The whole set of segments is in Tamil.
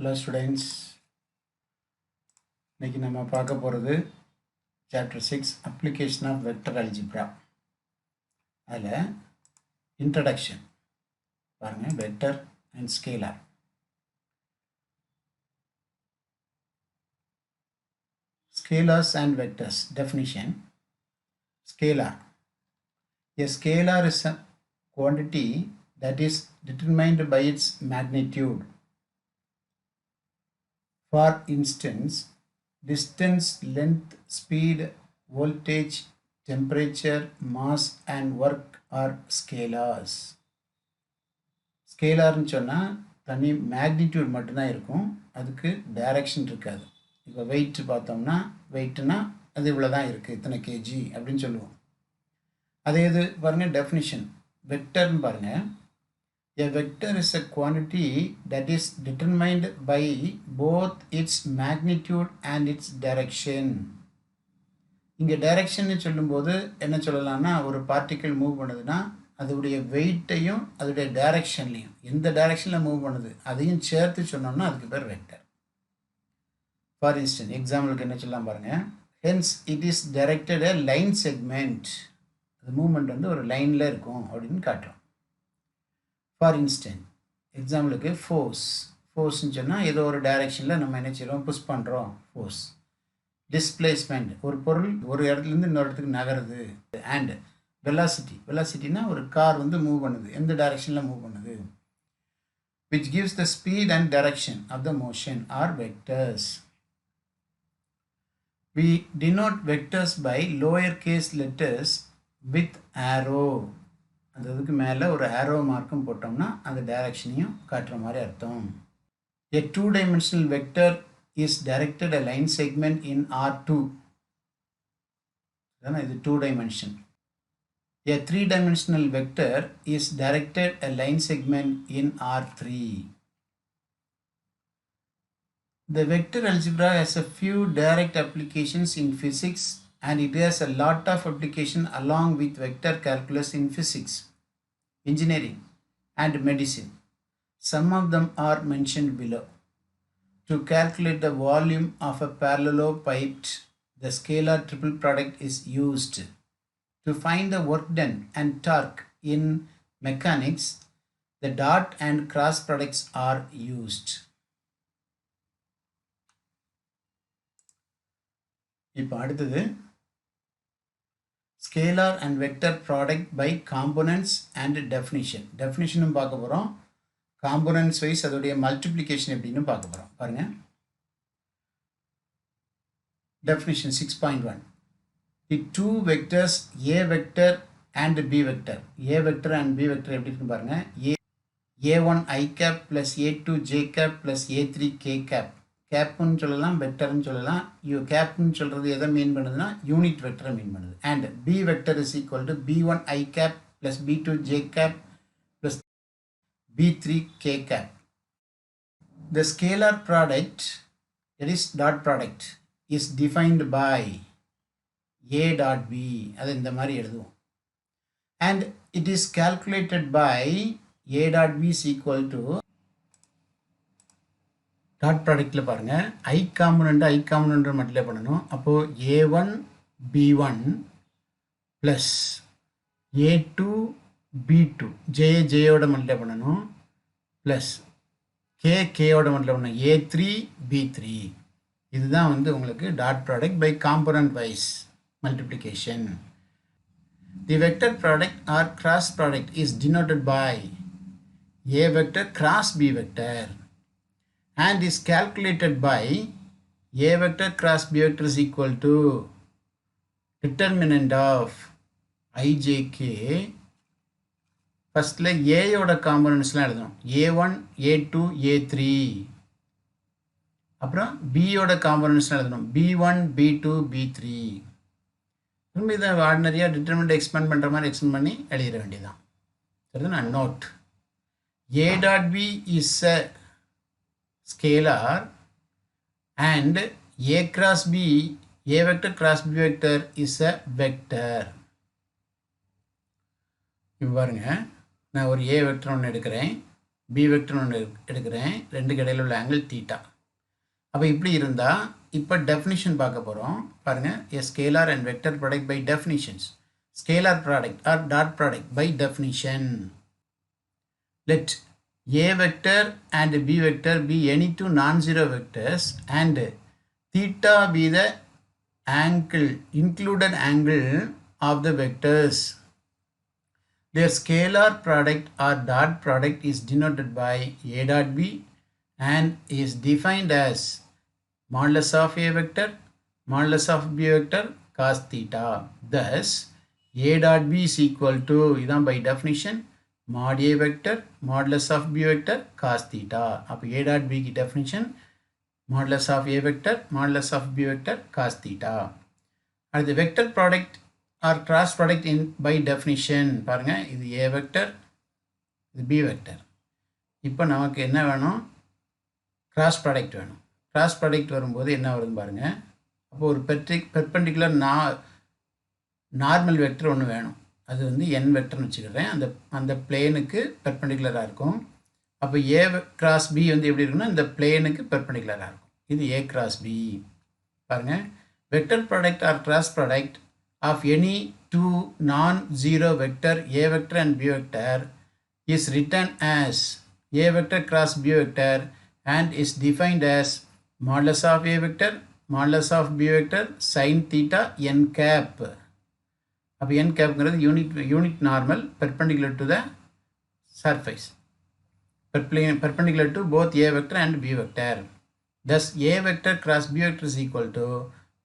Hello students, இன்னைக்கு நம்ம பார்க்க போகிறது chapter 6 application of vector algebra. அதில் introduction பாருங்க, vector and scalar. Scalars and vectors definition. Scalar. A scalar is a quantity that is determined by its magnitude. For instance, distance, length, speed, voltage, temperature, mass and work are scalars. ஸ்கேலார்னு சொன்னால் தனி மேக்னிடியூட் மட்டும்தான் இருக்கும், அதுக்கு டைரக்ஷன் இருக்காது. இப்போ வெயிட் பார்த்தோம்னா வெயிட்னா அது இவ்வளோ தான் இருக்குது, இத்தனை கேஜி அப்படின்னு சொல்லுவோம். அதே இது பாருங்கள் டெஃபினிஷன். வெக்டர்னு பாருங்கள், a vector is a quantity that is determined by both its magnitude and its direction. இங்கே டைரக்ஷன்னு சொல்லும்போது என்ன சொல்லலாம்னா, ஒரு பார்ட்டிக்கிள் மூவ் பண்ணுதுன்னா அதோடைய வெயிட்டையும் அதோடைய டைரக்ஷன்லையும் எந்த டைரக்ஷனில் மூவ் பண்ணுது அதையும் சேர்த்து சொன்னோம்னா அதுக்கு பேர் வெக்டர். ஃபார் இன்ஸ்டன்ஸ் எக்ஸாம்பிளுக்கு என்ன சொல்லலாம் பாருங்கள், hence it is directed a line segment. அது மூவ்மெண்ட் வந்து ஒரு லைனில் இருக்கும் அப்படின்னு காட்டுறோம். ஃபார் இன்ஸ்டன்ஸ் எக்ஸாம்பிளுக்கு ஃபோர்ஸ்ன்னு சொன்னால் ஏதோ ஒரு டைரெக்ஷனில் நம்ம என்ன செய்கிறோம், புஷ் பண்ணுறோம், ஃபோர்ஸ். டிஸ்பிளேஸ்மெண்ட், ஒரு பொருள் ஒரு இடத்துலேருந்து இன்னொரு இடத்துக்கு நகருது. அண்ட் வெலாசிட்டினா ஒரு கார் வந்து மூவ் பண்ணுது, எந்த டைரெக்ஷனில் மூவ் பண்ணுது. which gives the speed and direction of the motion are vectors. We denote vectors by lowercase letters with arrow. அந்த இதுக்கு மேலே ஒரு ஆரோ மார்க்கும் போட்டோம்னா அந்த டைரக்ஷனையும் காட்டுற மாதிரி அர்த்தம். A two-dimensional vector is directed a line segment in R2. இது 2 dimension. A three-dimensional vector is directed a line segment in R3. The vector algebra has a few direct applications in physics, and it has a lot of application along with vector calculus in physics, engineering and medicine. Some of them are mentioned below. To calculate the volume of a parallelepiped, the scalar triple product is used. To find the work done and torque in mechanics, the dot and cross products are used. இப்போ அடுத்தது scalar and vector product by components and definition. டெஃபினிஷனும் பார்க்க போகிறோம், காம்போனன்ட்ஸ் வைஸ் அதோடைய மல்டிப்ளிகேஷன் எப்படின்னு பார்க்க போகிறோம். பாருங்கள், definition 6.1. The two vectors a vector and b vector. a vector and b vector எப்படி இருக்குன்னு பாருங்கள். a1 i cap plus a2 j cap plus a3 k cap. கேப்னு சொல்லலாம், வெக்டர்னு சொல்லலாம். கேப்னு சொல்கிறது எதை மீன் பண்ணுதுன்னா யூனிட் வெக்டரை மீன் பண்ணுது. And b vector is equal to b1 i cap plus b2 j cap plus b3 k cap. The scalar product, that is dot product, is defined by a dot b. அது இந்த மாதிரி எழுதுவோம். And it is calculated by a dot b is equal to dot ப்ராடக்டில் பாருங்கள், ஐ காம்பனண்ட் மல்டிப்ளை பண்ணணும். அப்போது a1 b1 plus a2 b2 ஜேயோட மல்டிப்ளை பண்ணணும் ப்ளஸ் கேயோட மல்டிப்ளை பண்ணணும் a3 b3. இதுதான் வந்து உங்களுக்கு dot product by component wise multiplication. The vector product or cross product is denoted by a vector cross b vector and is calculated by a vector cross b vector is equal to determinant of ijk. ஃபஸ்ட்டில் ஏயோட காம்பனன்ட்ஸ்லாம் எழுதணும், a1 a2 a3. அப்புறம் பியோட காம்பனன்ட்ஸ்லாம் எழுதணும், b1 b2 b3. திரும்ப இதை ஆர்டினரியாக டிட்டர்மினண்ட் எக்ஸ்பேண்ட் பண்ணுற மாதிரி எக்ஸ்பேண்ட் பண்ணி எழுதிட வேண்டியதான். சரிதானா? Note, a dot b is a scalar and a cross b, a vector cross b vector is a vector. இப்போ பாருங்க, நான் ஒரு a வெக்டர் ஒன்று எடுக்கிறேன், பி வெக்டர் ஒன்று எடுக்கிறேன், ரெண்டுக்கு இடையில் உள்ள ஆங்கிள் தீட்டா. அப்போ இப்படி இருந்தால் இப்போ டெஃபினிஷன் பார்க்க போகிறோம். பாருங்கள், a scalar and vector product by definitions. Scalar product or dot product by definition. Let A vector and B vector be any two non-zero vectors and theta be the angle, included angle of the vectors. Their scalar product or dot product is denoted by A dot B and is defined as modulus of A vector, modulus of B vector cos theta. Thus, A dot B is equal to, இதான் by definition, mod A vector modulus of B vector cos theta. அப்போ A dot B की definition modulus of A vector modulus of B vector cos theta. அடுத்து vector product or cross product in by definition. பாருங்க, இது A vector, இது B vector. இப்போ நமக்கு என்ன வேணும்? cross product வேணும். cross product வரும்போது என்ன வருது பாருங்க. அப்போ ஒரு பெர்பெண்டிகுலர் நார்மல் வெக்டர் ஒன்று வேணும். அது வந்து n வெக்டர்னு வச்சுக்கிறேன். அந்த பிளேனுக்கு பெர்பெண்டிகுலராக இருக்கும். அப்போ A கிராஸ் B வந்து எப்படி இருக்குன்னா இந்த பிளேனுக்கு பெர்பெண்டிகுலராக இருக்கும். இது A கிராஸ் B. பாருங்கள், vector product or cross product of any two non zero vector A vector and B vector is written as A vector cross B vector and is defined as modulus of A vector modulus of B vector sin theta n cap. அப்போ n கேப்ங்கிறது unit normal perpendicular to the surface, perpendicular to both A vector and B vector. Thus, A vector cross B vector is equal to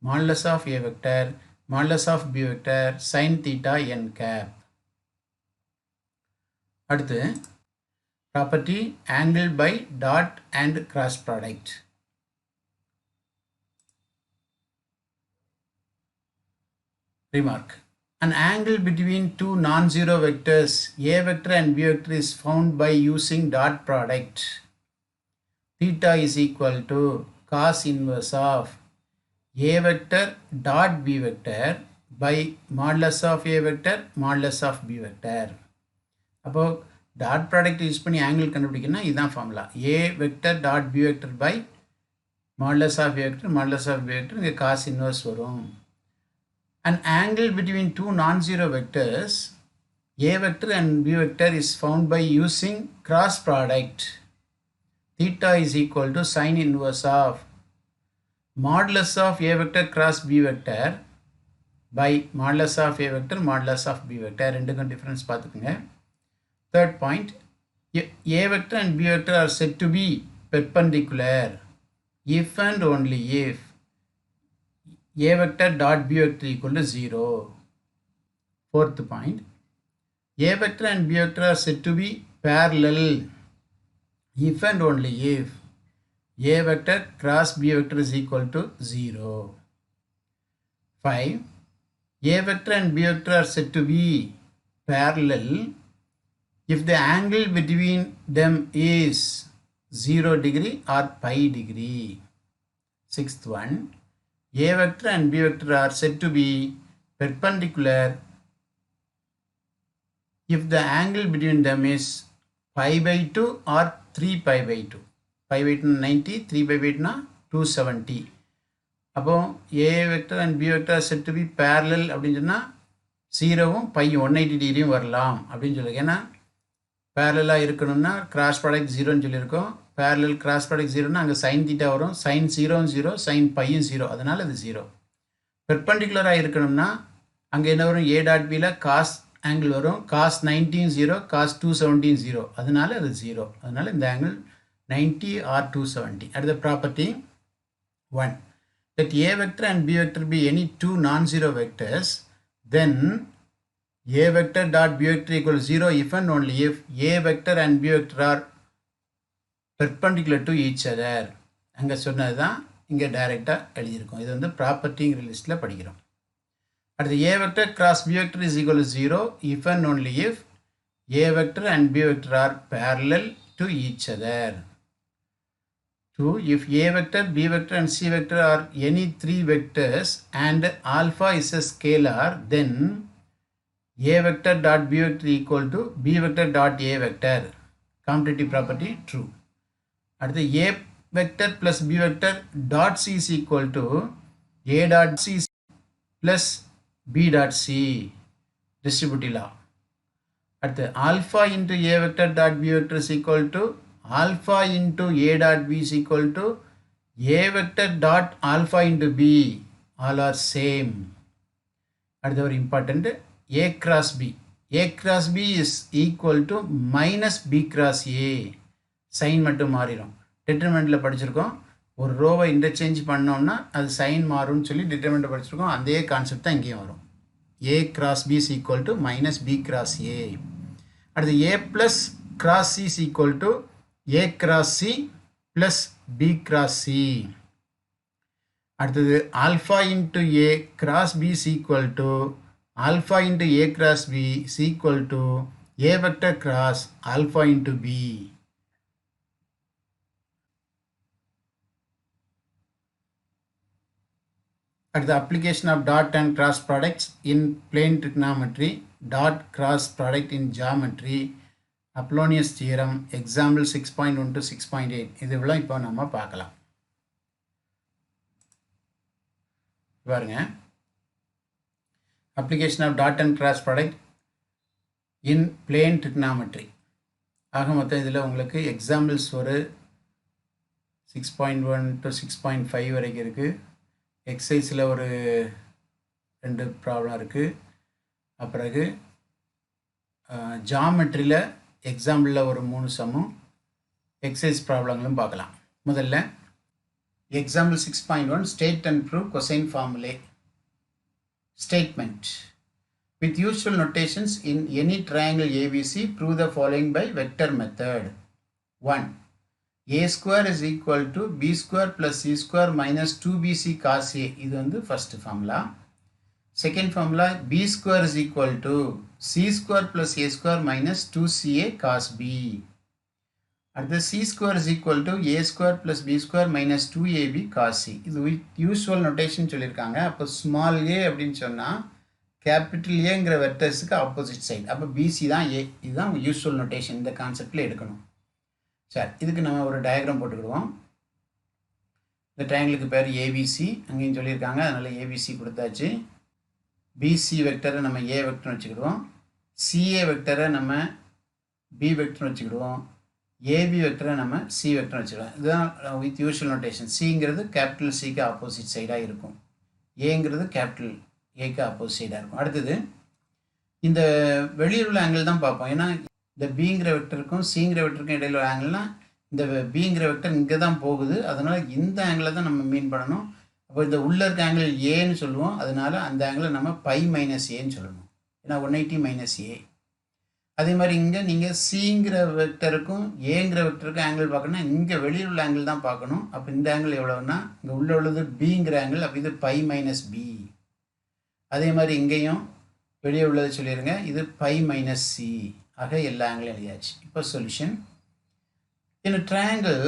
modulus of A vector modulus of B vector sin theta n cap. அடுத்து property angle by dot and cross product. Remark. An angle between two non-zero vectors A vector and B vector is found by using dot product. Theta is equal to cos inverse of A vector dot B vector by modulus of A vector modulus of B vector. அப்போ dot product யூஸ் பண்ணி angle கண்டுபிடிக்கணும்னா இதுதான் formula. A vector dot B vector by modulus of A vector modulus of B vector, இங்கே cos inverse வரும். An angle between two non-zero vectors A vector and B vector is found by using cross product. Theta is equal to sin inverse of modulus of A vector cross B vector by modulus of A vector modulus of B vector. ரெண்டுக்கும் difference பார்த்துக்குங்க. Third point, A vector and B vector are said to be perpendicular if and only if A vector dot B vector equal to 0. Fourth point, A vector and B vector are said to be parallel if and only if A vector cross B vector is equal to 0. 5. A vector and B vector are said to be parallel if the angle between them is 0 degree or pi degree. Sixth one, A vector and B vector are said to be perpendicular if the angle between them is pi by 2 or 3 pi by 2. Pi by 2 90, 3 pi by 2 270. அப்போ A vector and B vector are said to be parallel அப்படின்னு சொன்னால் 0வும் pi 180 டிகிரியும் வரலாம் அப்படின்னு சொல்லுங்க. ஏன்னா பேரலாக இருக்கணும்னா கிராஸ் ப்ராடக்ட் 0ன்னு சொல்லியிருக்கோம். parallel cross product 0 னா அங்கே sin theta வரும், sin 0 0, sin piயும் 0, அதனால் அது 0. பெர்பெண்டிகுலராக இருக்கணும்னா அங்கே என்ன வரும், A dot Bல cos angle வரும், cos 90 0, cos 270 0, அதனால் அது 0. அதனால் இந்த angle 90 or 270. அடுத்த property 1, that A vector and B vector be any two non-zero vectors, then A vector dot B vector equals 0 if and only if A vector and B vector are perpendicular to each other. அங்கே சொன்னது தான் இங்கே டைரெக்டாக எழுதியிருக்கோம். இது வந்து ப்ராப்பர்ட்டிங்கிற லிஸ்ட்டில் படிக்கிறோம். அடுத்து A vector cross B vector is equal to 0 if and only if A vector and B vector are parallel to each other. 2, if A vector, B vector and C vector are any three vectors and alpha is a scalar, then A vector dot B vector equal to B vector dot A vector. commutative property true. அடுத்து a vector plus b vector dot c is equal to a dot c plus b dot c, distributive law. அடுத்து alpha into a vector dot b vector is equal to alpha into a dot b is equal to a vector dot alpha into b, all are same. அடுத்து ஒரு important a cross b. a cross b is equal to minus b cross a. Sign மட்டும் மாறிடும். டிட்டர்மெண்ட்டில் படிச்சிருக்கோம், ஒரு ரோவை இன்டர்சேஞ்ச் பண்ணோம்னா அது சைன் மாறும்னு சொல்லி டிட்டர்மெண்ட்டில் படிச்சிருக்கோம். அதே கான்செப்ட் தான் இங்கேயும் வரும். a cross b is equal to minus b cross a. அடுத்து a plus cross c is equal to a cross c plus b cross c. அடுத்தது alpha into a cross b is equal to alpha into a cross b is equal to a vector cross alpha into b. At the application of dot and cross products in plane trigonometry, dot cross product in geometry, Apollonius theorem, example 6.1 to 6.8. இதுவெல்லாம் இப்போ நம்ம பார்க்கலாம். பாருங்க, application of dot and cross product in plane trigonometry. ஆக மொத்தம் இதில் உங்களுக்கு எக்ஸாம்பிள்ஸ் ஒரு 6.1 to 6.5 வரைக்கும் இருக்குது. எக்ஸசைஸில் ஒரு 2 ப்ராப்ளம் இருக்குது. அப்புறகு ஜாமெட்ரியில் எக்ஸாம்பிளில் ஒரு 3 சம்மும் எக்ஸசைஸ் ப்ராப்ளங்களும் பார்க்கலாம். முதல்ல example 6.1 state and prove cosine ஃபார்முலே. Statement with usual notations in any triangle ABC, prove the following by vector method. 1. A square is equal to b square plus c square minus 2bc cos a. இது வந்து first formula. Second formula, b square is equal to c square plus a square minus 2ca cos b. அடுத்து c square is equal to a square plus b square minus 2ab cos c. இது usual notation சொல்லியிருக்காங்க. அப்போ small a அப்படின்னு சொன்னால் கேபிட்டல் ஏங்கிற வெக்டர்ஸுக்கு ஆப்போசிட் சைடு. அப்போ பிசி தான் ஏ. இதுதான் யூஸ்வல் நோட்டேஷன். இந்த கான்செப்டில் எடுக்கணும். சரி, இதுக்கு நம்ம ஒரு டயக்ராம் போட்டுக்கிடுவோம். இந்த ட்ரையாங்கிளுக்கு பேர் ஏபிசி அங்கேயும் சொல்லியிருக்காங்க, அதனால் ஏபிசி கொடுத்தாச்சு. பிசி வெக்டரை நம்ம ஏ வெக்டர்னு வச்சுக்கிடுவோம். சிஏ வெக்டரை நம்ம பி வெக்டர்னு வச்சுக்கிடுவோம். ஏபி வெக்டரை நம்ம சி வெக்டர்னு வச்சுக்கிடுவோம். இதுதான் வித் யூஸ்வல் நோட்டேஷன். சிங்கிறது கேபிட்டல் சிக்கு ஆப்போசிட் சைடாக இருக்கும், ஏங்கிறது கேபிட்டல் ஏக்கு ஆப்போசிட்டாக இருக்கும். அடுத்தது இந்த வெளியில் உள்ள ஆங்கிள் தான் பார்ப்போம். ஏன்னா இந்த பிங்கிற வெக்டருக்கும் சிங்கிற வெக்டருக்கும் இடையில் உள்ள ஆங்கிள்னால் இந்த பிங்கிற வெக்டர் இங்கே தான் போகுது, அதனால் இந்த ஆங்கிளை தான் நம்ம மீன் பண்ணணும். அப்போ இந்த உள்ள இருக்க ஆங்கிள் ஏன்னு சொல்லுவோம், அதனால் அந்த ஆங்கிளை நம்ம பை மைனஸ் ஏன்னு சொல்லணும். ஏன்னா 180 மைனஸ் ஏ. அதே மாதிரி இங்கே நீங்கள் சிங்கிற வெக்டருக்கும் ஏங்கிற வெக்டருக்கும் ஆங்கிள் பார்க்கணும்னா இங்கே வெளியில் உள்ள ஆங்கிள் தான் பார்க்கணும். அப்போ இந்த ஆங்கிள் எவ்வளோன்னா இங்கே உள்ள உள்ளது பிங்கிற ஆங்கிள், அப்போ இது பை மைனஸ் பி. அதே மாதிரி இங்கேயும் வெளியே உள்ளது சொல்லிடுங்க, இது பை மைனஸ் சி. ஆக எல்லா ஆங்கிளும் எழுதியாச்சு. இப்போ solution. In triangle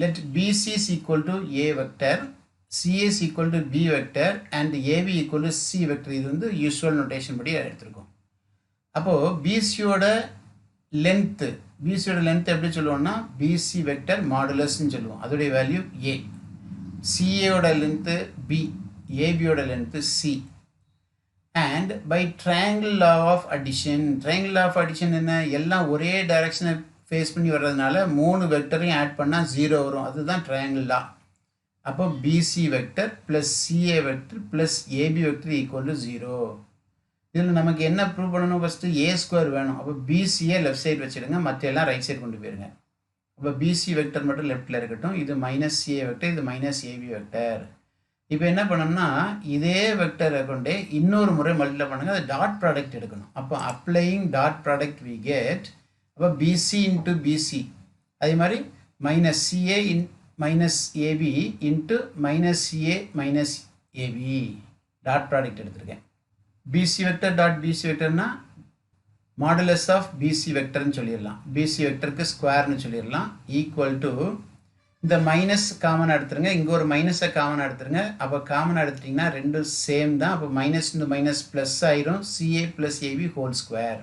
let BC is equal to A vector, CA is equal to B vector and AB equal to C vector. இது வந்து யூஸ்வல் நோட்டேஷன் படி எடுத்திருக்கோம். அப்போது பிசியோட லென்த்து எப்படி சொல்லுவோம்னா பிசி வெக்டர் மாடுலஸ்ன்னு சொல்லுவோம். அதோடைய வேல்யூ ஏ. சிஏயோட லென்த்து பி, ஏபியோட length C. And by triangle law of addition. Triangle law of addition என்ன? எல்லாம் ஒரே டைரக்ஷனை ஃபேஸ் பண்ணி வர்றதுனால 3 வெக்டரையும் ஆட் பண்ணால் 0 வரும். அதுதான் ட்ரையாங்கிள் லா. அப்போ BC vector plus CA vector plus AB vector equal to 0. இதில் நமக்கு என்ன ப்ரூவ் பண்ணணும்? ஃபஸ்ட்டு ஏ ஸ்கொயர் வேணும். அப்போ பிசியை லெஃப்ட் சைடு வச்சுடுங்க, மற்ற எல்லாம் ரைட் சைடு கொண்டு போயிருங்க. அப்போ பிசி வெக்டர் மட்டும் லெஃப்டில் இருக்கட்டும். இது மைனஸ் சிஏ வெக்டர், இது மைனஸ் ஏபி வெக்டர். இப்போ என்ன பண்ணோம்னா இதே வெக்டரை கொண்டே இன்னொரு முறை மல்டிப்ளை பண்ணுங்க, அது டாட் ப்ராடக்ட் எடுக்கணும். அப்போ applying dot product we get, அப்போ பிசி இன்ட்டு பிசி, அதே மாதிரி minus CA in minus AB into minus CA minus AB, dot product எடுத்திருக்கேன். பிசி வெக்டர் டாட் பிசி வெக்டர்னா மாடுலஸ் ஆஃப் பிசி வெக்டர்னு சொல்லிடலாம். பிசி வெக்டருக்கு ஸ்கொயர்னு சொல்லிடலாம். ஈக்குவல் டு இந்த மைனஸ் காமன் எடுத்துருங்க, இங்கே ஒரு மைனஸை காமன் எடுத்துருங்க. அப்போ காமன் எடுத்துட்டிங்கன்னா ரெண்டும் சேம் தான். அப்போ மைனஸ் இன்டு மைனஸ் ப்ளஸ் ஆயிரும், CA plus AB whole square.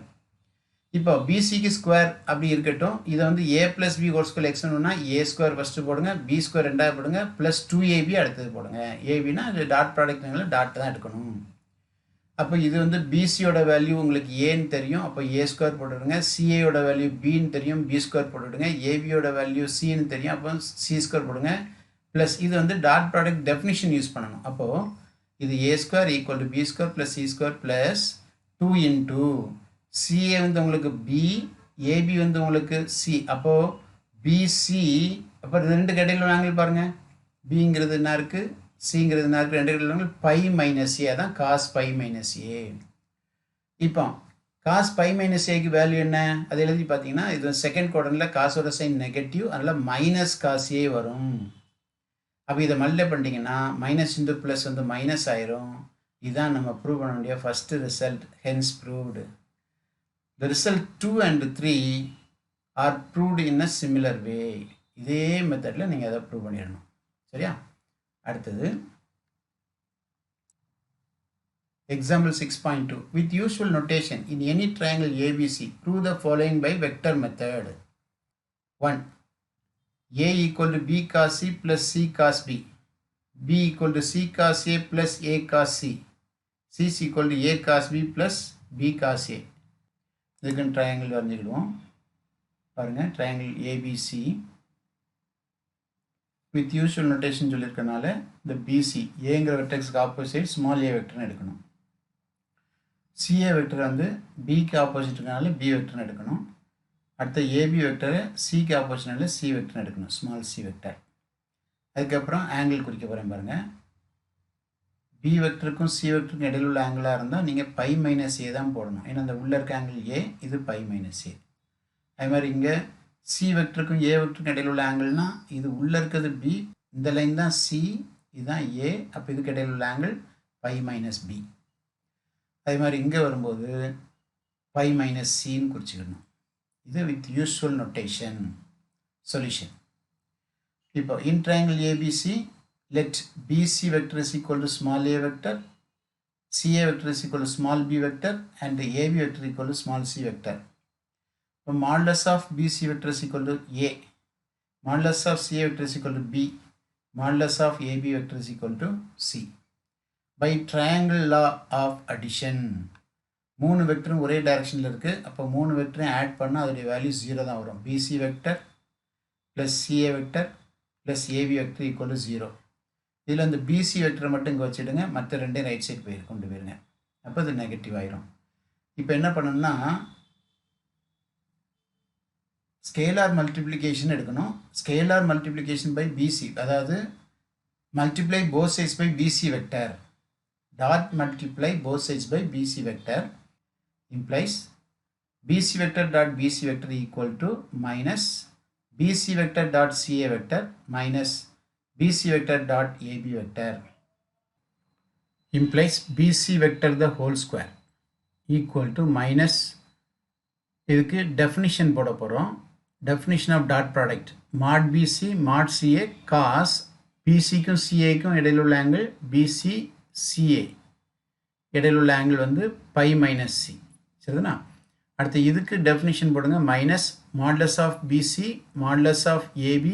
இப்போ பிசிக்கு ஸ்கொயர் அப்படி இருக்கட்டும். இதை வந்து a plus B whole square எக்ஸ்னா ஏ ஸ்கொயர் ஃபஸ்ட்டு போடுங்க, பி ஸ்கொயர் ரெண்டாவது போடுங்க, ப்ளஸ் 2ab அடுத்தது போடுங்க. ஏபினா அது டாட் ப்ராடக்ட்னால டாட் தான் எடுக்கணும். அப்போ இது வந்து பிசியோட வேல்யூ உங்களுக்கு ஏன்னு தெரியும், அப்போ ஏ ஸ்கொயர் போட்டுவிடுங்க. சிஏயோட வேல்யூ பின்னு தெரியும், பி ஸ்கொயர் போட்டுவிடுங்க. ஏபியோட வேல்யூ சின்னு தெரியும், அப்போ சி ஸ்கொயர் போடுங்க. ப்ளஸ் இது வந்து டாட் ப்ராடக்ட் டெஃபினிஷன் யூஸ் பண்ணணும். அப்போது இது A square equal to B square plus C square plus 2 into CA வந்து உங்களுக்கு பி, ஏபி வந்து உங்களுக்கு சி. அப்போது பிசி, அப்போ ரெண்டு கடையில் ஆங்கிள் பாருங்கள். பிங்கிறது என்ன இருக்குது, சிங்கிறது என்ன இருக்குது, ரெண்டு கடையில் பை மைனஸ் ஏ, அதான் காஸ் பை மைனஸ் ஏ. இப்போ காஸ் பை மைனஸ் ஏக்கு வேல்யூ என்ன, அது எழுதி பார்த்தீங்கன்னா இது செகண்ட் குவாட்ரண்ட்டில் காசோட சைன் நெகட்டிவ், அதனால் மைனஸ் காஸ் ஏ வரும். அப்போ இதை மல்டிப்ளை பண்ணிட்டீங்கன்னா மைனஸ் இன்டு ப்ளஸ் வந்து மைனஸ் ஆயிரும். இதுதான் நம்ம ப்ரூவ் பண்ண வேண்டிய first result, hence proved. The result 2 and 3 are proved in a similar way. இதே மெத்தடில் நீங்கள் அதை ப்ரூவ் பண்ணிடணும். சரியா? அடுத்தது example 6.2. With usual notation in any triangle ABC, prove the following by vector method. 1. A equal to B cos C plus C cos B. B equal to C cos A plus A cos C. C is equal to A cos B plus B cos A. இதுக்கு ட்ரையாங்கிள் வரைஞ்சிக்கிடுவோம். பாருங்கள், triangle ABC with usual notation சொல்லியிருக்கனால இந்த பிசி ஏங்கிற வெக்டர்ஸ்க்கு ஆப்போசிட் ஸ்மால் ஏ வெக்டர்னு எடுக்கணும். சிஏ வெக்டர் வந்து பிக்கு ஆப்போசிட் இருக்கனால பி வெக்டர்னு எடுக்கணும். அடுத்த ஏபி வெக்டரை சிக்கு ஆப்போசிட்னால சி வெக்டர்னு எடுக்கணும், ஸ்மால் சி வெக்டர். அதுக்கப்புறம் ஆங்கிள் குறிக்க போகிறேன் பாருங்கள். பி வெக்டருக்கும் சி வெக்டருக்கும் இடையில் உள்ள ஆங்கிளாக இருந்தால் நீங்கள் பை மைனஸ் ஏ தான் போடணும். ஏன்னா அந்த உள்ளே இருக்க ஆங்கிள் ஏ, இது பை மைனஸ் ஏ. அது மாதிரி இங்கே சி வெக்டருக்கும் ஏ வெக்டருக்கும் இடையில் உள்ள ஆங்கிள்னால் இது உள்ளே இருக்கிறது பி, இந்த லைன் தான் சி, இதுதான் ஏ, அப்போ இதுக்கு இடையில் உள்ள ஆங்கிள் பை மைனஸ் பி. அதே மாதிரி இங்கே வரும்போது பை மைனஸ் சின்னு குறிச்சிக்கணும். இது வித் யூஸ்வல் நொட்டேஷன் சொல்யூஷன். இப்போ in triangle ABC let BC vector is equal to small a vector, CA vector is equal to small b vector, and AB vector equal to small c vector. So modulus of BC vector is equal to A, modulus of CA vector is equal to B, modulus of AB vector is equal to C. By triangle law of addition, மூணு வெக்டரும் ஒரே டைரக்ஷனில் இருக்குது. அப்போ மூணு வெக்டரையும் ஆட் பண்ணால் அதோடைய வேல்யூ 0 தான் வரும். BC vector plus CA vector plus AB vector equal to 0. இதில் அந்த பிசி வெக்டரை மட்டும் இங்கே வச்சுடுங்க, மற்ற ரெண்டையும் ரைட் சைடு கொண்டு போயிருங்க. அப்போ அது நெகட்டிவ் ஆயிரும். இப்போ என்ன பண்ணணும்னா ஸ்கேலார் மல்டிப்ளிகேஷன் எடுக்கணும். ஸ்கேலார் மல்டிப்ளிகேஷன் பை பிசி, அதாவது multiply both sides by BC vector. Dot multiply both sides by BC vector implies BC vector dot BC vector equal to minus BC vector dot CA vector minus BC vector dot AB vector implies BC vector the whole square equal to minus, இதுக்கு definition போட போகிறோம். definition of dot product mod BC mod CA cos BCக்கும் CAக்கும் இடையில் உள்ள ஆங்கிள் BC CA இடையில் உள்ள ஆங்கிள் வந்து பை மைனஸ் சி. சரிதானா? அடுத்து இதுக்கு definition போடுங்க minus modulus of BC modulus of AB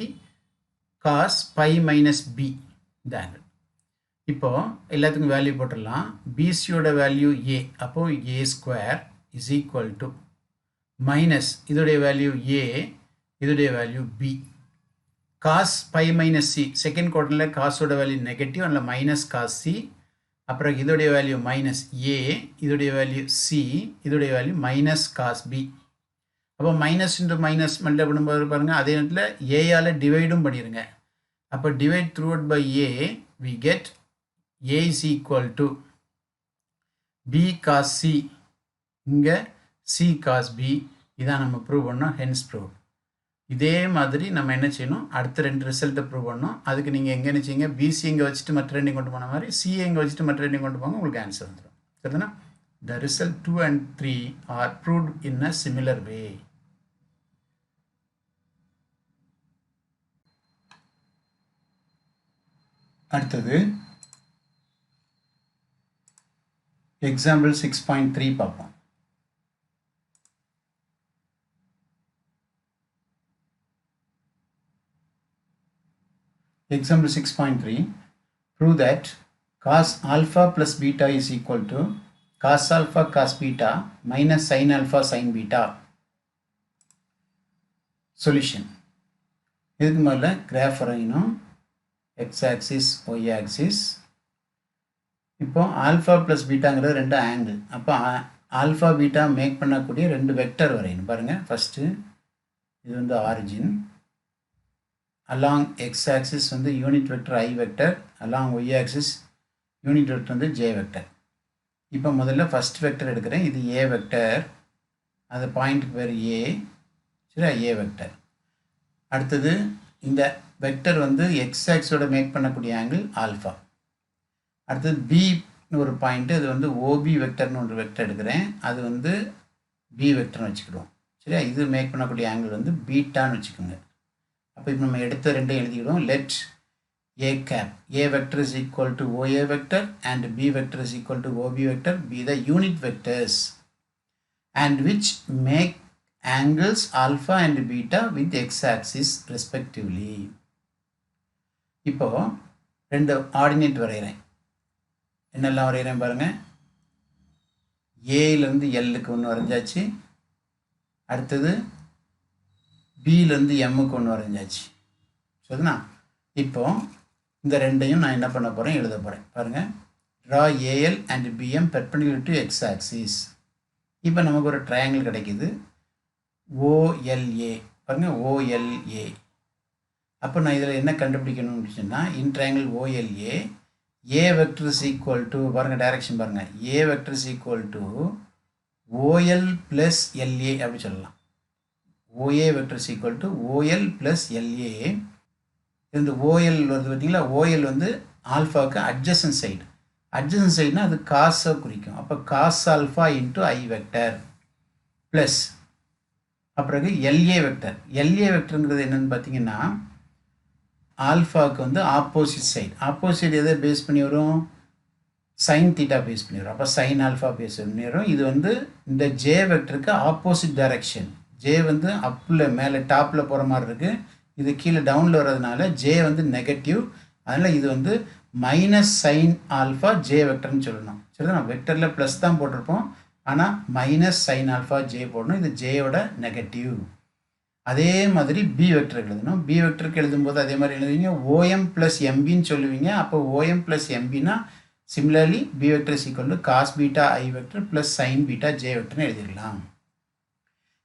cos pi minus b இந்த ஆங்கிள். இப்போ எல்லாத்துக்கும் வேல்யூ போட்டுடலாம். பிசியோட வேல்யூ ஏ, அப்போ A square is equal to minus இதோடைய வேல்யூ ஏ, இதோடைய value B. Cos pi minus C, second குவார்டரில் காசோட வேல்யூ நெகட்டிவ், அதில் மைனஸ் காஸ் சி. அப்புறம் இதோடைய வேல்யூ மைனஸ் ஏ, இதோடைய வேல்யூ சி, இதோடைய வேல்யூ மைனஸ் காஸ் பி. அப்போ மைனஸ் இன்ட்டு மைனஸ் மல்டிப்ளை பண்ணும்போது பாருங்கள், அதே நேரத்தில் ஏயால் டிவைடும் பண்ணிடுங்க. அப்போ divide throughout by A, we get a is equal to b cos c, இங்கே சி காஸ் பி. இதான் நம்ம ப்ரூவ் பண்ணோம், ஹென்ஸ் ப்ரூவ். இதே மாதிரி நம்ம என்ன செய்யணும், அடுத்த ரெண்டு ரிசல்ட்டை ப்ரூவ் பண்ணணும். அதுக்கு நீங்கள் எங்கே நினச்சிங்க, பிசி எங்கே வச்சுட்டு மற்ற ரெண்டையும் கொண்டு போன மாதிரி சிஏ எங்கே வச்சுட்டு மற்ற ரெண்டையும் கொண்டு போங்க, உங்களுக்கு ஆன்சர் வந்துடும். சரிதானா? The result 2 and 3 are proved in a similar way. அடுத்தது எக்ஸாம்பிள் 6.3 பார்ப்போம். Example 6.3, prove that cos alpha plus beta is equal to cos alpha cos beta minus sin alpha sin beta. Solution. இதுக்கு முதல்ல கிராஃப் வரையணும். x axis y axis. இப்போ ஆல்ஃபா ப்ளஸ் பீட்டாங்கிறது ரெண்டு ஆங்கிள். அப்போ ஆல்ஃபா பீட்டா மேக் பண்ணக்கூடிய ரெண்டு வெக்டர் வரையணும். பாருங்கள், ஃபஸ்ட்டு இது வந்து ஆரிஜின். அலாங் எக்ஸ் ஆக்சிஸ் வந்து unit vector I vector, along Y axis unit vector வந்து ஜே வெக்டர். இப்போ முதல்ல ஃபஸ்ட் வெக்டர் எடுக்கிறேன். இது ஏ வெக்டர், அந்த பாயிண்ட்டுக்கு பேர் ஏ, சரி, ஏ வெக்டர். அடுத்தது இந்த வெக்டர் வந்து எக்ஸ் ஆக்ஸோட மேக் பண்ணக்கூடிய ஆங்கிள் ஆல்ஃபா. அடுத்தது பின்னு ஒரு பாயிண்ட்டு, அது வந்து ஓபி வெக்டர்னு ஒரு வெக்டர் எடுக்கிறேன். அது வந்து பி வெக்டர்னு வச்சுக்கிடுவோம். சரியா, இது மேக் பண்ணக்கூடிய ஆங்கிள் வந்து பீட்டான்னு வச்சுக்கோங்க. அப்போ இப்போ நம்ம எடுத்த ரெண்டையும் எழுதிக்கிடுவோம். Let A cap A vector is equal to OA vector and B vector is equal to OP vector be the unit vectors and which make angles alpha and beta with x axis respectively. இப்போ ரெண்டு ஆர்டினேட் வரைகிறேன். என்னெல்லாம் வரைகிறேன் பாருங்கள். ஏலேருந்து எல்லுக்கு ஒன்று வரைஞ்சாச்சு. அடுத்தது பிலேருந்து எம்முக்கு ஒன்று வரைஞ்சாச்சு. சரிண்ணா? இப்போ இந்த ரெண்டையும் நான் என்ன பண்ண போகிறேன், எழுத போகிறேன். பாருங்கள், draw AL and BM perpendicular to X axis. இப்போ நமக்கு ஒரு ட்ரையாங்கிள் கிடைக்கிது, OLA. பாருங்கள், OLA. அப்போ நான் இதில் என்ன கண்டுபிடிக்கணும் அப்படின்னு சொன்னால், இன் triangle OLA A vector is equal to, பாருங்கள் டைரக்ஷன் பாருங்கள், A vector is equal to OL plus LA அப்படி சொல்லலாம். OA vector is equal to OL plus LA. இந்த OL வருது பார்த்தீங்களா, OL வந்து ஆல்ஃபாவுக்கு அட்ஜசன்ட் சைடு. அட்ஜசன்ட் சைடுனா அது காஸை குறிக்கும். அப்போ காஸ் ஆல்ஃபா இன்ட்டு ஐ வெக்டர் ப்ளஸ் அப்புறம் எல்ஏ வெக்டர். எல்ஏ வெக்டருங்கிறது என்னென்னு பார்த்தீங்கன்னா, ஆல்ஃபாவுக்கு வந்து ஆப்போசிட் சைடு. ஆப்போசிட் எதை பேஸ் பண்ணி வரும், சைன் தீட்டா பேஸ் பண்ணி வரும். அப்போ சைன் ஆல்ஃபா பேஸ் பண்ணி வரும். இது வந்து இந்த ஜே வெக்டருக்கு ஆப்போசிட் டைரக்ஷன். ஜே வந்து அப்பில் மேலே டாப்பில் போகிற மாதிரி இருக்குது, இது கீழே டவுனில் வர்றதுனால ஜே வந்து நெகட்டிவ். அதனால் இது வந்து மைனஸ் சைன் ஆல்ஃபா ஜே வெக்டர்னு சொல்லணும். சரிதான், வெக்டரில் ப்ளஸ் தான் போட்டிருப்போம், ஆனால் மைனஸ் சைன் ஆல்ஃபா ஜே போடணும். இது ஜேயோட நெகட்டிவ். அதே மாதிரி பி வெக்டருக்கு எழுதணும். பி வெக்டருக்கு எழுதும்போது அதே மாதிரி எழுதுவீங்க, ஓஎம் ப்ளஸ் எம்பின்னு சொல்லுவீங்க. அப்போ ஓஎம் ப்ளஸ் எம்பினா similarly B vector is equal to cos beta I vector plus sine beta J வெக்டர்னு எழுதிடலாம்.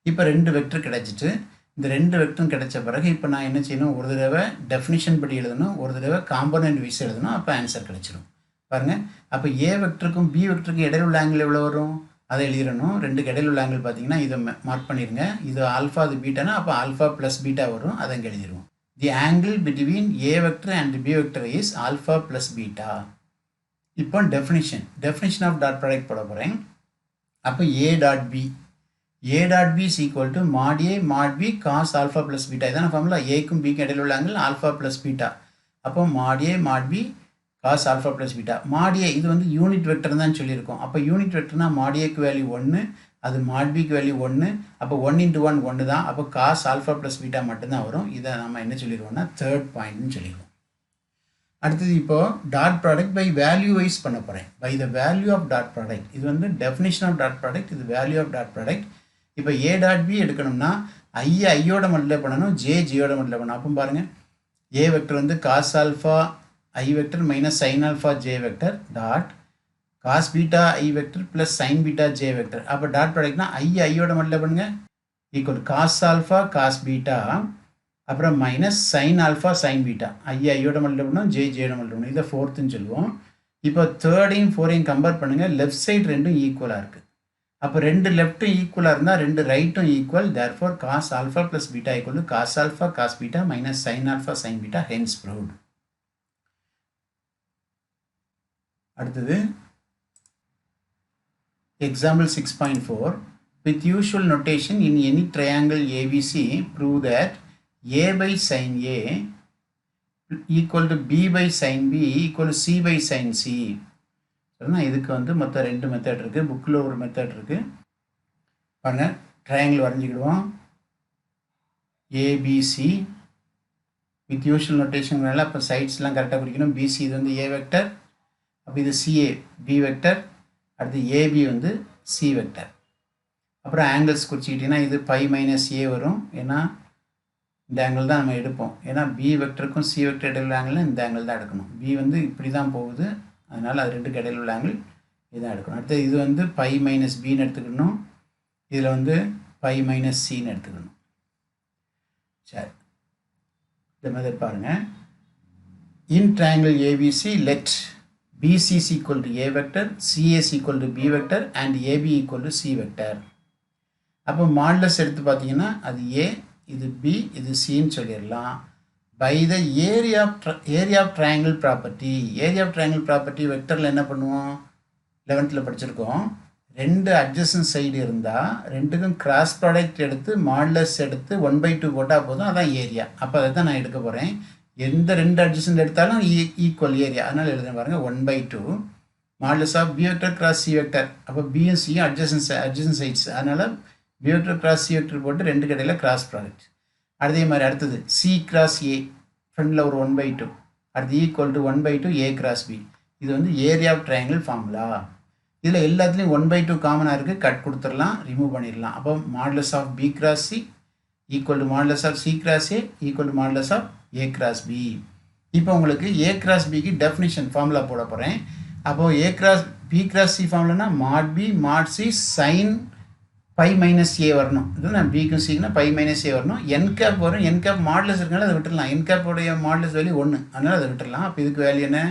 இப்போ ரெண்டு வெக்டர் கிடச்சிட்டு, இந்த ரெண்டு வெக்டரும் கிடைச்ச பிறகு இப்போ நான் என்ன செய்யணும், ஒரு தடவை டெஃபினிஷன் படி எழுதணும், ஒரு தடவை காம்பனண்ட் வைஸ் எழுதணும். அப்போ ஆன்சர் கிடச்சிடும். பாருங்கள், அப்போ ஏ வெக்டருக்கும் பி வெக்டருக்கும் இடையில உள்ள ஆங்கிள் எவ்வளோ வரும், அதை எழுதிடணும். ரெண்டுக்கு இடையில உள்ள ஆங்கிள் பார்த்தீங்கன்னா இதை மார்க் பண்ணிடுங்க. இது ஆல்ஃபா, அது பீட்டானா அப்போ ஆல்ஃபா ப்ளஸ் பீட்டா வரும், அதை இங்கே எழுதிடுவோம். The angle between A vector and B vector is alpha plus beta. இப்போ டெஃபினிஷன் ஆஃப் டாட் ப்ராடக்ட் போட போகிறேன். அப்போ A dot B, A dot B is equal to mod A mod B cos alpha plus beta. இதான ஃபார்முலா. ஏக்கும் பிக்கும் இடையில உள்ள ஆங்கிள் ஆல்ஃபா ப்ளஸ் பீட்டா. அப்போ mod A mod B cos alpha plus beta. Mod A இது வந்து யூனிட் வெக்டர் தான் சொல்லியிருக்கோம். அப்போ யூனிட் வெக்டர்னா மாட் ஏக்கு வேல்யூ 1, அது மாட் பிக்கு வேல்யூ 1. அப்போ 1 × 1 1 தான். அப்போ காஸ் ஆல்ஃபா ப்ளஸ் பீட்டா மட்டும்தான் வரும். இதை நம்ம என்ன சொல்லிடுவோம்னா தேர்ட் பாயிண்ட்னு சொல்லிடுவோம். அடுத்தது இப்போது dot product by value wise பண்ண போகிறேன். By the value of dot product. இது வந்து டெஃபினிஷன் ஆஃப் டாட் ப்ராடக்ட், இது வேல்யூ ஆஃப் டாட் ப்ராடக்ட். இப்போ ஏ டாட் பி எடுக்கணும்னா ஐயோட மல்டிப்ளை பண்ணணும், ஜேயோட மல்டிப்ளை பண்ணணும். அப்போ பாருங்கள், ஏ வெக்டர் வந்து காஸ் ஆல்ஃபா ஐ vector minus sine alpha J vector dot cos beta ஐ vector plus sine beta J vector. அப்போ டாட் ப்ராடக்ட்னா ஐயோட மல்டிப்ளை பண்ணுங்க, equal cos alpha cos beta அப்புறம் minus sine alpha sine beta. ஐயோட மல்டிப்ளை பண்ணணும், ஜேயோட மல்டிப்ளை பண்ணணும். இதை ஃபோர்த்துன்னு சொல்லுவோம். இப்போ தேர்டையும் ஃபோரையும் கம்பேர் பண்ணுங்கள். லெஃப்ட் சைடு ரெண்டும் ஈக்குவலாக இருக்குது. அப்போ ரெண்டு லெஃப்ட்டும் ஈக்குவலாக இருந்தால் ரெண்டு ரைட்டும் equal. Therefore cos alpha plus beta equal to cos alpha cos beta minus sine alpha sine beta, hence proved. அடுத்தது example 6.4. With usual notation in any triangle ABC prove that a by sin a equal to b by sin b equal to c by sin c. சரிண்ணா, இதுக்கு வந்து மொத்தம் ரெண்டு மெத்தட் இருக்குது. புக்கில் ஒரு மெத்தட் இருக்குது. பாருங்கள், ட்ரையாங்கிள் வரைஞ்சிக்கிடுவோம். ஏபிசி வித் யூஷுவல் நோட்டேஷன்னால அப்போ சைட்ஸ்லாம் கரெக்டாக குறிக்கணும். பிசி இது வந்து ஏ வெக்டர், அப்போ இது சிஏ பி வெக்டர், அடுத்து ஏபி வந்து சி வெக்டர். அப்புறம் ஆங்கிள்ஸ் குறிச்சிக்கிட்டிங்கன்னா இது பை மைனஸ் ஏ வரும், ஏன்னா இந்த ஆங்கிள் தான் நம்ம எடுப்போம். ஏன்னா பி வெக்டருக்கும் சி வெக்டர் இடையில் உள்ள ஆங்கிள் இந்த ஆங்கிள் தான் எடுக்கணும். பி வந்து இப்படி தான் போகுது, அதனால் அது ரெண்டுக்கு இடையில் உள்ள ஆங்கிள் இதுதான் எடுக்கணும். அடுத்து இது வந்து பை மைனஸ் பின்னு எடுத்துக்கணும், இதில் வந்து பை மைனஸ் சின்னு எடுத்துக்கணும். சரி, இந்த மாதிரி பாருங்கள். In triangle A B C let BC is equal to A vector, CA is equal to B vector and AB equal to C vector. அப்போ மாடுலஸ் எடுத்து பார்த்தீங்கன்னா அது A, இது B, இது Cன்னு சொல்லிடலாம். By the area of triangle property. Area of triangle property வெக்டரில் என்ன பண்ணுவோம், 11th படிச்சிருக்கோம். ரெண்டு adjacent சைடு இருந்தால் ரெண்டுக்கும் கிராஸ் ப்ராடக்ட் எடுத்து மாடுலஸ் எடுத்து 1/2 போட்டால் போதும், அதான் ஏரியா. அப்போ அதை தான் நான் எடுக்க போகிறேன். எந்த ரெண்டு அட்ஜசன்ட் எடுத்தாலும் ஈக்குவல் ஏரியா, அதனால் எழுதுன பாருங்கள் 1/2 modulus of b vector cross c vector. அப்போ பியும் சியும் அட்ஜசன்ட் சைட்ஸ், அதனால் b vector cross c vector போட்டு ரெண்டு கடையில் கிராஸ் ப்ராடக்ட். அதே மாதிரி அடுத்தது சி கிராஸ் ஏ, ஃப்ரண்டில் ஒரு 1/2, அடுத்து equal to 1/2 a cross b. இது வந்து ஏரியா ஆஃப் ட்ரையாங்கிள் ஃபார்முலா. இதில் எல்லாத்துலேயும் 1/2 காமனாக இருக்குது, கட் கொடுத்துடலாம், ரிமூவ் பண்ணிடலாம். அப்போ modulus of B cross C equal to modulus of C cross A equal to modulus of A cross B. இப்போ உங்களுக்கு ஏ கிராஸ் பிக்கு டெஃபினிஷன் ஃபார்முலா போட போகிறேன். அப்போது A cross B cross C ஃபார்முலானா mod B mod C sine pi minus A வரணும். இது நான் பிக்கும் சிக்குனா பை மைனஸ் ஏ வரணும். என் கேப் வரும், என் கேப் மாடுலஸ் இருக்கனால அதை விட்டுடலாம். என் கேப்போடைய மாடுலஸ் வேல்யூ 1, அதனால் அதை விட்டுடலாம். அப்போ இதுக்கு வேல்யூ என்ன,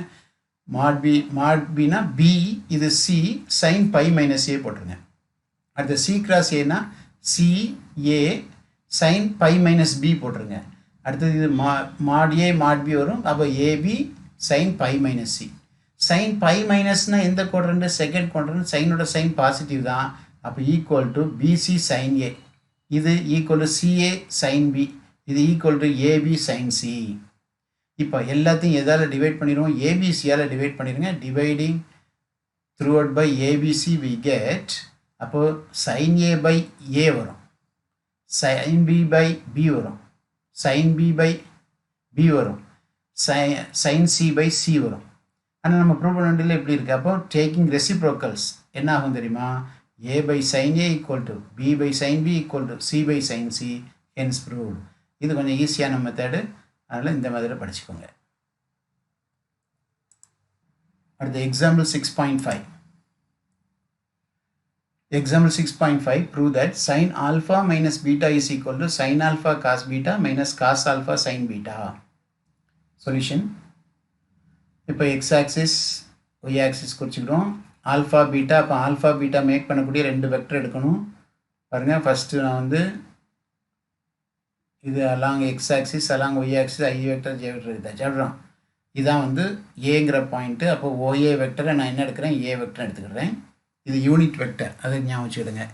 மாட் பினா பி, இது C sine pi minus A போட்டுருங்க. அடுத்த சி கிராஸ் ஏனா C A sine pi minus B போட்டுருங்க. அடுத்தது இது மாட் ஏ மாட் பி வரும். அப்போ AB sine pi minus C. Sine pi மைனஸ்னால் எந்த குவாட்ரண்ட், செகண்ட் குவாட்ரண்ட். சைனோட சைன் பாசிட்டிவ் தான். அப்போ equal to BC sine A, இது equal to CA sine B, இது equal to AB sine C. இப்போ எல்லாத்தையும் எதால் டிவைட் பண்ணிடுவோம், ஏபிசியால் டிவைட் பண்ணிடுங்க. Dividing throughout by ABC we get, அப்போது சைன் ஏ பை ஏ வரும், சைன் பி பை பி வரும், sin b by b வரும், sin c by c வரும். ஆனால் நம்ம ப்ரூவ் பண்ண வேண்டியதில் எப்படி இருக்குது. அப்போ டேக்கிங் ரெசிப்ரோக்கல்ஸ் என்ன ஆகும் தெரியுமா, a by sin a equal to b by sin b equal to c by sin c, hence proved. இது கொஞ்சம் ஈஸியான மெத்தடு, அதனால் இந்த மாதிரி படிச்சுக்கோங்க. அடுத்த example 6.5. Example 6.5, prove that sin alpha minus beta is equal to sin alpha cos beta minus cos alpha sin beta. Solution. இப்போ x-axis y-axis குறிச்சிக்கிறோம். ஆல்ஃபா பீட்டா, அப்போ ஆல்ஃபா பீட்டா மேக் பண்ணக்கூடிய ரெண்டு வெக்டர் எடுக்கணும். பாருங்கள், ஃபஸ்ட்டு நான் வந்து இது along x-axis along y-axis i vector j vector எடுத்தாச்சு. அப்புறம் இதான் வந்து ஏங்கிற பாயிண்ட்டு. அப்போ OA வெக்டரை நான் என்ன எடுக்கிறேன், ஏ வெக்டர் எடுத்துக்கிறேன். இது யூனிட் வெக்டர், அதை ஞாபகம் வச்சுக்கிடுங்க.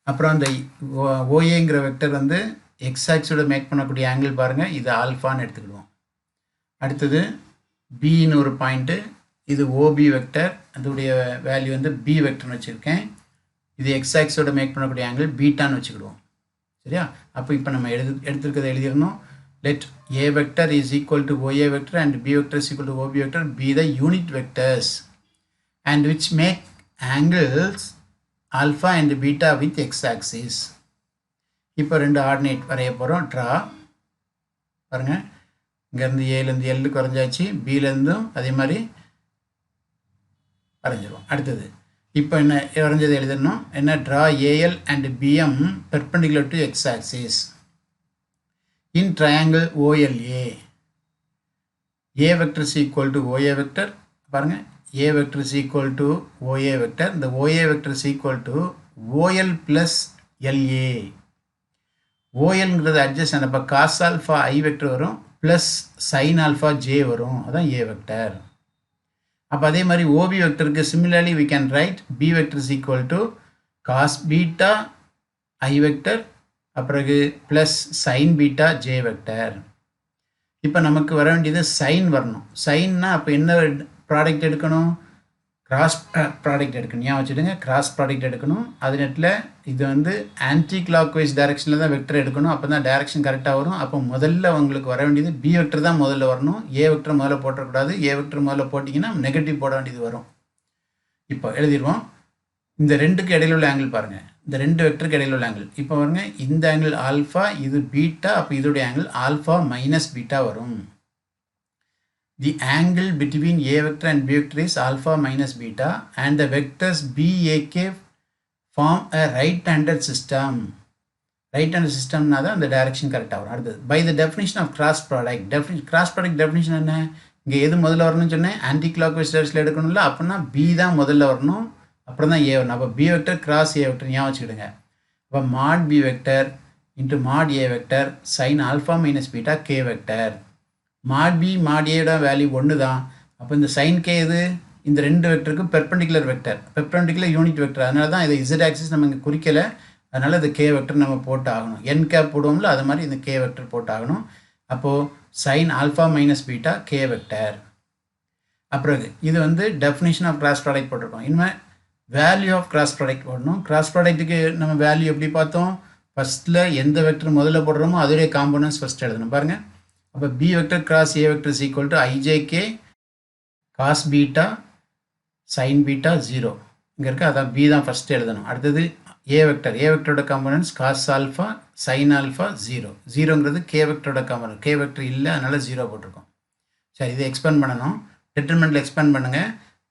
அப்புறம் அந்த ஓஏங்கிற வெக்டர் வந்து எக்ஸ் ஆக்ஸோட மேக் பண்ணக்கூடிய ஆங்கிள் பாருங்கள், இது ஆல்ஃபான்னு எடுத்துக்கிடுவோம். அடுத்தது பின்னு ஒரு பாயிண்ட்டு, இது ஓபி வெக்டர், அதோடைய வேல்யூ வந்து பி வெக்டர்னு வச்சுருக்கேன். இது எக்ஸ் ஆக்ஸோட மேக் பண்ணக்கூடிய ஆங்கிள் பீட்டான்னு வச்சுக்கிடுவோம். சரியா? அப்போ இப்போ நம்ம எடுத்துருக்கிறத எழுதிடணும். Let A vector is equal to OA vector and B vector is equal to OP vector be the unit vectors and which make angles alpha and beta with x-axis. இப்போ ரெண்டு ஆர்டினேட் வரைய போகிறோம். ட்ரா பாருங்கள், இங்கேருந்து ஏலேருந்து எல்லு குறைஞ்சாச்சு, பிலேருந்தும் அதே மாதிரி வரைஞ்சிரும். அடுத்தது இப்போ என்ன வரைஞ்சது எழுதணும், என்ன, draw AL and BM perpendicular to x-axis in triangle OLA. A vector is equal to OA vector. பாருங்கள், A vector is equal to OA vector. The OA vector is equal to OL plus LA. OL ங்கிறது adjacent, அப்போ cos alpha I vector வரும் plus sin alpha J வரும், அதான் A vector. அப்போ அதே மாதிரி OB vectorக்கு similarly we can write B vector is equal to cos beta I vector அப்புறம் plus sin beta J vector. இப்போ நமக்கு வர வேண்டியது சைன் வரணும். சைன்னா அப்போ என்ன ப்ராடக்ட் எடுக்கணும், கிராஸ் ப்ராடக்ட் எடுக்கணும். ஏன் வச்சுடுங்க, கிராஸ் ப்ராடக்ட் எடுக்கணும். அது நெட்டில் இது வந்து ஆன்டி கிளாக் வைஸ் டைரெக்ஷனில் தான் வெக்டர் எடுக்கணும். அப்போ தான் டைரெக்ஷன் கரெக்டாக வரும். அப்போ முதல்ல உங்களுக்கு வர வேண்டியது பி வெக்டர் தான் முதல்ல வரணும். ஏ வெக்டர் முதல்ல போட்டக்கூடாது. ஏ வெக்டர் முதல்ல போட்டிங்கன்னா நெகட்டிவ் போட வேண்டியது வரும். இப்போ எழுதிடுவோம். இந்த ரெண்டுக்கு இடையில உள்ள ஆங்கிள் பாருங்கள். இந்த ரெண்டு வெக்டருக்கு இடையில உள்ள ஆங்கிள் இப்போ பாருங்க, இந்த ஆங்கிள் ஆல்ஃபா, இது பீட்டா. அப்போ இதோடைய ஆங்கிள் ஆல்ஃபா மைனஸ் பீட்டா வரும். The angle between A vector and B vector is alpha minus beta and the vectors B, A, K form a right-handed system. Right-handed system na da the direction correct ஆகும். அடுத்து by the definition of cross product. Cross product definition என்ன? இங்கே எது முதல்ல வரணும்னு சொன்னேன், ஆன்டி கிளாக் வைஸ் டைரக்ஷனில் எடுக்கணும்ல. அப்படின்னா B தான் முதல்ல வரணும், அப்புறம் தான் A வரணும். அப்போ B vector cross A vector ஞாபகம் வச்சுக்கிடுங்க. அப்போ mod B vector into mod A vector sin alpha minus beta K vector. Mod B mod ஏட வேல்யூ ஒன்று தான். அப்போ இந்த சைன் கே இது இந்த ரெண்டு வெக்டருக்கும் perpendicular vector, perpendicular unit vector. அதனால தான் இதை இசட் ஆக்சிஸ் நம்ம இங்கே குறிக்கலை. அதனால் இந்த கே வெக்டர் நம்ம போட்டு ஆகணும். என் கேப் போடுவோம்ல, அது மாதிரி இந்த கே வெக்டர் போட்டு ஆகணும். அப்போது sign alpha minus beta K vector. அப்புறம் இது வந்து டெஃபினிஷன் ஆஃப் கிராஸ் ப்ராடக்ட் போட்டிருக்கோம். இனிமேல் வேல்யூ ஆஃப் கிராஸ் ப்ராடக்ட் போடணும். கிராஸ் ப்ராடக்ட்டுக்கு நம்ம வேல்யூ எப்படி பார்த்தோம், ஃபஸ்ட்டில் எந்த வெக்டர் முதல்ல போடுறோமோ அதோடைய காம்போனன்ட்ஸ் ஃபஸ்ட் எழுதணும். பாருங்கள், அப்போ B vector cross A vector is equal to i j k cos beta sine beta 0 இங்கே இருக்குது. அதான் பி தான் ஃபஸ்ட்டு எழுதணும். அடுத்தது ஏ வெக்டரோட components cos alpha sine alpha 0ங்கிறது கே வெக்டரோட காம்போனன்ட். கே வெக்டர் இல்லை, அதனால் 0 போட்டிருக்கோம். சரி, இதை எக்ஸ்பேண்ட் பண்ணணும். டிட்டர்மெண்ட்டில் எக்ஸ்பேண்ட்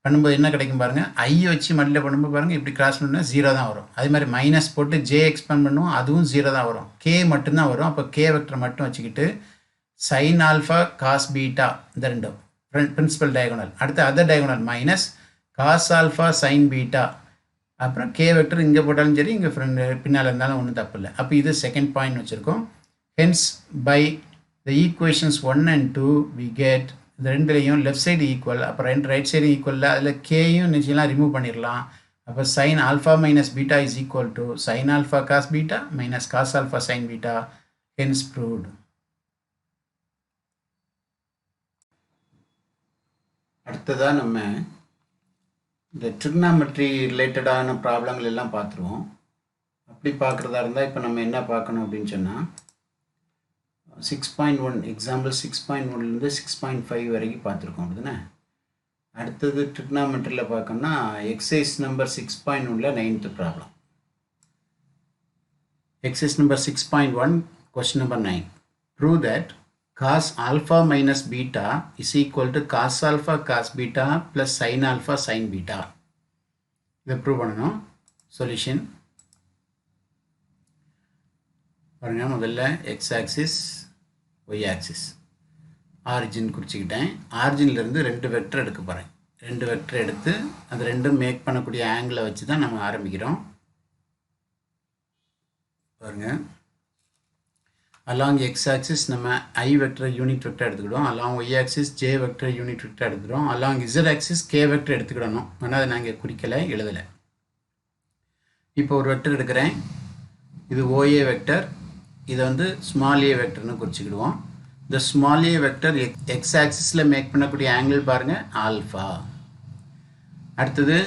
பண்ணும்போது என்ன கிடைக்கும் பாருங்கள், ஐ வச்சு மல்டிப்ளை பண்ணும்போது பாருங்கள், இப்படி கிராஸ் பண்ணால் 0 தான் வரும். அதே மாதிரி மைனஸ் போட்டு ஜே எக்ஸ்பேண்ட் பண்ணுவோம், அதுவும் 0 தான் வரும். கே மட்டும்தான் வரும். அப்போ கே வெக்டர் மட்டும் வச்சுக்கிட்டு sin alpha cos beta இந்த ரெண்டும் பிரின்சிபல் டயகோனல். அடுத்து other diagonal minus cos alpha sin beta. அப்புறம் கே வெக்டர் இங்கே போட்டாலும் சரி, இங்கே பின்னால் இருந்தாலும் ஒன்றும் தப்பு இல்லை. அப்போ இது செகண்ட் பாயிண்ட் வச்சுருக்கோம். Hence by the equations 1 and 2 we get இந்த ரெண்டுலேயும் லெஃப்ட் சைடு ஈக்குவல், அப்புறம் ரெண்டு ரைட் சைடு ஈக்குவலில் அதில் கேயும் நிச்சயம்லாம் ரிமூவ் பண்ணிடலாம். அப்போ sin alpha minus beta is equal to sin alpha cos beta minus cos alpha sin beta. Hence proved. அடுத்ததாக நம்ம இந்த ட்ரிக்னாமெட்ரி ரிலேட்டடான ப்ராப்ளங்கள் எல்லாம் பார்த்துருவோம். அப்படி பார்க்குறதா இருந்தால் இப்போ நம்ம என்ன பார்க்கணும் அப்படின்னு சொன்னால் 6.1 எக்ஸாம்பிள் 6.1லேருந்து 6.5 வரைக்கும் பார்த்துருக்கோம். அப்படிதானே? அடுத்தது ட்ரிக்னாமெட்ரியில் பார்க்கணும்னா எக்ஸசைஸ் நம்பர் 6.1ல் 9th problem. Exercise number 6.1 question number 9. Prove that cos alpha minus beta is equal to cos alpha cos beta plus sin alpha sin beta. இதை ப்ரூவ் பண்ணணும். சொல்யூஷன் பாருங்க, முதல்ல X axis Y axis origin குறிச்சிக்கிட்டேன். ஆரிஜின்லேருந்து ரெண்டு வெக்டர் எடுக்க போகிறேன். ரெண்டு வெக்டர் எடுத்து அந்த ரெண்டும் மேக் பண்ணக்கூடிய ஆங்கிளை வச்சு தான் நம்ம ஆரம்பிக்கிறோம். பாருங்கள், along x axis நம்ம i வெக்டர் யூனிட் வெக்டர் எடுத்துக்கிடுவோம். along y axis j vector unit vector எடுத்துக்கிறோம். along z axis k vector எடுத்துக்கிடணும். ஆனால் அதை நாங்கள் குறிக்கலை, எழுதலை. இப்போ ஒரு வெக்டர் எடுக்கிறேன். இது OA வெக்டர், இதை வந்து ஸ்மால் a வெக்டர்னு குறிச்சிக்கிடுவோம். இந்த ஸ்மால் a வெக்டர் எக்ஸ் ஆக்சிஸில் மேக் பண்ணக்கூடிய ஆங்கிள் பாருங்கள், ஆல்ஃபா. அடுத்தது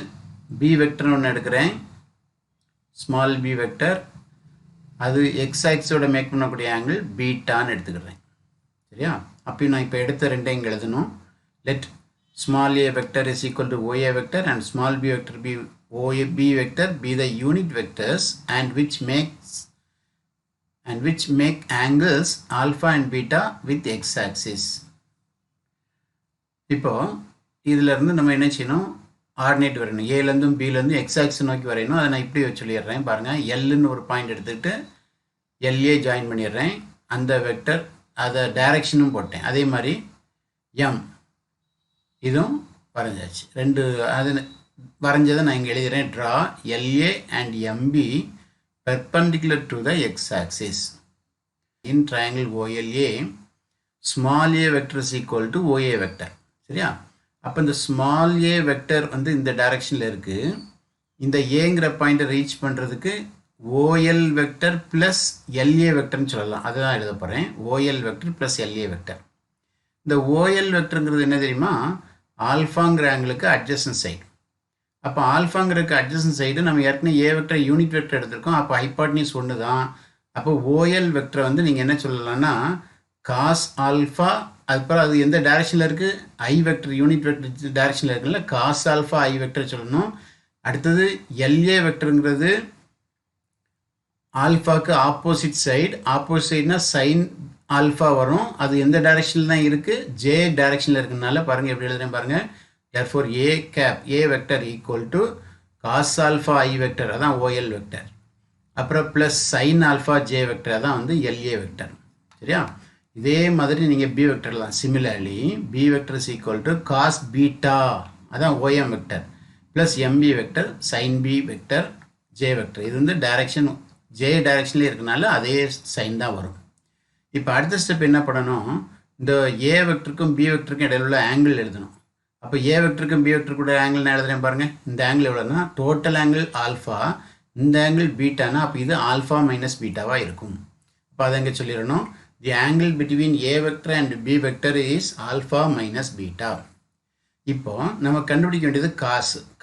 b வெக்டர் ஒன்று எடுக்கிறேன், ஸ்மால் b வெக்டர், அது எக்ஸ் ஆக்சிஸோட மேக் பண்ணக்கூடிய ஆங்கிள் பீட்டான்னு எடுத்துக்கிறேன். சரியா? அப்பயும் நான் இப்போ எடுத்த ரெண்டையும் இங்கே எழுதணும். Let small A vector is equal to OA vector and small B vector B O A B vector be the unit vectors and which make angles alpha and beta with x axis. இப்போ இதிலிருந்து நம்ம என்ன செய்யணும், ஆர்டினேட் வரையணும். ஏலேருந்தும் பிலேருந்தும் எக்ஸ் ஆக்சிஸ் நோக்கி வரையணும். அதை நான் இப்படி வச்சு சொல்லிடுறேன். பாருங்கள், எல்லுன்னு ஒரு பாயிண்ட் எடுத்துக்கிட்டு எல்ஏ ஜாயின் பண்ணிடுறேன். அந்த வெக்டர் அதை டைரக்ஷனும் போட்டேன். அதே மாதிரி எம் இதுவும் வரைஞ்சாச்சு. ரெண்டு அது வரைஞ்சதை நான் இங்கே எழுதுகிறேன். Draw L A and M B perpendicular to the x axis in triangle OLA. small a vector is equal to OA vector. சரியா? அப்போ இந்த ஸ்மால் ஏ வெக்டர் வந்து இந்த டைரக்ஷனில் இருக்குது. இந்த ஏங்கிற பாயிண்ட்டை ரீச் பண்ணுறதுக்கு ஓஎல் வெக்டர் ப்ளஸ் எல்ஏ வெக்டர்னு சொல்லலாம். அதுதான் எழுத போகிறேன். O L vector plus L A vector. இந்த ஓஎல் வெக்டருங்கிறது என்ன தெரியுமா, ஆல்ஃபாங்கிற ஆங்கிளுக்கு அட்ஜசன்ட் சைடு. அப்போ ஆல்ஃபாங்கிறதுக்கு அட்ஜசன்ட் சைடு நம்ம ஏற்கனவே ஏ வெக்டர் யூனிட் வெக்டர் எடுத்திருக்கோம். அப்போ ஹைபாட்னியூஸ் ஒன்று தான். அப்போ ஓஎல் வெக்டரை வந்து நீங்கள் என்ன சொல்லலாம்னா காஸ் ஆல்ஃபா, அதுக்கப்புறம் அது எந்த டைரக்ஷனில் இருக்குது, ஐ வெக்டர் யூனிட் வெக்டர் டைரக்ஷனில் இருக்குல்ல, காஸ் ஆல்ஃபா ஐ வெக்டர் சொல்லணும். அடுத்தது எல்ஏ வெக்டருங்கிறது ஆல்ஃபாவுக்கு ஆப்போசிட் சைடுனா சைன் ஆல்ஃபா வரும். அது எந்த டைரக்ஷனில் தான் இருக்குது, ஜே டைரக்ஷனில் இருக்குனால பாருங்கள் எப்படி எழுதுறேன் பாருங்கள். therefore a cap a vector equal to cos alpha I vector அதான் OL vector. அப்புறம் plus sin alpha j vector அதான் வந்து LA vector. சரியா? இதே மாதிரி நீங்கள் b vectorலாம் similarly b vector is equal to cos beta அதான் OM vector plus MB vector sin B vector j vector. இது வந்து டைரக்ஷன் j டைரக்ஷன்லேயே இருக்கனால அதே சைன் தான் வரும். இப்போ அடுத்த ஸ்டெப் என்ன பண்ணணும், இந்த a வெக்டருக்கும் b வெக்டருக்கும் இடையில உள்ள ஆங்கிள் எழுதணும். அப்போ ஏ வெக்டருக்கும் பி வெக்டர் கூட ஆங்கிள் நான் எழுதுறேன் பாருங்கள். இந்த ஆங்கிள் எவ்வளோனா டோட்டல் ஆங்கிள் ஆல்ஃபா, இந்த ஆங்கிள் பீட்டானா அப்போ இது ஆல்ஃபா மைனஸ் பீட்டாவாக இருக்கும். அப்போ அதை எங்கே சொல்லிடணும், the angle between A vector and B vector is alpha minus beta. இப்போ நம்ம கண்டுபிடிக்க வேண்டியது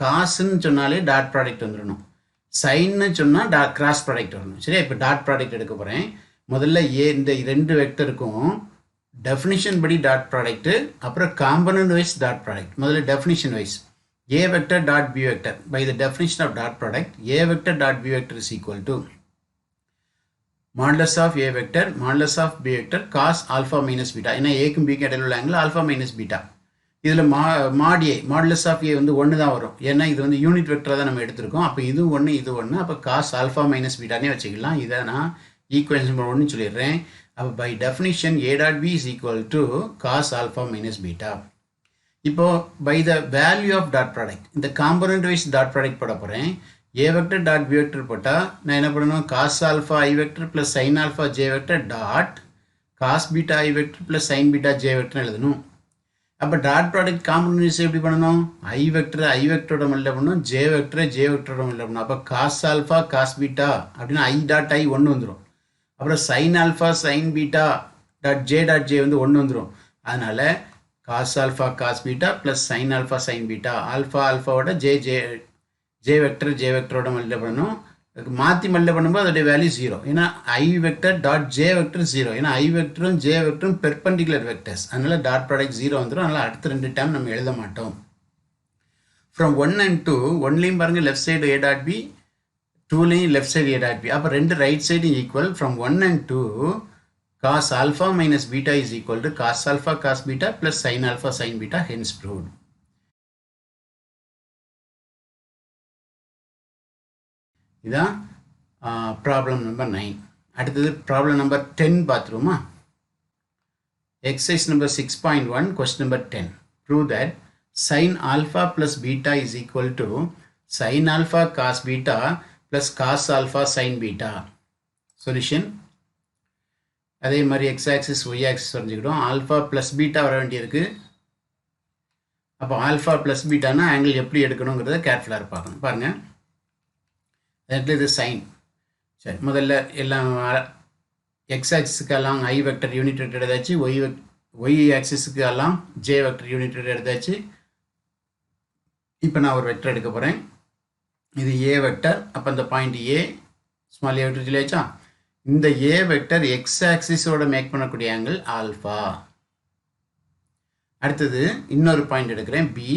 காசுன்னு சொன்னாலே டாட் ப்ராடக்ட் வந்துடணும், சைன்னு சொன்னால் கிராஸ் ப்ராடக்ட் வரணும். சரியா? இப்போ டாட் ப்ராடக்ட் எடுக்க போகிறேன். முதல்ல இந்த ரெண்டு வெக்டருக்கும் டெஃபினிஷன் படி டாட் ப்ராடக்ட், அப்புறம் காம்பனன்ட் வைஸ் டாட் ப்ராடக்ட். முதல்ல definition wise a vector dot B vector by the definition of dot product a vector dot B vector is equal to modulus of a vector modulus of b vector cos alpha minus beta. ஏன்னா ஏக்கும் பிக்கு இடையில உள்ள ஆங்கிள் ஆல்ஃபா மைனஸ் பீட்டா. இதில் மாடுலஸ் ஆஃப் ஏ வந்து 1 தான் வரும், ஏன்னா இது வந்து யூனிட் வெக்டராக தான் நம்ம எடுத்திருக்கோம். அப்போ இது 1 இது 1, அப்போ காஸ் ஆல்ஃபா மைனஸ் பீட்டானே வச்சுக்கலாம். இதை நான் ஈக்குவேஷன் நம்பர் 1 சொல்லிடுறேன். அப்போ by definition A dot B is equal to cos alpha minus beta. இப்போ by the value of dot product இந்த காம்பனண்ட் வைஸ் டாட் ப்ராடக்ட் போட போகிறேன். A vector dot B vector போட்டால் நான் என்ன பண்ணணும், காஸ் ஆல்ஃபா ஐ vector plus sine alpha J vector dot cos beta ஐ vector plus sine beta J vector எழுதணும். அப்போ டாட் ப்ராடக்ட் காம்பனண்ட் வைஸ் எப்படி பண்ணணும், ஐ வெக்டரோட மல்ல பண்ணணும், ஜே வெக்டரோட மல்ல பண்ணணும். அப்போ காஸ் ஆல்ஃபா காஸ் பீட்டா அப்படின்னா ஐ டாட் ஐ 1 வந்துடும். அப்புறம் sine alpha sine beta dot j வந்து 1 வந்துடும். அதனால் cos alpha cos beta plus sine alpha sine beta ஆல்ஃபாவோட ஜே வெக்டரோட மல்ல பண்ணணும். மாற்றி மல்ல பண்ணும்போது அதோடைய வேல்யூ 0, ஏன்னா i vector dot j vector 0, ஏன்னா ஐ வெக்டரும் ஜே வெக்டரும் பெர்பெண்டிகுலர் வெக்டர்ஸ். அதனால் டாட் ப்ராடக்ட் 0 வந்துடும். அதனால் அடுத்த 2 டைம் நம்ம எழுத மாட்டோம். ஃப்ரம் 1 and 2 ஒன்லையும் பாருங்கள் left side A dot B, 2லையும் left side A dot B. அப்போ ரெண்டு ரைட் சைடும் equal. From 1 and 2 cos alpha minus beta is equal to cos alpha cos beta plus sine alpha sine beta, hence proved. இதான் ப்ராப்ளம் நம்பர் 9. அடுத்தது ப்ராப்ளம் நம்பர் 10 பார்த்துருவோமா. Exercise number 6.1 question number 10. Prove that sine alpha plus beta is equal to sine alpha cos beta plus cos alpha sine beta. Solution அதே மாதிரி எக்ஸ் ஆக்சிஸ் ஒய் ஆக்சிஸ் வரைஞ்சிக்கிட்டோம். ஆல்ஃபா ப்ளஸ் பீட்டா வர வேண்டியிருக்கு. அப்போ ஆல்ஃபா ப்ளஸ் பீட்டானா ஆங்கிள் எப்படி எடுக்கணுங்கிறத கேர்ஃபுல்லாக பார்க்கணும். பாருங்கள், அதில் இது சைன். சரி, முதல்ல எல்லாம் எக்ஸ் ஆக்சிஸுக்கெல்லாம் ஐ வெக்டர் யூனிட் வெக்டர் எடுத்தாச்சு, ஒய் ஆக்சிஸுக்கெல்லாம் ஜே வெக்டர் யூனிட் வெக்டர் எடுத்தாச்சு. இப்போ நான் ஒரு வெக்டர் எடுக்க போகிறேன். இது ஏ வெக்டர். அப்போ இந்த point A small A vector சொல்லியாச்சா. இந்த ஏ வெக்டர் எக்ஸ் ஆக்சிஸோட மேக் பண்ணக்கூடிய ஆங்கிள் ஆல்ஃபா. அடுத்தது இன்னொரு பாயிண்ட் எடுக்கிறேன் பி,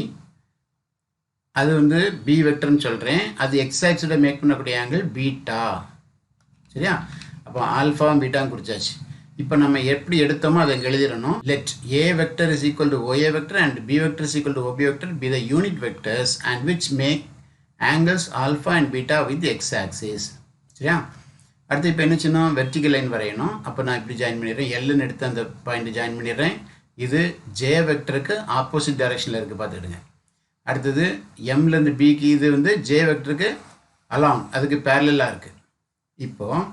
அது வந்து பி வெக்டர்னு சொல்கிறேன். அது எக்ஸ் ஆக்சிஸோட மேக் பண்ணக்கூடிய ஆங்கிள் பீட்டா. சரியா? அப்போ ஆல்ஃபா பீட்டான்னு குறிச்சாச்சு. இப்போ நம்ம எப்படி எடுத்தோமோ அதை எழுதிடணும். Let A vector is equal to OA vector and B vector is equal to OP vector be the unit vectors and which make angles alpha and beta with X axis. சரியா? அடுத்து இப்போ என்ன செய்யணும், வெர்டிகல் லைன் வரையணும். அப்போ நான் இப்படி ஜாயின் பண்ணிடுறேன், எல்லுன்னு எடுத்து அந்த பாயிண்ட் ஜாயின் பண்ணிடுறேன். இது ஜே வெக்டருக்கு ஆப்போசிட் டைரக்ஷனில் இருக்குது, பார்த்துக்கிடுங்க. அடுத்தது எம்லேருந்து பிக்கு இது வந்து ஜே வெக்டருக்கு அலாங், அதுக்கு பேரலாக இருக்குது. இப்போது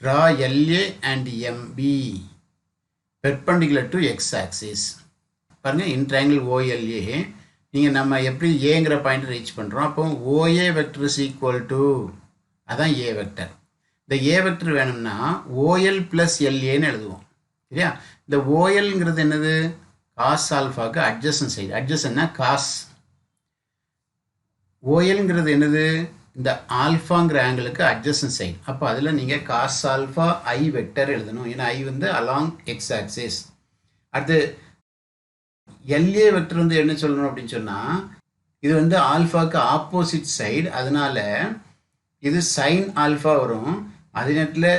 draw L A and M B perpendicular to X axis. பாருங்கள், இன் ட்ரையாங்கிள் ஓஎல்ஏ நீங்கள் நம்ம எப்படி ஏங்கிற பாயிண்ட் ரீச் பண்ணுறோம். அப்போ OA vector is equal to, அதான் ஏ வெக்டர். இந்த ஏ வெக்டர் வேணும்னா ஓஎல் ப்ளஸ் எல்ஏன்னு எழுதுவோம். சரியா? இந்த ஓஎல்ங்கிறது என்னது, காஸ் ஆல்ஃபாவுக்கு அட்ஜசன்ட் சைடு. அட்ஜசன்ட்னா காஸ், ஓஎல்ங்கிறது என்னது? இந்த ஆல்ஃபாங்கிற ஆங்கிளுக்கு அட்ஜசன்ட் சைடு. அப்போ அதில் நீங்கள் காஸ் ஆல்ஃபா ஐ வெக்டர் எழுதணும். ஏன்னா ஐ வந்து அலாங் எக்ஸ் ஆக்சிஸ். அடுத்து எல்ஏ வெக்டர் வந்து என்ன சொல்லணும் அப்படின்னு சொன்னால், இது வந்து ஆல்ஃபாவுக்கு ஆப்போசிட் சைடு, அதனால இது சைன் ஆல்ஃபா வரும். அதே நேரத்தில்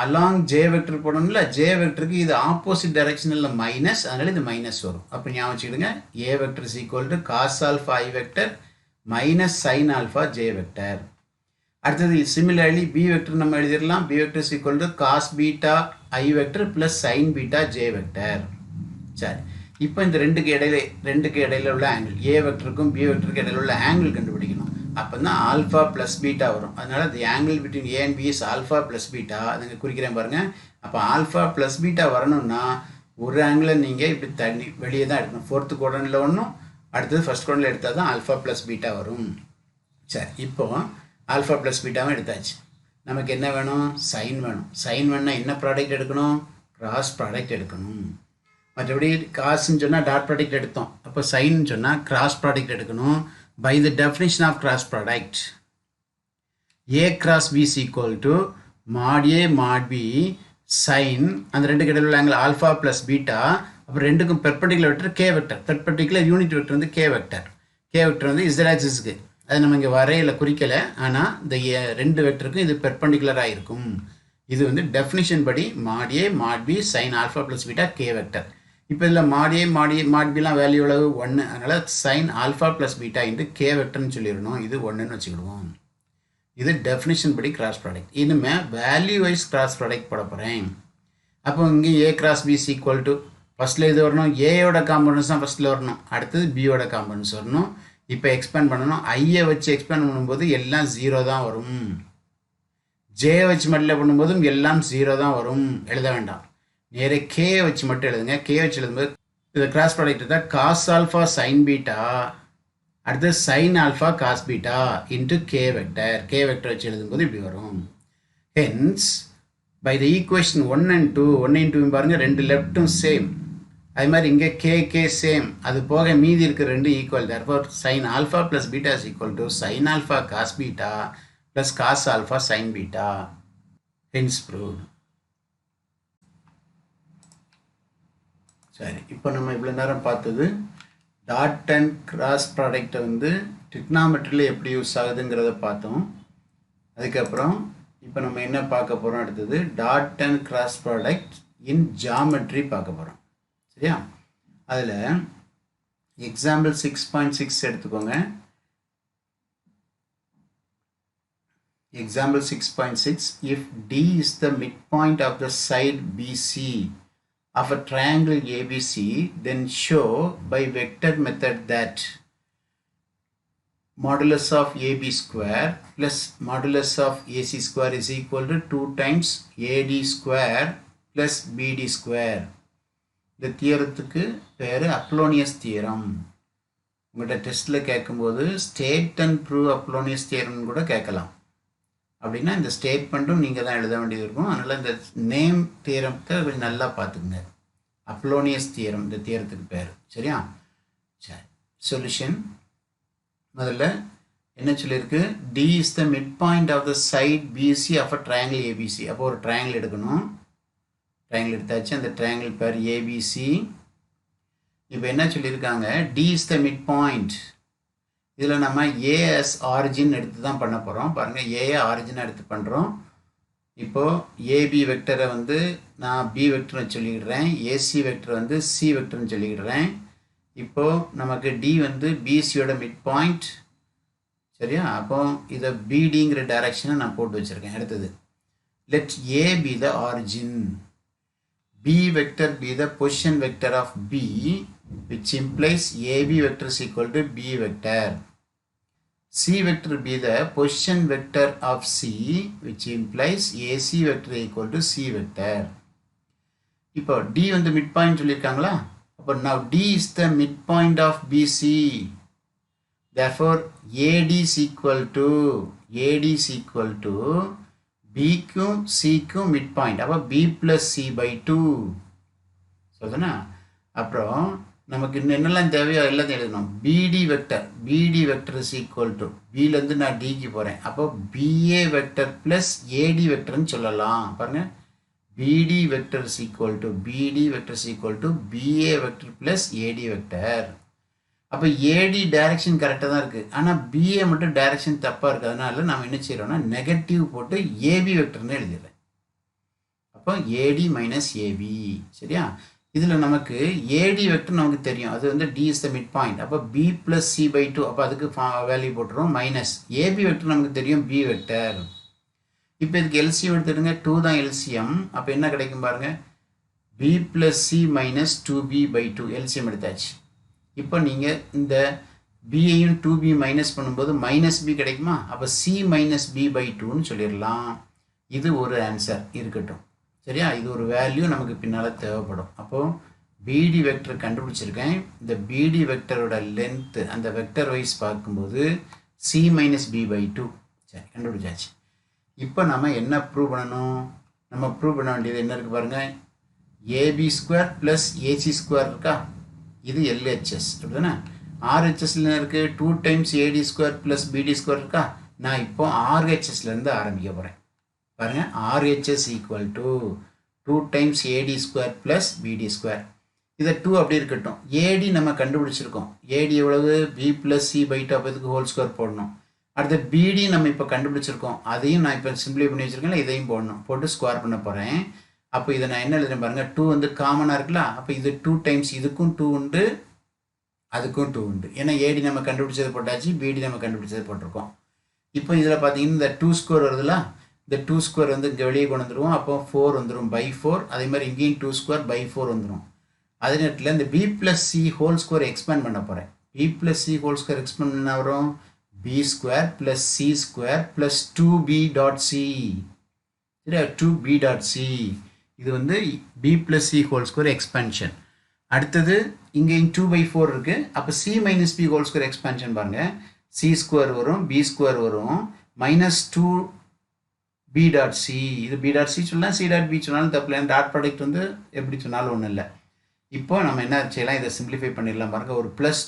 அலாங் ஜே வெக்டர் போடணும்ல, ஜே வெக்டருக்கு இது ஆப்போசிட் டைரக்ஷனில் மைனஸ், அதனால இது மைனஸ் வரும். அப்போ ஞாபகம் வச்சுக்கிடுங்க, A vector is equal to cos alpha I vector minus sine alpha J vector. அடுத்தது சிமிலர்லி பி வெக்டர் நம்ம எழுதிடலாம். B vector is equal to cos beta I vector plus sine beta J vector. சரி, இப்போ இந்த ரெண்டுக்கு இடையில உள்ள ஆங்கிள், ஏ வெக்டருக்கும் பி வெக்டருக்கு இடையில உள்ள ஆங்கிள் கண்டுபிடிக்கணும். அப்போ தான் ஆல்ஃபா ப்ளஸ் பீட்டா வரும். அதனால் the angle between a and b is alpha plus beta. அதுங்க குறிக்கிறேன் பாருங்கள். அப்போ ஆல்ஃபா ப்ளஸ் பீட்டா வரணும்னா ஒரு ஆங்கிளை நீங்கள் இப்படி தண்ணி வெளியே தான் எடுக்கணும். ஃபோர்த்து குவாட்ரண்ட்டில் ஒன்றும், அடுத்தது ஃபர்ஸ்ட் குவாட்ரண்ட்டில் எடுத்தால் தான் ஆல்ஃபா ப்ளஸ் பீட்டா வரும். சரி, இப்போ ஆல்ஃபா ப்ளஸ் பீட்டாவும் எடுத்தாச்சு. நமக்கு என்ன வேணும்? சைன் வேணும். சைன் வேணுன்னா என்ன ப்ராடக்ட் எடுக்கணும்? கிராஸ் ப்ராடக்ட் எடுக்கணும். மற்றபடி காசுன்னு சொன்னால் டாட் ப்ராடக்ட் எடுத்தோம். அப்போ சைன்னு சொன்னால் கிராஸ் ப்ராடக்ட் எடுக்கணும். By the definition of cross product, A cross B is equal to mod A mod B sin, அந்த ரெண்டு இடையில உள்ள ஆங்கிள் ஆல்ஃபா ப்ளஸ் பீட்டா. அப்புறம் ரெண்டுக்கும் perpendicular vector k vector. Perpendicular unit vector வந்து கே வெக்டர். கே வெக்டர் வந்து இசட் ஆக்சிஸ்க்கு, அது நம்ம இங்கே வரையில் குறிக்கலை. ஆனால் இந்த ரெண்டு வெக்டருக்கும் இது பெர்பெண்டிகுலராக இருக்கும். இது வந்து டெஃபினிஷன் படி mod A mod B sin alpha plus beta K vector. இப்போ இதில் mod A mod Bலாம் வேல்யூ எவ்வளவு? 1. அதனால் sine alpha plus beta into K வெக்டர்னு சொல்லிடணும். இது 1ன்னு வச்சுக்கிடுவோம். இது டெஃபினிஷன் படி கிராஸ் ப்ராடக்ட். இனிமேல் வேல்யூ வைஸ் கிராஸ் ப்ராடக்ட் போட போகிறேன். அப்போ இங்கே A cross B is equal to, ஃபஸ்ட்டில் இது வரணும், ஏயோட காம்பனன்ஸ் தான் ஃபஸ்ட்டில் வரணும், அடுத்தது பியோட காம்பனன்ஸ் வரணும். இப்போ எக்ஸ்பேண்ட் பண்ணணும். ஐயை வச்சு எக்ஸ்பேண்ட் பண்ணும்போது எல்லாம் 0 தான் வரும். ஜே வச்சு மட்டும் பண்ணும்போதும் எல்லாம் 0 தான் வரும். எழுத வேண்டாம், நேரே கே வச்சு மட்டும் எழுதுங்க. கே வச்சு எழுதும்போது இது கிராஸ் ப்ராடக்ட் தான் காஸ் ஆல்ஃபா சைன் பீட்டா, அடுத்து sine alpha cos beta into k vector. K vector வச்சு எழுதும்போது இப்படி வரும். Hence by the equation 1 and 2, 1 and 2 பாருங்கள், ரெண்டு லெஃப்ட்டும் சேம். அது மாதிரி இங்கே கே சேம். அது போக மீதி இருக்கிற ரெண்டு equal. therefore sine alpha plus beta is equal to sine alpha cos beta plus cos alpha sine beta. Hence proved. சரி, இப்போ நம்ம இவ்வளோ நேரம் பார்த்தது டாட் அண்ட் கிராஸ் ப்ராடக்டை வந்து ட்ரிக்னாமெட்ரியில் எப்படி யூஸ் ஆகுதுங்கிறத பார்த்தோம். அதுக்கப்புறம் இப்போ நம்ம என்ன பார்க்க போகிறோம்? அடுத்தது dot and cross product in geometry பார்க்க போகிறோம். சரியா? அதில் எக்ஸாம்பிள் 6.6 எடுத்துக்கோங்க. Example 6.6, if D is the midpoint of the side BC of a triangle ABC, then show by vector method that modulus of AB square plus modulus of AC square is equal to 2 times AD square plus BD square. இந்த தியரத்துக்கு பேர் அப்ளோனியஸ் தியரம். உங்கள்கிட்ட டெஸ்ட்டில் கேட்கும்போது ஸ்டேட் அண்ட் ப்ரூவ் அப்ளோனியஸ் தியரம்னு கூட கேட்கலாம். அப்படின்னா இந்த ஸ்டேட்மெண்ட்டும் நீங்கள் தான் எழுத வேண்டியது இருக்கும். அதனால் இந்த நேம் தியரத்தை கொஞ்சம் நல்லா பார்த்துக்குங்க. அப்ளோனியஸ் தியரம் இந்த தியரத்துக்கு பேர். சரியா? சரி, சொல்யூஷன் முதல்ல என்ன சொல்லியிருக்கு? D is the mid point of the side BC of a triangle ABC. அப்போ ஒரு ட்ரையாங்கிள் எடுக்கணும். ட்ரையாங்கிள் எடுத்தாச்சு. அந்த ட்ரையாங்கிள் பேர் ஏபிசி. இப்போ என்ன சொல்லியிருக்காங்க? D is the mid point. இதில் நம்ம ஏஎஸ் ஆரிஜின் எடுத்து தான் பண்ண போகிறோம். பாருங்கள், ஏஏ ஆரிஜின் எடுத்து பண்ணுறோம். இப்போது ஏபி வெக்டரை வந்து நான் பி வெக்டர்னு சொல்லிக்கிடுறேன், ஏசி வெக்டர் வந்து சி வெக்டர்னு சொல்லிக்கிடுறேன். இப்போது நமக்கு டி வந்து பிசியோட மிட் பாயிண்ட். சரியா? அப்போ இதை பிடிங்கிற டைரக்ஷனை நான் போட்டு வச்சுருக்கேன். அடுத்தது let A be the origin, b vector be the position vector of B, which implies AB vector is equal to B vector. C vector be the position vector of C, which implies AC vector equal to C vector. இப்போ D வந்து midpoint சொல்லியிருக்காங்களா? அப்போ now D is the midpoint of BC. Therefore AD is equal to B க்கும் C க்கும் midpoint. அப்போ B plus C by 2. சொல்லுதுனா? அப்புறம் நமக்கு இன்னும் என்னெல்லாம் தேவையோ எல்லாத்தையும் எழுதணும். BD vector is equal to பிலேருந்து நான் டிக்கு போகிறேன். அப்போ பிஏ வெக்டர் ப்ளஸ் ஏடி வெக்டர்னு சொல்லலாம். பாருங்கள், BD vector is equal to BA vector plus AD vector. அப்போ ஏடி டைரக்ஷன் கரெக்டாக தான் இருக்குது, ஆனால் பிஏ மட்டும் டைரக்ஷன் தப்பாக இருக்குது. அதனால நம்ம என்ன செய்கிறோம்னா நெகட்டிவ் போட்டு ஏபி வெக்டர்னு எழுதிடுறேன். அப்போ ஏடி மைனஸ் ஏபி. சரியா? இதில் நமக்கு ஏடி வெக்டர் நமக்கு தெரியும், அது வந்து D is the mid point. அப்போ பி ப்ளஸ் சி பை 2, அப்போ அதுக்கு வேல்யூ போட்டுரும் மைனஸ் ஏபி வெக்டர் நமக்கு தெரியும் பி வெக்டர். இப்போ இதுக்கு எல்சிஎம் எடுத்துடுங்க, 2 தான் எல்சிஎம். அப்போ என்ன கிடைக்கும் பாருங்கள், b plus c minus 2b by 2 LCM எடுத்தாச்சு. இப்போ நீங்கள் இந்த பியையும் 2b மைனஸ் பண்ணும்போது மைனஸ் பி கிடைக்குமா? அப்போ சி மைனஸ் பி பை 2ன்னு சொல்லிடலாம். இது ஒரு ஆன்சர் இருக்கட்டும். சரியா? இது ஒரு வேல்யூ நமக்கு பின்னால் தேவைப்படும். அப்போது பிடி வெக்டர் கண்டுபிடிச்சிருக்கேன். இந்த பிடி வெக்டரோட லென்த்து அந்த வெக்டர் வைஸ் பார்க்கும்போது சி மைனஸ் பி பை 2. சரி, கண்டுபிடிச்சாச்சு. இப்போ நம்ம என்ன ப்ரூவ் பண்ணணும்? நம்ம ப்ரூவ் பண்ண வேண்டியது என்ன இருக்குது பாருங்கள், AB square plus AC square இருக்கா, இது எல்ஹெச்எஸ் அப்படிதானே. ஆர்ஹெச்எஸ்ல இருக்குது 2 times AD square plus BD square இருக்கா. நான் இப்போ ஆர்ஹெச்எஸ்லேருந்து ஆரம்பிக்க போகிறேன். பாருங்கள், RHS equal to 2 times AD square plus BD square. இதை 2 அப்படி இருக்கட்டும். ஏடி நம்ம கண்டுபிடிச்சிருக்கோம். ஏடி எவ்வளவு? B plus c by 2. அப்போ இதுக்கு ஹோல் ஸ்கொயர் போடணும். அடுத்த பிடி நம்ம இப்போ கண்டுபிடிச்சிருக்கோம், அதையும் நான் இப்போ சிம்பிளை பண்ணி வச்சுருக்கேன், இதையும் போடணும். போட்டு ஸ்கொயர் பண்ண போகிறேன். அப்போ இதை நான் என்ன எழுதுறேன் பாருங்கள், 2 வந்து காமனாக இருக்குல்ல. அப்போ இது 2 டைம்ஸ் இதுக்கும் 2 உண்டு, அதுக்கும் 2 உண்டு. ஏன்னா ஏடி நம்ம கண்டுபிடிச்சது போட்டாச்சு, பிடி நம்ம கண்டுபிடிச்சது போட்டிருக்கோம். இப்போ இதில் பார்த்தீங்கன்னா இந்த 2 ஸ்கொயர் வருதுல்ல, இந்த 2 ஸ்கொயர் வந்து இங்கே வெளியே கொண்டு வந்துடுவோம். அப்போ 4 வந்துடும் பை 4. அதே மாதிரி இங்கேயும் 2 ஸ்கொயர் பை 4 வந்துடும். அதே நேரத்தில் இந்த B plus C whole square expand பண்ண போகிறேன். B plus C whole square expand பண்ண வரும் B square plus C square plus 2b dot C. சரியா? 2b dot C. இது வந்து B plus C whole square expansion. அடுத்தது இங்கே 2 பை 4 இருக்குது. அப்போ C minus B whole square expansion பாருங்கள், சி ஸ்கொயர் வரும், பி ஸ்கொயர் வரும், மைனஸ் 2b டாட் சி. இது பி டாட் சி சொல்லலாம், சி டாட் பி சொன்னாலும் தப்பில்லை. டாட் ப்ராடக்ட் வந்து எப்படி சொன்னாலும் ஒன்றும் இல்லை. இப்போ நம்ம என்ன செய்யலாம், இதை சிம்பிளிஃபை பண்ணிடலாம் பாருங்கள். ஒரு ப்ளஸ்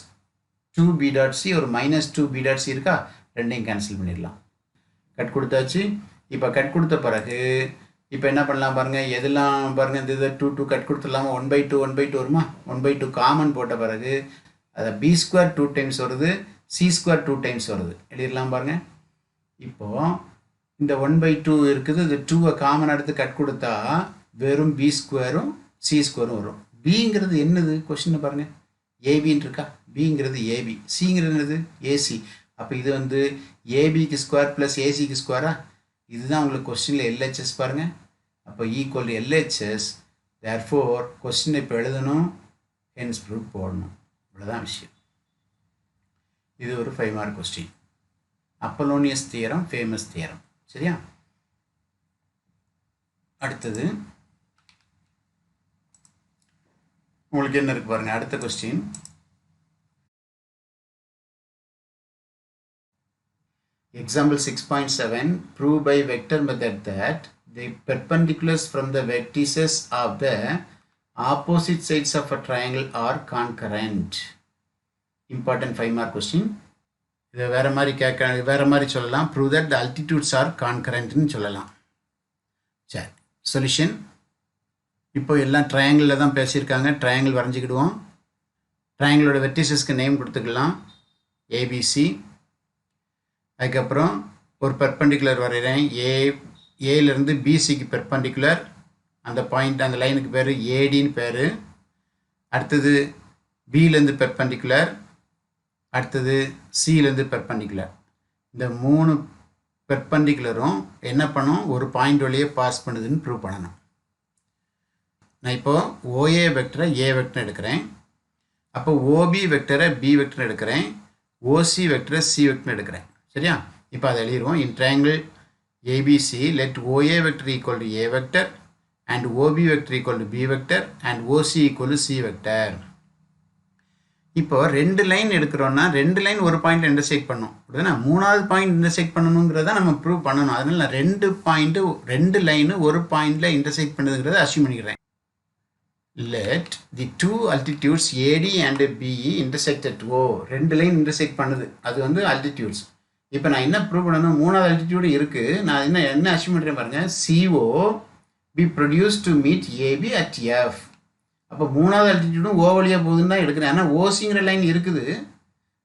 2b டாட் சி, ஒரு மைனஸ் 2b டாட் சி இருக்கா, ரெண்டையும் கேன்சல் பண்ணிடலாம். கட் கொடுத்தாச்சு. இப்போ கட் கொடுத்த பிறகு இப்போ என்ன பண்ணலாம் பாருங்கள், எதெல்லாம் பாருங்கள், இந்த இதை 2 கட் கொடுத்துடலாமா, 1/2 வருமா. 1/2 காமன் போட்ட பிறகு அதை பி ஸ்கொயர் 2 டைம்ஸ் வருது, சி ஸ்கொயர் 2 டைம்ஸ் வருது, எழுதிடலாம் பாருங்கள். இப்போது இந்த 1/2 இருக்குது, இது 2வை காமன் எடுத்து கட் கொடுத்தா வெறும் பி ஸ்கொயரும் சி ஸ்கொயரும் வரும். பிங்கிறது என்னது கொஸ்டின் பாருங்கள், ஏபின்னு இருக்கா, பிங்கிறது ஏபி, சிங்கிறது என்னது ஏசி. அப்போ இது வந்து ஏபிக்கு ஸ்கொயர் ப்ளஸ் ஏசிக்கு ஸ்கொயரா. இதுதான் உங்களுக்கு கொஸ்டினில் எல்ஹெச்எஸ் பாருங்கள். அப்போ ஈக்குவல் எல்ஹெச்எஸ். தேர்ஃபோர் கொஸ்டின் இப்போ எழுதணும், ஹென்ஸ் ப்ரூஃப் போடணும். இவ்வளோதான் விஷயம். இது ஒரு 5 mark question. Apollonius theorem, famous theorem. சரியா? அடுத்தது உங்களுக்கு என்ன இருக்கு பாருங்க, அடுத்த question. Example 6.7, prove by vector method that the perpendiculars from the vertices of the opposite sides of a triangle are concurrent. Important 5 mark question. இதை வேறு மாதிரி சொல்லலாம். prove that the altitudes are concurrent ன்னு சொல்லலாம். சரி, சொல்யூஷன். இப்போ எல்லாம் ட்ரையாங்கிளில் தான் பேசியிருக்காங்க. ட்ரையாங்கிள் வரைஞ்சிக்கிடுவோம். ட்ரையாங்கிளோட வெர்டிசஸ்க்கு நேம் கொடுத்துக்கலாம், ஏபிசி. அதுக்கப்புறம் ஒரு பெர்பெண்டிகுலர் வரைகிறேன், ஏலேருந்து பிசிக்கு பெர்பெண்டிகுலர். அந்த பாயிண்ட், அந்த லைனுக்கு பேர் ஏடின்னு பேர். அடுத்தது பிலேருந்து பெர்பெண்டிகுலர், அடுத்தது சிலேருந்து பெர்பெண்டிகுலர். இந்த 3 பெர்பெண்டிகுலரும் என்ன பண்ணும், ஒரு பாயிண்ட் வழியே பாஸ் பண்ணுதுன்னு ப்ரூவ் பண்ணணும். நான் இப்போது ஓஏ வெக்டரை ஏ வெக்டர் எடுக்கிறேன். அப்போ ஓபி வெக்டரை பி வெக்டர் எடுக்கிறேன், ஓசி வெக்டரை சி வெக்டர் எடுக்கிறேன். சரியா? இப்போ அதை எழுதிடுவோம். In triangle A B C let OA vector equal to A vector and O B vector equal to B vector and O C equal to C vector. இப்போ 2 லைன் எடுக்கிறோன்னா 2 லைன் ஒரு பாயிண்ட் இன்டர்செக்ட் பண்ணணும் அப்படின்னா 3வது பாயிண்ட் இன்டர்செக்ட் பண்ணணுங்கிறத நம்ம ப்ரூவ் பண்ணணும். அதனால் நான் 2 லைனு ஒரு பாயிண்டில் இன்டர்செக்ட் பண்ணுதுங்கிறத அஸ்யூம் பண்ணிக்கிறேன். let the two altitudes AD and BE intersect at O. ரெண்டு லைன் இன்டர்செக்ட் பண்ணுது, அது வந்து altitudes. இப்போ நான் என்ன ப்ரூவ் பண்ணணும், மூணாவது altitude இருக்குது, நான் என்ன அஸ்யூம் பண்ணுறேன் பாருங்கள், CO be produced to meet AB at F. அப்போ மூணாவது altitude O வழியாக போகுதுன்னு தான் எடுக்கிறேன். ஆனால் ஓசிங்கிற லைன் இருக்குது,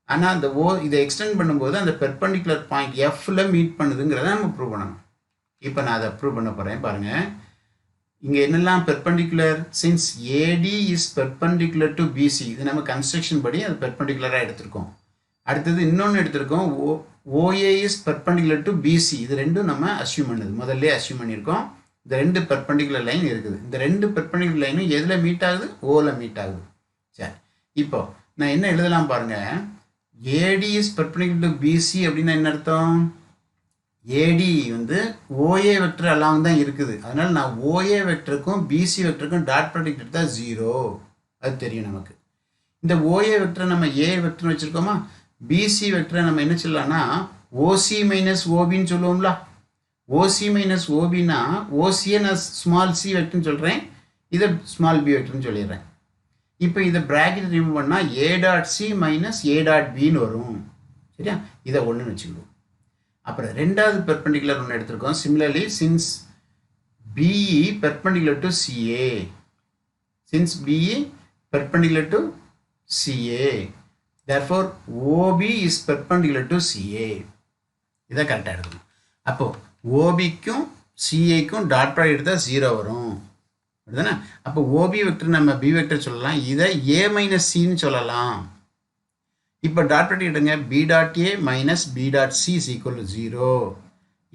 ஆனால் அந்த இதை எக்ஸ்டெண்ட் பண்ணும்போது அந்த பெர்பெண்டிகுலர் பாயிண்ட் எஃப்ல மீட் பண்ணுதுங்கிறத நம்ம ப்ரூவ் பண்ணணும். இப்போ நான் அதை ப்ரூவ் பண்ண போகிறேன் பாருங்கள். இங்கே என்னெல்லாம் perpendicular, since AD is perpendicular to BC, இது நம்ம கன்ஸ்ட்ரக்ஷன் படி அது பெர்பெண்டிகுலராக எடுத்திருக்கோம். அடுத்தது இன்னொன்று எடுத்திருக்கோம், OA is perpendicular to BC, இது ரெண்டும் நம்ம அஸ்யூம் பண்ணுது, முதல்ல அஸ்யூம் பண்ணியிருக்கோம். இந்த ரெண்டு பெர்பெண்டிகுலர் லைன் இருக்குது, இந்த ரெண்டு பெர்பெண்டிகுலர் லைனும் எதில் மீட் ஆகுது, ஓவில் மீட் ஆகுது. சரி, இப்போ நான் என்ன எழுதலாம் பாருங்கள், AD is perpendicular to BC அப்படின்னா என்ன அர்த்தம், AD வந்து OA வெக்டர் அலாங் தான் இருக்குது, அதனால் நான் OA வெக்டருக்கும் BC வெக்டருக்கும் டாட் ப்ராடக்ட் எடுத்தால் 0, அது தெரியும் நமக்கு. இந்த OA வெக்டரை நம்ம A வெக்டர்னு வச்சுருக்கோமா, BC வெக்டரை நம்ம என்ன சொல்லலாம்னா OC மைனஸ் OBன்னு சொல்லுவோம்ல. OC மைனஸ் OBனா OCயை நான் ஸ்மால் சி வெக்டர்னு சொல்கிறேன், இதை ஸ்மால் பி வெக்டர்னு சொல்லிடுறேன். இப்போ இதை ப்ராக்கெட் ரிமூவ் பண்ணால் A dot C minus A dot பின்னு வரும், சரியா? இதை ஒன்றுன்னு வச்சுக்கிடுவோம். அப்புறம் ரெண்டாவது பெர்பெண்டிகுலர் ஒன்று எடுத்திருக்கோம். Similarly since BE perpendicular to CA, since BE perpendicular to CA, therefore OB is perpendicular to CA. இதை கரெக்டாக எடுக்கணும். அப்போது OBக்கும் CAக்கும் டாட் ப்ராடக்ட் எடுத்தால் 0 வரும், அப்படிதானே? அப்போ OB வெக்டர் நம்ம B வெக்டர் சொல்லலாம், இதை A மைனஸ் சின்னு சொல்லலாம். இப்போ டாட் ப்ராடக்ட் எடுங்க, B dot A minus B dot C is equal to 0.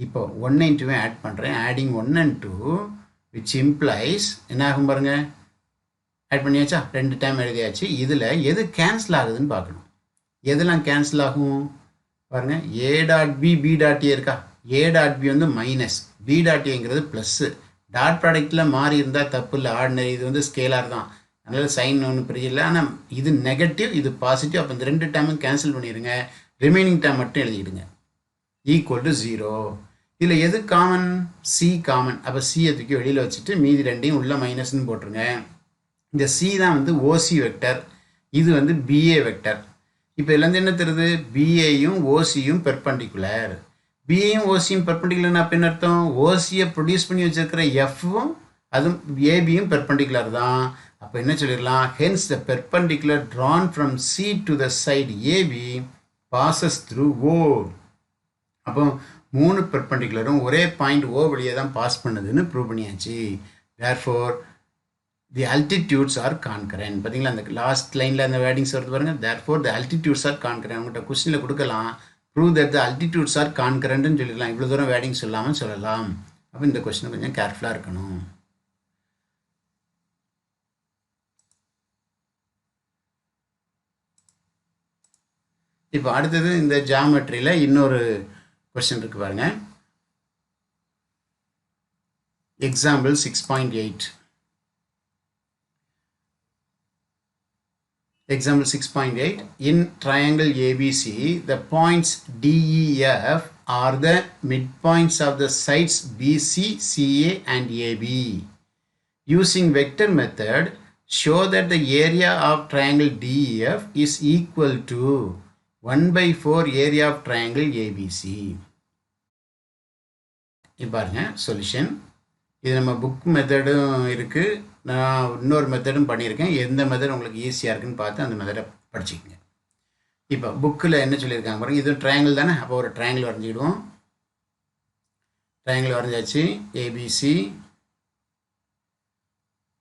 இப்போ 1 and 2 ஆட் பண்ணுறேன், ஆடிங் 1 and 2 which implies என்ன ஆகும் பாருங்கள், ஆட் பண்ணியாச்சா, ரெண்டு டைம் எழுதியாச்சு. இதில் எது கேன்சல் ஆகுதுன்னு பார்க்கணும். எதெல்லாம் கேன்சல் ஆகும் பாருங்கள், A dot B B dot A இருக்கா, A டாட் B வந்து மைனஸ், B டாட் Aங்கிறது ப்ளஸ்ஸு. டாட் ப்ராடக்டில் மாறி இருந்தால் தப்பு இல்லை, ஆர்டினரி, இது வந்து ஸ்கேலார் தான், அதனால் சைன் ஒன்றும் பெரிய இல்லை. ஆனால் இது நெகட்டிவ், இது பாசிட்டிவ், அப்போ இந்த ரெண்டு டைமும் கேன்சல் பண்ணிடுங்க, ரிமைனிங் டைம் மட்டும் எழுதிடுங்க, ஈக்குவல் டு 0. இதில் எது காமன், C காமன், அப்போ சியை தூக்கி வெளியில் வச்சுட்டு மீதி ரெண்டையும் உள்ள மைனஸ்ன்னு போட்டுருங்க. இந்த C தான் வந்து OC வெக்டர், இது வந்து BA வெக்டர். இப்போ இதுலேருந்து என்ன தெரியுது, BAயும் OCயும் பெர்பெண்டிகுலர். BAயும் OCயும் பெர்பெண்டிகுலர்னா அப்போ என்ன அர்த்தம், OCயை ப்ரொடியூஸ் பண்ணி வச்சுருக்கிற Fவும் அதுவும் ABயும் பெர்பெண்டிகுலர் தான். அப்போ என்ன சொல்லிடலாம், hence the perpendicular drawn from C to the side AB passes through O. அப்போ மூணு பெர்பெண்டிகுலரும் ஒரே பாயிண்ட் O வழியே தான் பாஸ் பண்ணுதுன்னு ப்ரூவ் பண்ணியாச்சு. therefore the altitudes are concurrent. பார்த்தீங்களா, அந்த லாஸ்ட் லைனில் அந்த வேர்டிங்ஸ் வருது பாருங்கள், therefore the altitudes are concurrent. உங்கள்கிட்ட கொஸ்டினில் கொடுக்கலாம், prove that the altitudes are concurrentன்னு சொல்லிடலாம், இவ்வளோ தூரம் வேர்டிங் சொல்லாமல் சொல்லலாம். அப்போ இந்த கொஸ்டினை கொஞ்சம் கேர்ஃபுல்லாக இருக்கணும். இப்போ அடுத்தது இந்த ஜியாமெட்ரியில் இன்னொரு கொஸ்டின் இருக்குது பாருங்கள், example 6.8. Example 6.8. In triangle ABC, the points DEF are the midpoints of the sides BC, CA and AB. Using vector method, show that the area of triangle DEF is equal to 1/4 area of triangle ABC. பாருங்க சொல்யூஷன். இது நம்ம புக் மெத்தடும் இருக்குது, நான் இன்னொரு மெத்தடும் பண்ணியிருக்கேன், எந்த மெத்தட் உங்களுக்கு ஈஸியாக இருக்குன்னு பார்த்து அந்த மெத்தடை படிச்சுக்கோங்க. இப்போ புக்கில் என்ன சொல்லியிருக்காங்க பாருங்கள், இது ட்ரையாங்கிள் தானே, அப்போ ஒரு ட்ரையாங்கிள் வரைஞ்சிக்கிடுவோம். ட்ரையாங்கிள் வரைஞ்சாச்சு, A B C.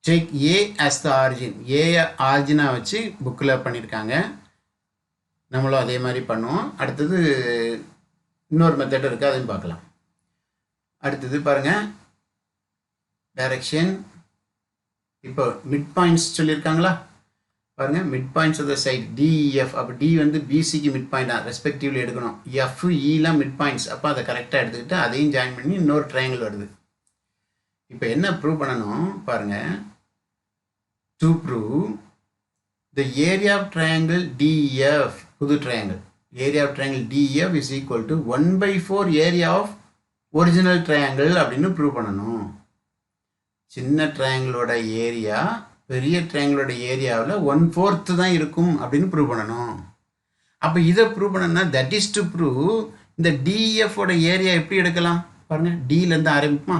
Take A as the origin, A ஆரிஜினாக வச்சு புக்கில் பண்ணியிருக்காங்க, நம்மளும் அதே மாதிரி பண்ணுவோம். அடுத்தது இன்னொரு மெத்தட் இருக்குது, அதையும் பார்க்கலாம். அடுத்தது பாருங்கள், டைரக்ஷன். இப்போ மிட் பாயிண்ட்ஸ் சொல்லியிருக்காங்களா பாருங்கள், mid points of the side DF. அப்போ டி வந்து பிசிக்கு மிட் பாயிண்டாக ரெஸ்பெக்டிவ்லி எடுக்கணும், எஃப் இலாம் மிட் பாயிண்ட்ஸ். அப்போ அதை கரெக்டாக எடுத்துக்கிட்டு அதையும் ஜாயின் பண்ணி இன்னொரு ட்ரையாங்கிள் வருது. இப்போ என்ன ப்ரூவ் பண்ணணும் பாருங்கள், to prove the area of triangle D F, புது triangle, area of triangle D F is equal to 1/4 area of original triangle அப்படின்னு ப்ரூவ் பண்ணணும். சின்ன ட்ரையாங்கிளோட ஏரியா பெரிய ட்ரையாங்கிளோட ஏரியாவில் 1/4 தான் இருக்கும் அப்படின்னு ப்ரூவ் பண்ணணும். அப்போ இதை ப்ரூவ் பண்ணணும்னா தட் இஸ் டு ப்ரூவ் இந்த டிஎஃபோட ஏரியா எப்படி எடுக்கலாம் பாருங்கள். டியிலேருந்து ஆரம்பிப்போமா.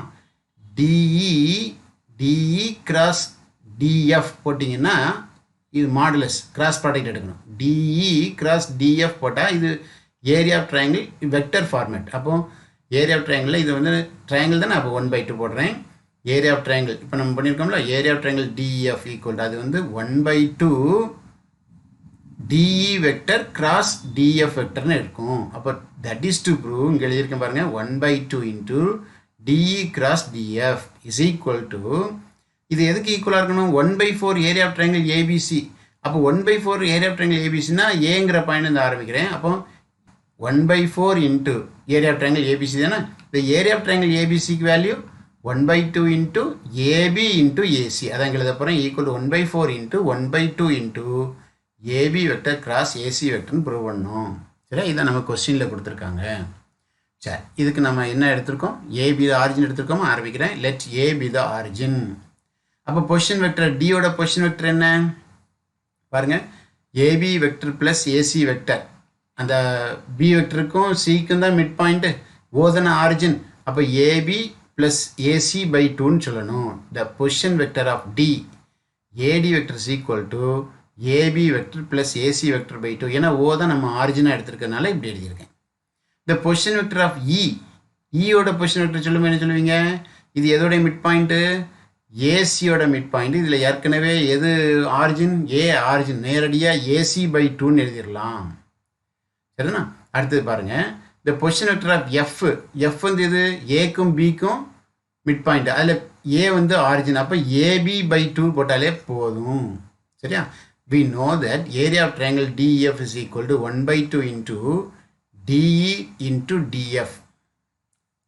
டிஇ கிராஸ் டிஎஃப் போட்டிங்கன்னா இது மாடுலஸ் கிராஸ் ப்ராடக்ட் எடுக்கணும். டிஇ கிராஸ் டிஎஃப் போட்டால் இது area of triangle vector format. அப்போ ஏரியா ஆஃப் ட்ரையாங்கிளில் இது வந்து ட்ரையாங்கிள் தானே, அப்போ 1/2 போடுறேன். ஏரியா ஆஃப் ட்ரையாங்கிள் இப்போ நம்ம பண்ணியிருக்கோம்ல, area of triangle D F equal அது வந்து 1/2 டிஇ வெக்டர் கிராஸ் டிஎஃப் வெக்டர்னு இருக்கும். அப்போ தட் இஸ் டு ப்ரூவ் இங்கே எழுதியிருக்கேன் பாருங்கள், 1/2 into DE cross DF is equal to இது எதுக்கு ஈக்குவலாக இருக்கணும், 1/4 ஏரியா ஆஃப் ட்ரையாங்கிள் ஏபிசி. அப்போ 1/4 ஏரியா ஆஃப் ட்ரையாங்கிள் ஏபிசினா ஏங்கிற பாயிண்ட் வந்து ஆரம்பிக்கிறேன். அப்போ 1/4 into area of triangle A B C தானே. இந்த ஏரியா ஆஃப் ட்ரையாங்கிள் ஏபிசிக்கு value 1/2 into A B into A C. அதான் எழுத போகிறேன். Equal to 1/4 into 1/2 into A B vector cross A C வெக்டர்னு ப்ரூவ் பண்ணணும். சரி, இதை நம்ம கொஸ்டினில் கொடுத்துருக்காங்க. சரி, இதுக்கு நம்ம என்ன எடுத்திருக்கோம், ஏபி த ஆரிஜின் எடுத்திருக்கோமா. ஆரம்பிக்கிறேன். Let A be the origin. அப்போ பொசிஷன் வெக்டர் டியோட பொசிஷன் வெக்டர் என்ன பாருங்கள், A B vector plus A C vector. அந்த பி வெக்டருக்கும் சிக்கும் தான் மிட் பாயிண்ட்டு, ஓதன ஆரிஜின். அப்போ ஏபி ப்ளஸ் ஏசி பை 2ன்னு சொல்லணும். The position vector of D A D vector is equal to AB vector plus A C vector by 2. ஏன்னா ஓ தான் நம்ம ஆரிஜினாக எடுத்துருக்கனால இப்படி எழுதியிருக்கேன். த பொசிஷன் வெக்டர் ஆஃப் இயோட பொசிஷன் வெக்டர் சொல்லும்போது என்ன சொல்லுவீங்க, இது எதோடைய மிட் பாயிண்ட்டு, ஏசியோட மிட் பாயிண்ட். இதில் ஏற்கனவே எது ஆரிஜின், ஏ ஆரிஜின், நேரடியாக ஏசி பை 2ன்னு எழுதிடலாம். சரிண்ணா. அடுத்தது பாருங்கள், இந்த பொசிஷன் வெக்டர் ஆஃப் எஃப் வந்து இது ஏக்கும் பிக்கும் மிட் பாயிண்ட். அதில் ஏ வந்து ஆரிஜின். அப்போ ஏபி பை 2 போட்டாலே போதும். சரியா. we know that area of triangle DEF is equal to 1/2 into DE into DF.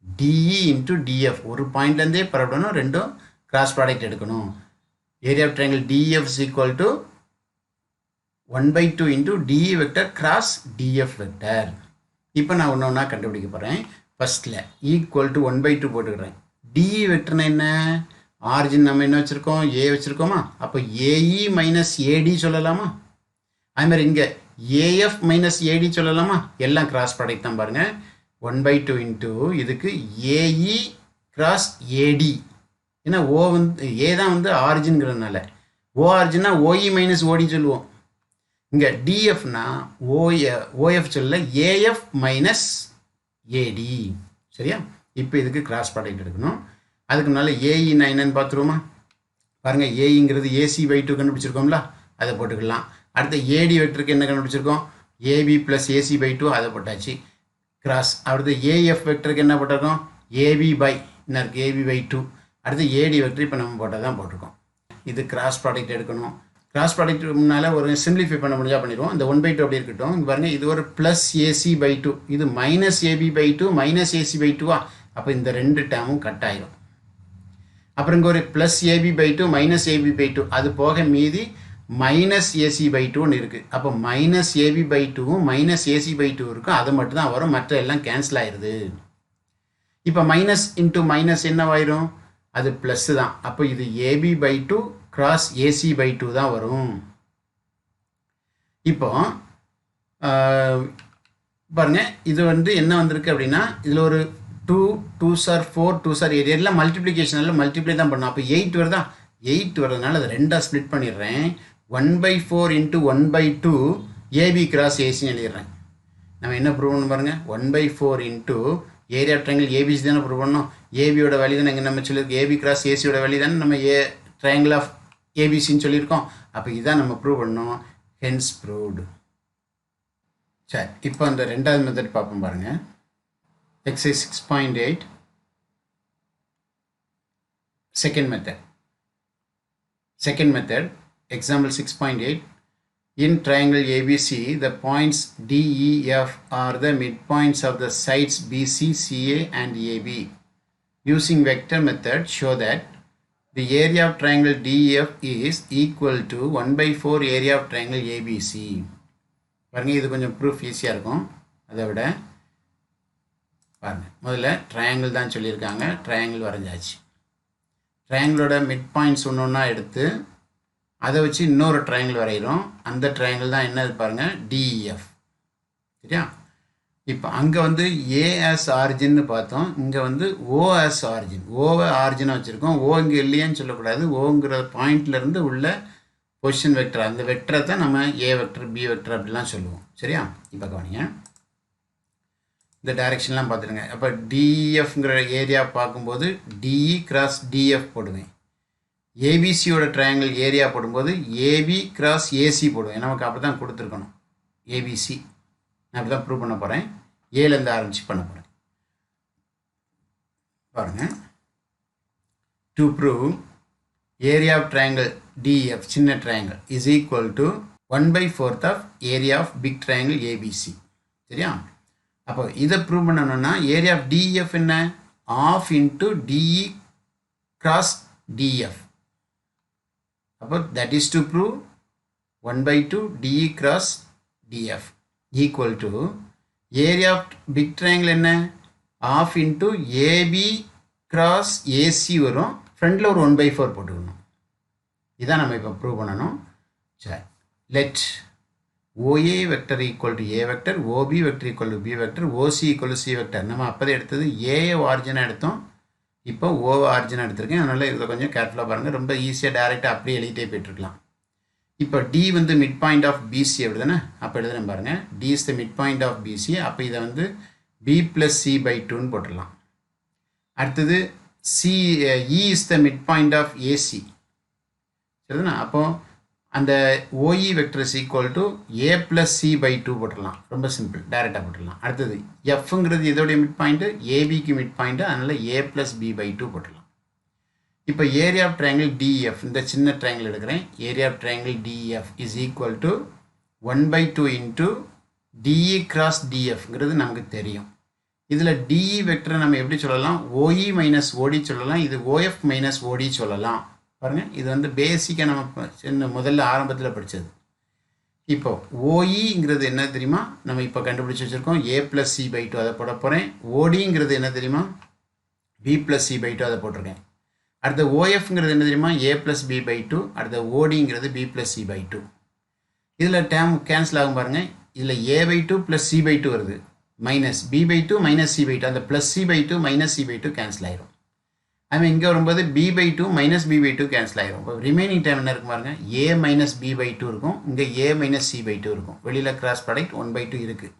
DE into DF ஒரு பாயிண்ட்லேருந்தே பரவணும், ரெண்டும் கிராஸ் ப்ராடக்ட் எடுக்கணும். Area of triangle DEF is equal to 1/2 into DE vector cross DF vector. இப்போ நான் ஒன்று ஒன்றா கண்டுபிடிக்க போகிறேன். ஃபஸ்ட்டில் ஈக்குவல் டு 1/2 போட்டுக்கிறேன். DE வெக்டர்னா என்ன, ஆரிஜின் நம்ம என்ன வச்சுருக்கோம், ஏ வச்சுருக்கோமா. அப்போ ஏஇ மைனஸ் ஏடி சொல்லலாமா. அதுமாதிரி இங்கே ஏஎஃப் மைனஸ் ஏடி சொல்லலாமா. எல்லாம் கிராஸ் ப்ராடக்ட் தான் பாருங்கள். 1/2 இன்ட்டு இதுக்கு ஏஇ கிராஸ் ஏடி. ஏன்னா ஓ வந்து ஏ தான் வந்து ஆரிஜின்ங்கிறதுனால ஓ ஆரிஜின்னா ஓஇ மைனஸ் ஓடி சொல்லுவோம். இங்கே டிஎஃப்னா ஓஎஃப் சொல்லல, ஏஎஃப் மைனஸ் ஏடி. சரியா. இப்போ இதுக்கு கிராஸ் ப்ராடக்ட் எடுக்கணும். அதுக்கு முன்னால் ஏஇன்னா என்னன்னு பார்த்துருவோமா. பாருங்கள், ஏஇங்கிறது ஏசி பை 2 கண்டுபிடிச்சிருக்கோம்ல, அதை போட்டுக்கலாம். அடுத்த ஏடி வெக்டருக்கு என்ன கண்டுபிடிச்சிருக்கோம், ஏபி ப்ளஸ் ஏசி பை 2, அதை போட்டாச்சு கிராஸ். அடுத்து ஏஎஃப் வெக்டருக்கு என்ன போட்டிருக்கோம், ஏபி பை என்ன இருக்குது, ஏபி பை 2. அடுத்து ஏடி வெக்டர் இப்போ நம்ம போட்டால் தான் போட்டிருக்கோம். இது கிராஸ் ப்ராடக்ட் எடுக்கணும். கிராஸ் ப்ராடக்ட் முன்னால் ஒரு சிம்பிளிஃபை பண்ண முடிஞ்சா பண்ணிடுவோம். இந்த 1/2 அப்படி இருக்கட்டும். இங்கே பாருங்கள், இது ஒரு ப்ளஸ் ஏசி பை 2, இது minus AB by 2 minus AC by 2. அப்போ இந்த ரெண்டு டேமும் கட் ஆயிரும். அப்புறம் இங்கே ஒரு plus AB by 2 minus AB by 2, அது போக மீதி மைனஸ் ஏசி பை 2ன்னு இருக்குது. அப்போ மைனஸ் ஏபி பை 2வும் மைனஸ் ஏசி பை 2 இருக்கும், அது மட்டும் தான் வரும், மற்ற எல்லாம் கேன்சல் ஆயிடுது. இப்போ மைனஸ் இன்ட்டு மைனஸ் என்னவாயிரும், அது ப்ளஸ் தான். அப்போ இது AB by 2 cross AC by 2 தான் வரும். இப்போ பாருங்கள், இது வந்து என்ன வந்திருக்கு அப்படின்னா, இதில் ஒரு 2 சார் 4 2 சார் 8 எல்லாம் மல்டிப்ளிகேஷனில் மல்டிப்ளை தான் பண்ணணும். அப்போ 8 வருதா, 8 வரதுனால அதை ரெண்டாக ஸ்ப்ளிட் பண்ணிடுறேன். 1/4 இன்ட்டு 1/2 ஏபி கிராஸ் ஏசின்னு எழுதிடுறேன். நம்ம என்ன ப்ரூவ் பண்ணணும் பாருங்கள், 1/4 இன்ட்டு ஏரியா ட்ரையாங்கிள் ஏபிசி தானே ப்ரூவ் பண்ணணும். ஏபியோட வேல்யூ தானே இங்கே நம்ம சொல்லியிருக்கோம், ஏபி கிராஸ் ஏசியோட வேல்யூ தானே நம்ம ட்ரையாங்கிள் ஆஃப் ஏபிசின்னு சொல்லியிருக்கோம். அப்போ இதான் நம்ம ப்ரூவ் பண்ணோம். Hence proved. சரி, இப்போ அந்த ரெண்டாவது மெத்தட் பார்ப்போம் பாருங்கள். Exercise 6.8 second method example 6.8. In triangle ABC, the points DEF are the midpoints of the sides BC, CA and AB. Using vector method, show that the area of triangle DEF is equal to 1/4 area of triangle ABC. பாருங்க, இது கொஞ்சம் ப்ரூஃப் ஈஸியாக இருக்கும். அதை விட பாருங்கள், முதல்ல ட்ரையாங்கிள் தான் சொல்லியிருக்காங்க, ட்ரையாங்கிள் வரைஞ்சாச்சு. ட்ரையாங்கிளோட மிட் பாயிண்ட்ஸ் ஒன்று ஒன்றா எடுத்து அதை வச்சு இன்னொரு ட்ரையாங்கிள் வரைகிறோம். அந்த ட்ரையாங்கிள் தான் என்னது பாருங்கள், டிஇஎஃப். சரியா? இப்போ அங்கே வந்து ஏ ஆஸ் ஆரிஜின்னு பார்த்தோம், இங்கே வந்து ஓ ஆஸ் ஆரிஜின். ஓவை ஆரிஜினாக வச்சுருக்கோம். ஓ இங்கே இல்லையான்னு சொல்லக்கூடாது. ஓங்கிற பாயிண்ட்லேருந்து உள்ள பொசிஷன் வெக்டர், அந்த வெக்டரை தான் நம்ம ஏ வெக்டர் பி வெக்டர் அப்படிலாம் சொல்லுவோம். சரியா? இப்போ கவனிங்க, இந்த டைரெக்ஷன்லாம் பார்த்துடுங்க. அப்போ டிஎஃப்ங்கிற ஏரியா பார்க்கும்போது டிஇ கிராஸ் டிஎஃப் போடுவேன். ஏபிசியோட ட்ரையாங்கிள் ஏரியா போடும்போது ஏபி கிராஸ் ஏசி போடுவேன். நமக்கு அப்படி தான் கொடுத்துருக்கணும், ஏபிசி. நான் அப்படி தான் ப்ரூவ் பண்ண போகிறேன். ஏலேருந்து ஆரம்பித்து பண்ண போகிறேன். பாருங்கள், to prove area of triangle D F, சின்ன triangle, is equal to 1/4 of area of big triangle A B C. சரியா? அப்போ இதை ப்ரூவ் பண்ணணும்னா ஏரியா ஆஃப் டிஎஃப் என்ன, half into DE cross D F. அப்போ that is to prove 1/2 D E cross D F equal to area of big triangle என்ன, half into A B cross A C வரும். ஃப்ரண்டில் ஒரு 1/4 போட்டுக்கணும். இதான் நம்ம இப்போ ப்ரூவ் பண்ணணும். சரி, let OA vector equal to A vector, OB vector equal to B vector, OC equal to C vector. நம்ம அப்போதான் எடுத்தது ஏஏ ஆரிஜினாக எடுத்தோம், இப்போ ஓ ஆரிஜினாக எடுத்திருக்கேன். அதனால் இதை கொஞ்சம் கேர்ஃபுல்லாக பாருங்கள். ரொம்ப ஈஸியாக டேரெக்டாக அப்படியே எழுதிட்டே போய்ட்டுருக்கலாம். இப்போ டி வந்து மிட் பாயிண்ட் ஆஃப் பிசி அப்படி தானே, அப்போ எழுதுறேன் பாருங்கள். D is the mid point of B C. அப்போ இதை வந்து பி ப்ளஸ் சி/2ன்னு போட்டுடலாம். அடுத்தது C, E is the mid point of A C. சரிதானே? அப்போது அந்த O E vector is equal to A plus சி/2 போட்டுடலாம். ரொம்ப சிம்பிள், டைரெக்டாக போட்டுடலாம். அடுத்தது எஃப்ங்கிறது இதோடைய மிட் பாயிண்ட்டு, ஏபிக்கு மிட் பாயிண்ட்டு, அதனால் ஏ ப்ளஸ் பி/2 போட்டுடலாம். இப்போ ஏரியா ஆஃப் ட்ரையாங்கிள் டிஎஃப், இந்த சின்ன ட்ரையாங்கிள் எடுக்கிறேன். Area of triangle D F is equal to 1/2 into DE cross டிஎஃப்ங்கிறது நமக்கு தெரியும். இதில் டிஇ வெக்டரை நம்ம எப்படி சொல்லலாம், ஓஇ மைனஸ் ஓடி சொல்லலாம், இது ஓஎஃப் மைனஸ் ஓடி சொல்லலாம். பாருங்கள், இது வந்து பேசிக்காக நம்ம சின்ன முதல்ல ஆரம்பத்தில் படித்தது. இப்போ ஓஇங்கிறது என்ன தெரியுமா, நம்ம இப்போ கண்டுபிடிச்சி வச்சுருக்கோம், ஏ ப்ளஸ் சி/2 அதை போட போகிறேன். ஓடிங்கிறது என்ன தெரியுமா, பி ப்ளஸ் சி/2 அதை போட்டிருக்கேன். அடுத்த ஓஎஃப்ங்கிறது என்ன தெரியுமா, ஏ ப்ளஸ் பி/2. அடுத்த ஓடிங்கிறது பி ப்ளஸ் சி/2. இதில் டேம் கேன்சல் ஆகும் பாருங்கள். இதில் ஏ/2 ப்ளஸ் சி/2 வருது, மைனஸ் பி/2 மைனஸ் சி/2. அந்த ப்ளஸ் சி/2 மைனஸ் சி/2 கேன்சல் ஆயிரும். அதுமாதிரி இங்கே வரும்போது பி/2 மைனஸ் பி/2 கேன்சல் ஆயிரும். இப்போ ரிமைனிங் டைம் என்ன இருக்கும் பாருங்கள், ஏ மைனஸ் பி/2 இருக்கும், இங்கே ஏ மைனஸ் சி/2 இருக்கும். வெளியில் கிராஸ் ப்ராடக்ட் 1/2 இருக்குது.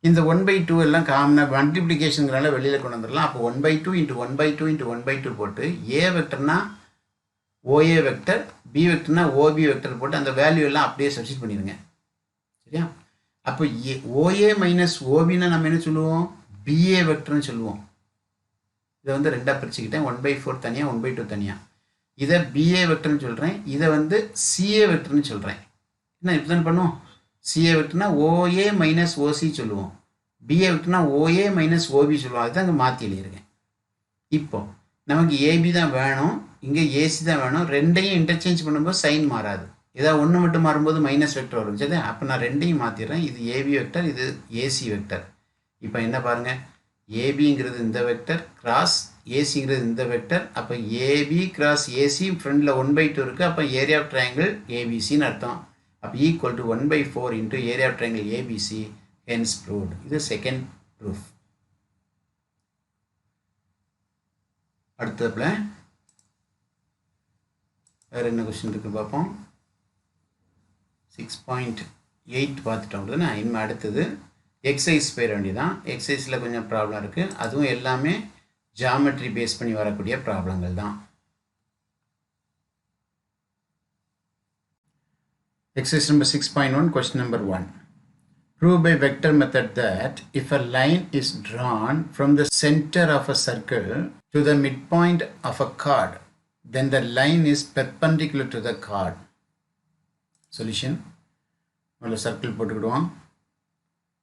இந்த 1/2 எல்லாம் காமனாக மல்டிப்ளிகேஷனுங்கிறனால வெளியில் கொண்டு வந்துடலாம். அப்போ 1/2 இன்ட்டு 1/2 இன்ட்டு 1/2 போட்டு ஏ வெக்டர்னா ஓஏ வெக்டர், பி வெக்டர்னா ஓபி வெக்டர் போட்டு அந்த வேல்யூ எல்லாம் அப்படியே சப்ஸ்டிட் பண்ணிடுங்க. சரியா? அப்போ ஓஏ மைனஸ் ஓபின்னா நம்ம என்ன சொல்லுவோம், பிஏ வெக்டர்னு சொல்லுவோம். இதை வந்து ரெண்டாக பிரிச்சுக்கிட்டேன், 1/4 தனியாக 1/2 தனியாக. இதை பிஏ வெக்டர்னு சொல்கிறேன், இதை வந்து சிஏ வெக்டர்னு சொல்கிறேன். என்ன இப்படி தான் பண்ணுவோம், சிஏ வெக்டர்னா ஓஏ மைனஸ் ஓசி சொல்லுவோம், பிஏ வெக்டர்னா ஓஏ மைனஸ் ஓபி சொல்லுவோம். அதுதான் இங்கே மாற்றி எழுதியிருக்கேன். இப்போ நமக்கு ஏபி தான் வேணும், இங்கே ஏசி தான் வேணும். ரெண்டையும் இன்டர்சேஞ்ச் பண்ணும்போது சைன் மாறாது, ஏதாவது ஒன்று மட்டும் மாறும்போது மைனஸ் வெக்டர் வரும். சரி, அப்போ நான் ரெண்டையும் மாற்றிடுறேன். இது ஏபி வெக்டர், இது ஏசி வெக்டர். இப்போ என்ன பாருங்கள், ஏபிங்கிறது இந்த வெக்டர் கிராஸ் ஏசிங்கிறது இந்த வெக்டர். அப்போ ஏபி கிராஸ் ஏசி ஃப்ரண்டில் 1/2 இருக்குது. அப்போ ஏரியா ஆஃப் ட்ரையாங்கிள் ஏபிசின்னு அர்த்தம். அப்போ equal to 1/4 into area of triangle ABC, hence proved. இது செகண்ட் ப்ரூஃப். அடுத்ததுல வேறு என்ன கொஸ்டின் இருக்குது பார்ப்போம். 6.8 பார்த்துட்டோம் அப்படின்னா, இனிமேல் அடுத்தது எக்ஸசைஸ் போயிட வேண்டியதான். எக்ஸசைஸில் கொஞ்சம் ப்ராப்ளம் இருக்குது, அதுவும் எல்லாமே ஜாமெட்ரி பேஸ் பண்ணி வரக்கூடிய ப்ராப்ளங்கள் தான். Exercise number 6.1, question number 1. Prove by vector method that if a line is drawn from the center of a circle to the midpoint of a chord, then the line is perpendicular to the chord. Solution. முதல்ல சர்க்கிள் போட்டுக்கிடுவோம்.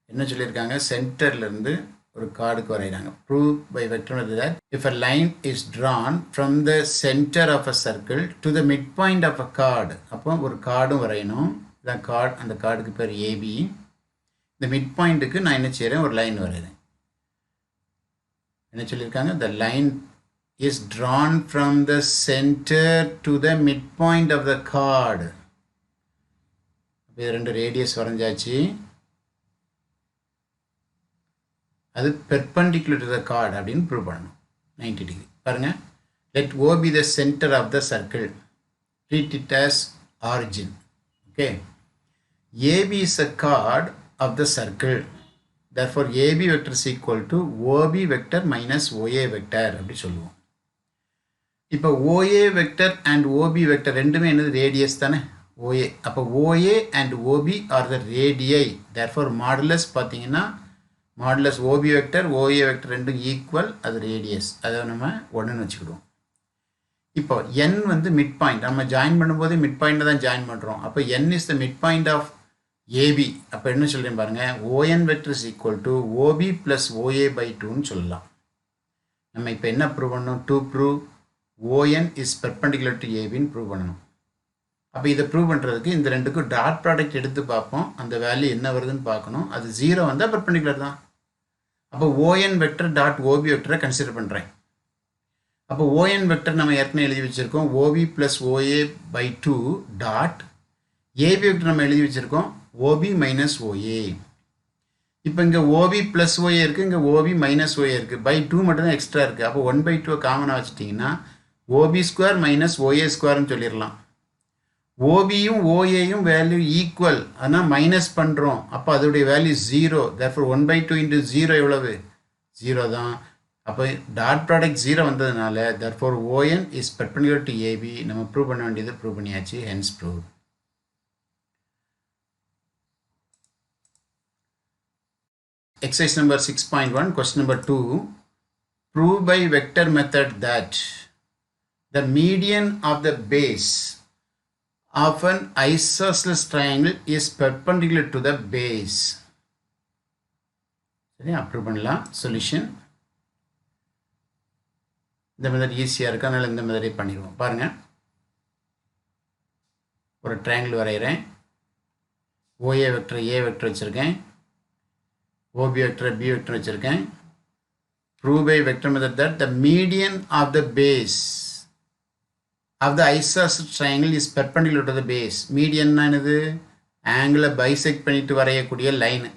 என்ன சொல்லியிருக்காங்க, சென்டர்லேருந்து ஒரு கார்டுக்கு வரைகிறாங்க. Prove by vector method that if a line is drawn from the center of a circle to the midpoint of a chord, அப்போ ஒரு கார்டும் வரையணும். இதான் கார்டு, அந்த கார்டுக்கு பேர் ஏபி. இந்த மிட் பாயிண்ட்டுக்கு நான் என்ன செய்கிறேன், ஒரு லைன் வரைகிறேன். என்ன சொல்லியிருக்காங்க, the line is drawn from the center to the midpoint of the chord. இது ரெண்டு ரேடியஸ் வரைஞ்சாச்சு. அது perpendicular to the chord அப்படின்னு ப்ரூவ் பண்ணணும். 90 degree. பாருங்க. Let O be the center of the circle. Treat it as origin. Okay. AB is a chord of the circle. Therefore, AB vector is equal to OB vector minus OA vector அப்படி சொல்லுவோம். இப்போ OA vector and OB vector ரெண்டுமே என்னது ரேடியஸ் தானே OA. அப்போ OA and OB are the radii. Therefore, modulus பார்த்தீங்கன்னா modulus OB vector OA vector ரெண்டும் ஈக்குவல், அது ரேடியஸ். அதை நம்ம ஒன்றுன்னு வச்சுக்கிடுவோம். இப்போ n வந்து மிட் பாயிண்ட், நம்ம ஜாயின் பண்ணும்போது மிட் பாயிண்ட் தான் ஜாயின் பண்ணுறோம். அப்போ n is the mid point of AB. அப்போ என்ன சொல்கிறேன் பாருங்கள், ON vector is equal to OB plus OA by 2ன்னு சொல்லலாம். நம்ம இப்போ என்ன ப்ரூவ் பண்ணணும், to prove ON is perpendicular to ABன்னு ப்ரூவ் பண்ணணும். அப்போ இதை ப்ரூவ் பண்ணுறதுக்கு இந்த ரெண்டுக்கும் டாட் ப்ராடக்ட் எடுத்து பார்ப்போம், அந்த வேல்யூ என்ன வருதுன்னு பார்க்கணும். அது 0 வந்தால் பெர்பெண்டிகுலர் தான். அப்போ ON வெக்டர் டாட் OB வெக்டரை கன்சிடர் பண்ணுறேன். அப்போ ON வெக்டர் நம்ம ஏற்கனவே எழுதி வச்சுருக்கோம், OB plus OA by 2 dot AB vector நம்ம எழுதி வச்சுருக்கோம் OB மைனஸ் OA. இப்போ இங்கே OB ப்ளஸ் OA இருக்குது, இங்கே OB மைனஸ் OA இருக்குது, by 2 மட்டும்தான் எக்ஸ்ட்ரா இருக்குது. அப்போ 1/2 காமனாக வச்சுட்டிங்கன்னா OB ஸ்கொயர் மைனஸ் OA ஸ்கொயர்னு சொல்லிடலாம். OBயும் OAயும் வேல்யூ ஈக்குவல், ஆனால் மைனஸ் பண்ணுறோம், அப்போ அதோடைய வேல்யூ 0. therefore 1/2 into 0 எவ்வளவு, 0 தான். அப்போ டாட் ப்ராடக்ட் 0 வந்ததுனால therefore ON is perpendicular to AB. நம்ம ப்ரூவ் பண்ண வேண்டியது ப்ரூவ் பண்ணியாச்சு, hence prove. Exercise number 6.1, question number 2. Prove by vector method that the median of the base of an isosceles triangle is perpendicular to the base. சரியா, ப்ரூவ் பண்ணலாம். சொல்யூஷன் இந்த மெத்தட் ஈஸியாக இருக்கு, அதனால் இந்த மெத்தடே பண்ணிடுவோம். பாருங்கள், ஒரு ட்ரையாங்கிள் வரைகிறேன். OA வெக்டர் A வெக்டர் வச்சுருக்கேன், OB வெக்டர் B வெக்டர் வச்சுருக்கேன். Prove by vector method that the median of the base of the isosceles triangle is perpendicular to the base. Median என்னது, ஆங்கிளை பைசெக்ட் பண்ணிட்டு வரையக்கூடிய லைன்.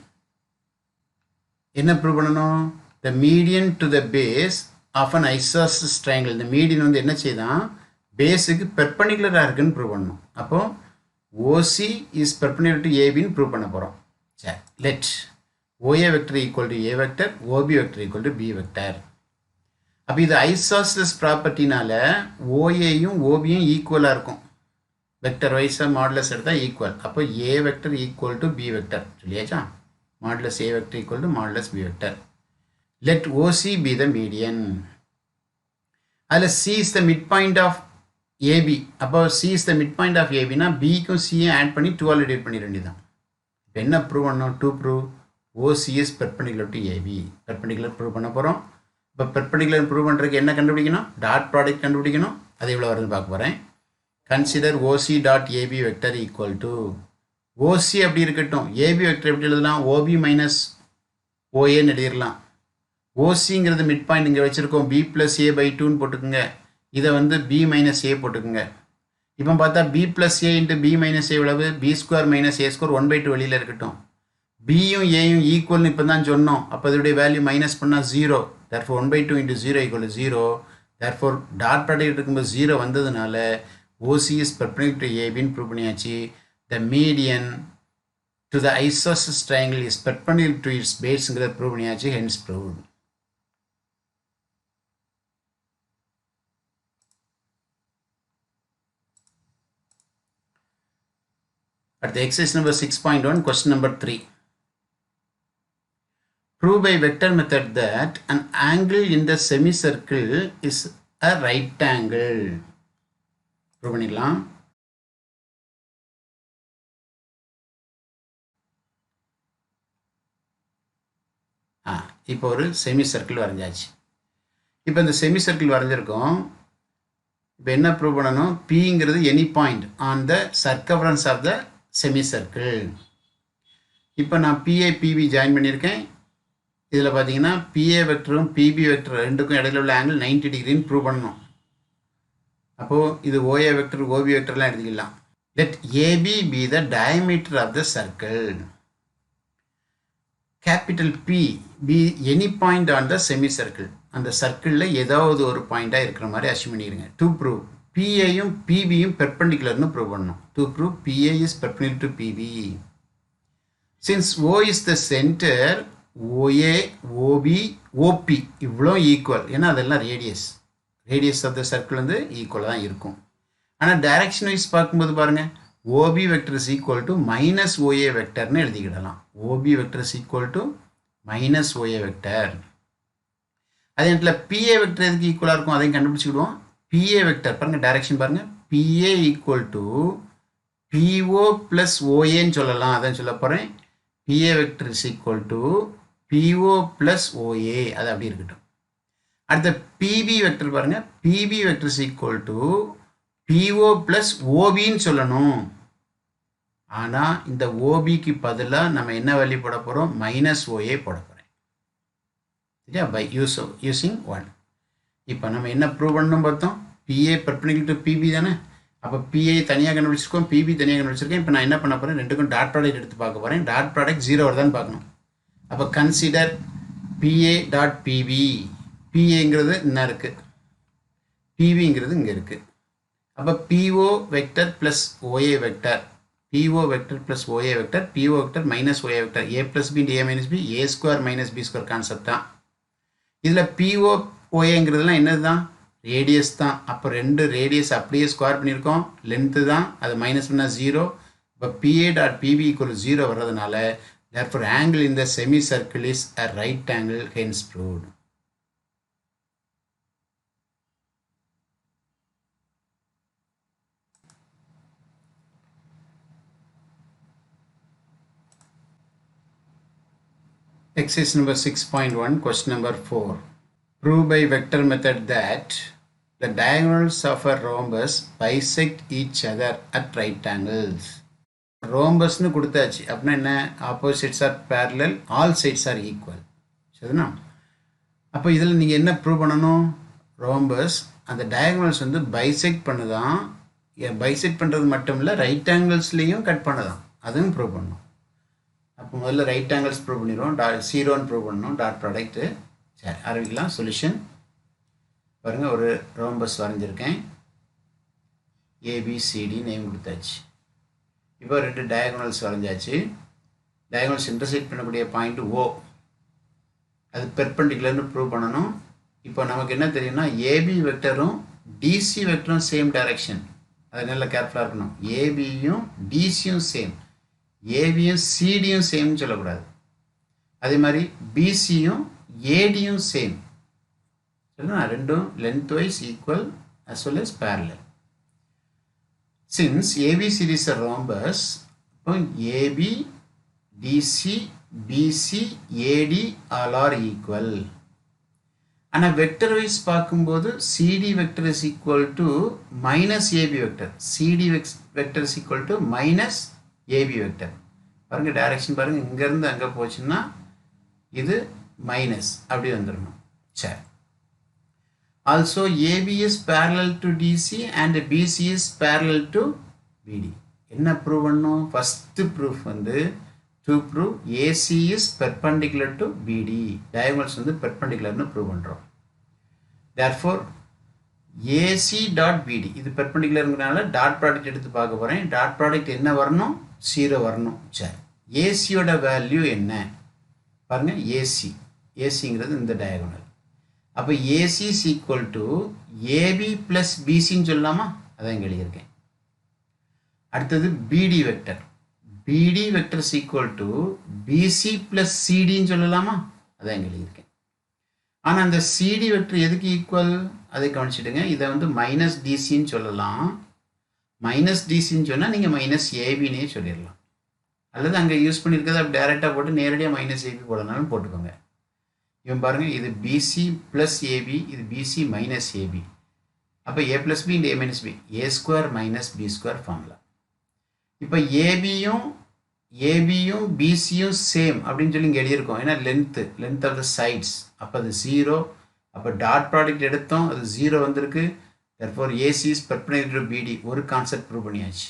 என்ன ப்ரூவ் பண்ணணும், the median to the base of an isosceles triangle. இந்த மீடியன் வந்து என்ன செய்தான், பேஸுக்கு பெர்பெண்டிகுலராக இருக்குன்னு ப்ரூவ் பண்ணணும். அப்போ OC is perpendicular to ABன்னு ப்ரூவ் பண்ண போகிறோம். சரி, let OA vector equal to A vector, OB vector equal to B vector. அப்போ இது ஐசோஸ்லஸ் ப்ராப்பர்ட்டினால ஓஏயும் ஓபியும் ஈக்குவலாக இருக்கும். வெக்டர் வைஸாக மாடுலஸ் எடுத்தால் ஈக்குவல். அப்போ A vector equal to B vector சொல்லியாச்சா. Modulus A vector equal to modulus B vector. Let OC be the median. அதில் C is the mid point of AB. அப்போ C is the mid point of ஏபினா பிக்கும் சியும் ஆட் பண்ணி 2 டிவைட் பண்ணிட வேண்டியதான். இப்போ என்ன ப்ரூவ் பண்ணோம், to prove OC is perpendicular to AB. Perpendicular prove பண்ண போகிறோம். இப்போ பெர்பெண்டிகுலர் ப்ரூவ் பண்ணுறதுக்கு என்ன கண்டுபிடிக்கணும், டாட் ப்ராடக்ட் கண்டுபிடிக்கணும். அது எவ்வளோ வருதுன்னு பார்க்க போகிறேன். Consider OC dot AB vector equal to OC அப்படி இருக்கட்டும், ஏபி வெக்டர் எப்படி எழுதலாம், ஓபி மைனஸ் ஓஏன்னு எழுதிடலாம். ஓசிங்கிறது மிட் பாயிண்ட் இங்கே வச்சுருக்கோம், பி ப்ளஸ் ஏ பை 2ன்னு போட்டுக்குங்க. இதை வந்து பி மைனஸ் ஏ போட்டுக்குங்க. இப்போ பார்த்தா B plus A into B minus ஏ எவ்வளவு, பி ஸ்கொயர் மைனஸ் ஏ ஸ்கொயர் 1/2 வெளியில் இருக்கட்டும். பியும் ஏயும் ஈக்குவல்னு இப்போ தான் சொன்னோம். அப்போ அதோடைய வேல்யூ மைனஸ் பண்ணால் 0. therefore 1/2 into 0 equal to 0. therefore dot product இருக்கும்போது 0 வந்ததுனால OC is perpendicular to ABன்னு ப்ரூவ் பண்ணியாச்சு. the median to the isosceles triangle is perpendicular to its baseங்கிறத ப்ரூவ் பண்ணியாச்சு, hence proved. At the exercise number 6.1, question number 3. Prove by vector method that an angle in the semicircle is a right angle. Prove பண்ணிடலாம். இப்போ ஒரு செமி சர்க்கிள் வரைஞ்சாச்சு. இப்போ இந்த செமி சர்க்கிள் வரைஞ்சிருக்கோம். இப்போ என்ன ப்ரூவ் பண்ணணும், Pங்கிறது any point on the circumference of the semi circle. இப்போ நான் PA PB ஜாயின் பண்ணியிருக்கேன். இதில் பார்த்தீங்கன்னா பிஏ வெக்டரும் பிபி வெக்டர் ரெண்டுக்கும் இடையில உள்ள ஆங்கிள் 90 டிகிரின்னு ப்ரூவ் பண்ணணும். அப்போது இது ஓஏ வெக்டர் ஓபி வெக்டர்லாம் எழுதிக்கலாம். Let AB be the diameter of the circle. Capital P be any point on the semi circle. அந்த சர்க்கிளில் ஏதாவது ஒரு பாயிண்டாக இருக்கிற மாதிரி அஷ்யூம் பண்ணிடுங்க. டு ப்ரூவ் பிஏயும் பிபியும் பெர்பெண்டிகுலர்னு ப்ரூவ் பண்ணணும். To prove PA is perpendicular to PB. Since O is the centre, OA OB OB இவ்வளோ ஈக்குவல். ஏன்னா அதெல்லாம் ரேடியஸ் ஆஃப் த சர்க்கிள் வந்து ஈக்குவலாக தான் இருக்கும். ஆனால் டைரக்ஷன் வைஸ் பார்க்கும்போது பாருங்கள், OB vector is equal to minus OA வெக்டர்னு எழுதிக்கிடலாம். OB vector is equal to minus OA vector. அதே நேரத்தில் பிஏ வெக்டர் எதுக்கு ஈக்குவலாக இருக்கும் அதையும் கண்டுபிடிச்சிக்கிடுவோம். பிஏ வெக்டர் பாருங்கள், டைரக்ஷன் பாருங்கள், PA equal to PO plus ஓஏன்னு சொல்லலாம். அதான் சொல்ல போகிறேன். PA vector is equal to PO plus OA, அது அப்படி இருக்கட்டும். அடுத்த பிபி வெக்டர் பாருங்கள், PB vector is equal to PO plus ஓபின்னு சொல்லணும். ஆனால் இந்த ஓபிக்கு பதிலாக நம்ம என்ன வேல்யூ போட போகிறோம், மைனஸ் ஓஏ போட போகிறேன். சரியா, பை யூஸிங் 1. இப்போ நம்ம என்ன ப்ரூவ் பண்ணணும் பார்த்தோம், பிஏ பெர்பெண்டிகுலர் டு பிபி தானே. அப்போ பிஏ தனியாக கண்டுபிடிச்சிருக்கோம், பிபி தனியாக கண்டுபிடிச்சிருக்கேன். இப்போ நான் என்ன பண்ண போகிறேன், ரெண்டுக்கும் டாட் ப்ராடக்ட் எடுத்து பார்க்க போகிறேன். டாட் ப்ராடக்ட் 0 வருதான்னு பார்க்கணும். அப்போ கன்சிடர் பிஏ டாட் பிபி. பிஏங்கிறது என்ன இருக்குது, பிவிங்கிறது இங்கே இருக்குது. அப்போ PO vector plus OA vector, PO vector plus OA vector, PO vector minus OA vector, A plus B A minus B, A square minus B square concept தான். இதில் பிஓ ஓஏங்கிறதுலாம் என்னது தான், ரேடியஸ் தான். அப்போ ரெண்டு ரேடியஸ் அப்படியே ஸ்கொயர் பண்ணியிருக்கோம், லென்த்து தான், அது மைனஸ் பண்ணால் 0. இப்போ பிஏ டாட் பிபி ஈக்குவல் 0 வர்றதுனால therefore angle in the semicircle is a right angle, hence proved. Exercise number 6.1, question number 4. Prove by vector method that the diagonals of a rhombus bisect each other at right angles. ரோம்பஸ்னு கொடுத்தாச்சு அப்படின்னா என்ன, opposites are parallel, all sides are equal. சரிண்ணா. அப்போ இதில் நீங்கள் என்ன ப்ரூவ் பண்ணணும், ரோம்பஸ் அந்த டயகனல்ஸ் வந்து பைசெக்ட் பண்ணுதான். பைசெக்ட் பண்ணுறது மட்டும் இல்லை, ரைட் ஆங்கிள்ஸ்லேயும் கட் பண்ணுதான், அதுவும் ப்ரூவ் பண்ணணும். அப்போ முதல்ல ரைட் ஆங்கிள்ஸ் ப்ரூவ் பண்ணிடுவோம், 0ன்னு ப்ரூவ் பண்ணணும், டாட் ப்ராடக்ட்டு. சரி, ஆரம்பிக்கலாம். சொல்யூஷன் பாருங்கள், ஒரு ரோம்பஸ் வரைஞ்சிருக்கேன், ஏபிசிடி நேம் கொடுத்தாச்சு. இப்போ ரெண்டு டயகனல்ஸ் வரைஞ்சாச்சு. டயகனல்ஸ் இன்டர்செக்ட் பண்ணக்கூடிய பாயிண்ட் ஓ, அது பெர்பெண்டிகுலர்னு ப்ரூவ் பண்ணணும். இப்போ நமக்கு என்ன தெரியும்னா, ஏபி வெக்டரும் டிசி வெக்டரும் சேம் டைரக்ஷன், அது நல்லா கேர்ஃபுல்லாக இருக்கணும். ஏபியும் டிசியும் சேம், ஏபியும் சிடியும் சேம்னு சொல்லக்கூடாது. அதே மாதிரி பிசியும் ஏடியும் சேம். சரிங்களா, ரெண்டும் length wise equal as well as parallel. Since ABCD is a rhombus, AB, DC, BC, AD all are equal. ஆனால் வெக்டர் வைஸ் பார்க்கும்போது CD vector is equal to minus AB vector. CD vector is equal to minus AB vector. பாருங்க, டைரக்ஷன் பாருங்க, இங்கேருந்து அங்கே போச்சுன்னா இது மைனஸ் அப்படி வந்துடணும். சரி. Also AB is parallel to DC and BC is parallel to BD. என்ன ப்ரூவ் பண்ணணும், ஃபஸ்ட்டு ப்ரூஃப் வந்து to prove AC is perpendicular to BD. diagonals வந்து பெர்பெண்டிகுலர்னு ப்ரூவ் பண்ணுறோம். therefore AC dot BD இது பெர்பெண்டிகுலருங்கிறனால டாட் ப்ராடக்ட் எடுத்து பார்க்க போகிறேன். டாட் ப்ராடக்ட் என்ன வரணும், 0 வரணும். சரி, ஏசியோட வேல்யூ என்ன பாருங்கள், ஏசிங்கிறது இந்த டயகோனல். அப்போ AC is equal to AB plus பிசின்னு சொல்லலாமா, அதான் இங்கே எழுதியிருக்கேன். அடுத்தது BD vector, BD vector is equal to BC plus சிடின்னு சொல்லலாமா, அதான் இங்கே எழுதியிருக்கேன். ஆனால் அந்த சிடி வெக்டர் எதுக்கு ஈக்குவல் அதை கவனிச்சுடுங்க. இதை வந்து மைனஸ் டிசின்னு சொல்லலாம். மைனஸ் டிசின்னு சொன்னால் நீங்கள் மைனஸ் ஏபின்னே சொல்லிடலாம், அல்லது அங்கே யூஸ் பண்ணியிருக்கிறத அப்படி டேரெக்டாக போட்டு நேரடியாக மைனஸ் ஏபி போடனாலும் போட்டுக்கோங்க. இவன் பாருங்கள், இது பிசி ப்ளஸ் ஏபி, இது பிசி மைனஸ் ஏபி. அப்போ A plus B into A minus B, A square minus B square formula. இப்போ ஏபியும் ஏபியும் பிசியும் சேம் அப்படின்னு சொல்லி இங்கே எழுதியிருக்கோம். ஏன்னா லென்த் ஆஃப் த சைட்ஸ். அப்போ அது 0. அப்போ டாட் ப்ராடக்ட் எடுத்தோம், அது 0 வந்திருக்கு. therefore AC is perpendicular to BD. ஒரு கான்செப்ட் ப்ரூவ் பண்ணியாச்சு.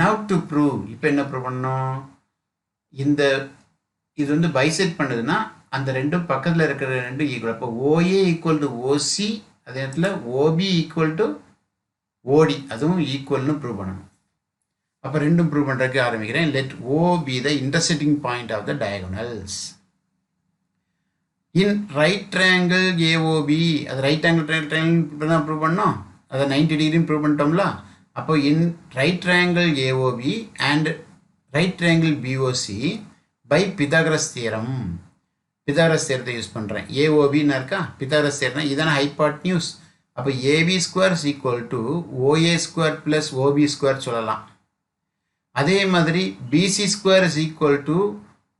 now to prove, இப்போ என்ன ப்ரூவ் பண்ணோம்? இது வந்து பைசெக்ட் பண்ணுதுன்னா அந்த ரெண்டும் பக்கத்தில் இருக்கிற ரெண்டும் ஈக்குவல். அப்போ OA ஈக்குவல் டு OC, அதே நேரத்தில் OB ஈக்குவல் டு OD, அதுவும் ஈக்குவல்னு ப்ரூவ் பண்ணணும். அப்போ ரெண்டும் ப்ரூவ் பண்ணுறதுக்கு ஆரம்பிக்கிறேன். let O be the intersecting point of the diagonals in right triangle AOB. அது ரைட் ஆங்கிள் ட்ரையாங்கிள் தான் ப்ரூவ் பண்ணோம், அதை 90 டிகிரி ப்ரூவ் பண்ணிட்டோம்ல. அப்போ in right triangle AOB and right triangle BOC by Pythagoras theorem. Pythagoras தியரத்தை யூஸ் பண்ணுறேன். AOBன்னு இருக்கா, பிதாகரஸ் தியரம்னா இதான ஹைபாட்னியூஸ். அப்போ AB square is equal to OA square plus OB square சொல்லலாம். அதே மாதிரி BC square is equal to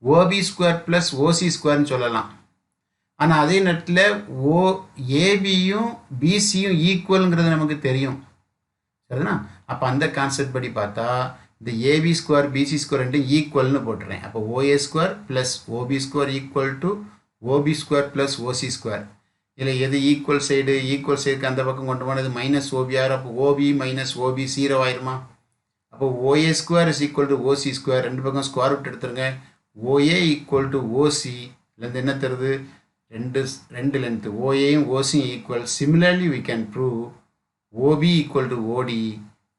OB square plus OC ஸ்கொயர்னு சொல்லலாம். ஆனால் அதே நேரத்தில் ஏபியும் பிசியும் ஈக்குவலுங்கிறது நமக்கு தெரியும், சரிதானா? அப்போ அந்த கான்செப்ட் படி பார்த்தா இந்த ஏபி ஸ்கொயர் பிசி ஸ்கொயர் ரெண்டு ஈக்குவல்னு போட்டுறேன். அப்போ OA square plus OB square equal to OB square plus OC square. இதில் எது ஈக்குவல் சைடுக்கு அந்த பக்கம் கொண்டு போனது மைனஸ் OB ஆர். அப்போ OB மைனஸ் OB 0 ஆயிருமா? அப்போ OA square is equal to OC square. ரெண்டு பக்கம் ஸ்கொயர் ரூட் எடுத்துருங்க. OA ஈக்குவல் டு OC இதுலேருந்து என்ன தருது? ரெண்டு லென்த் OAயும் OCயும் equal. Similarly we can prove OB equal to OD.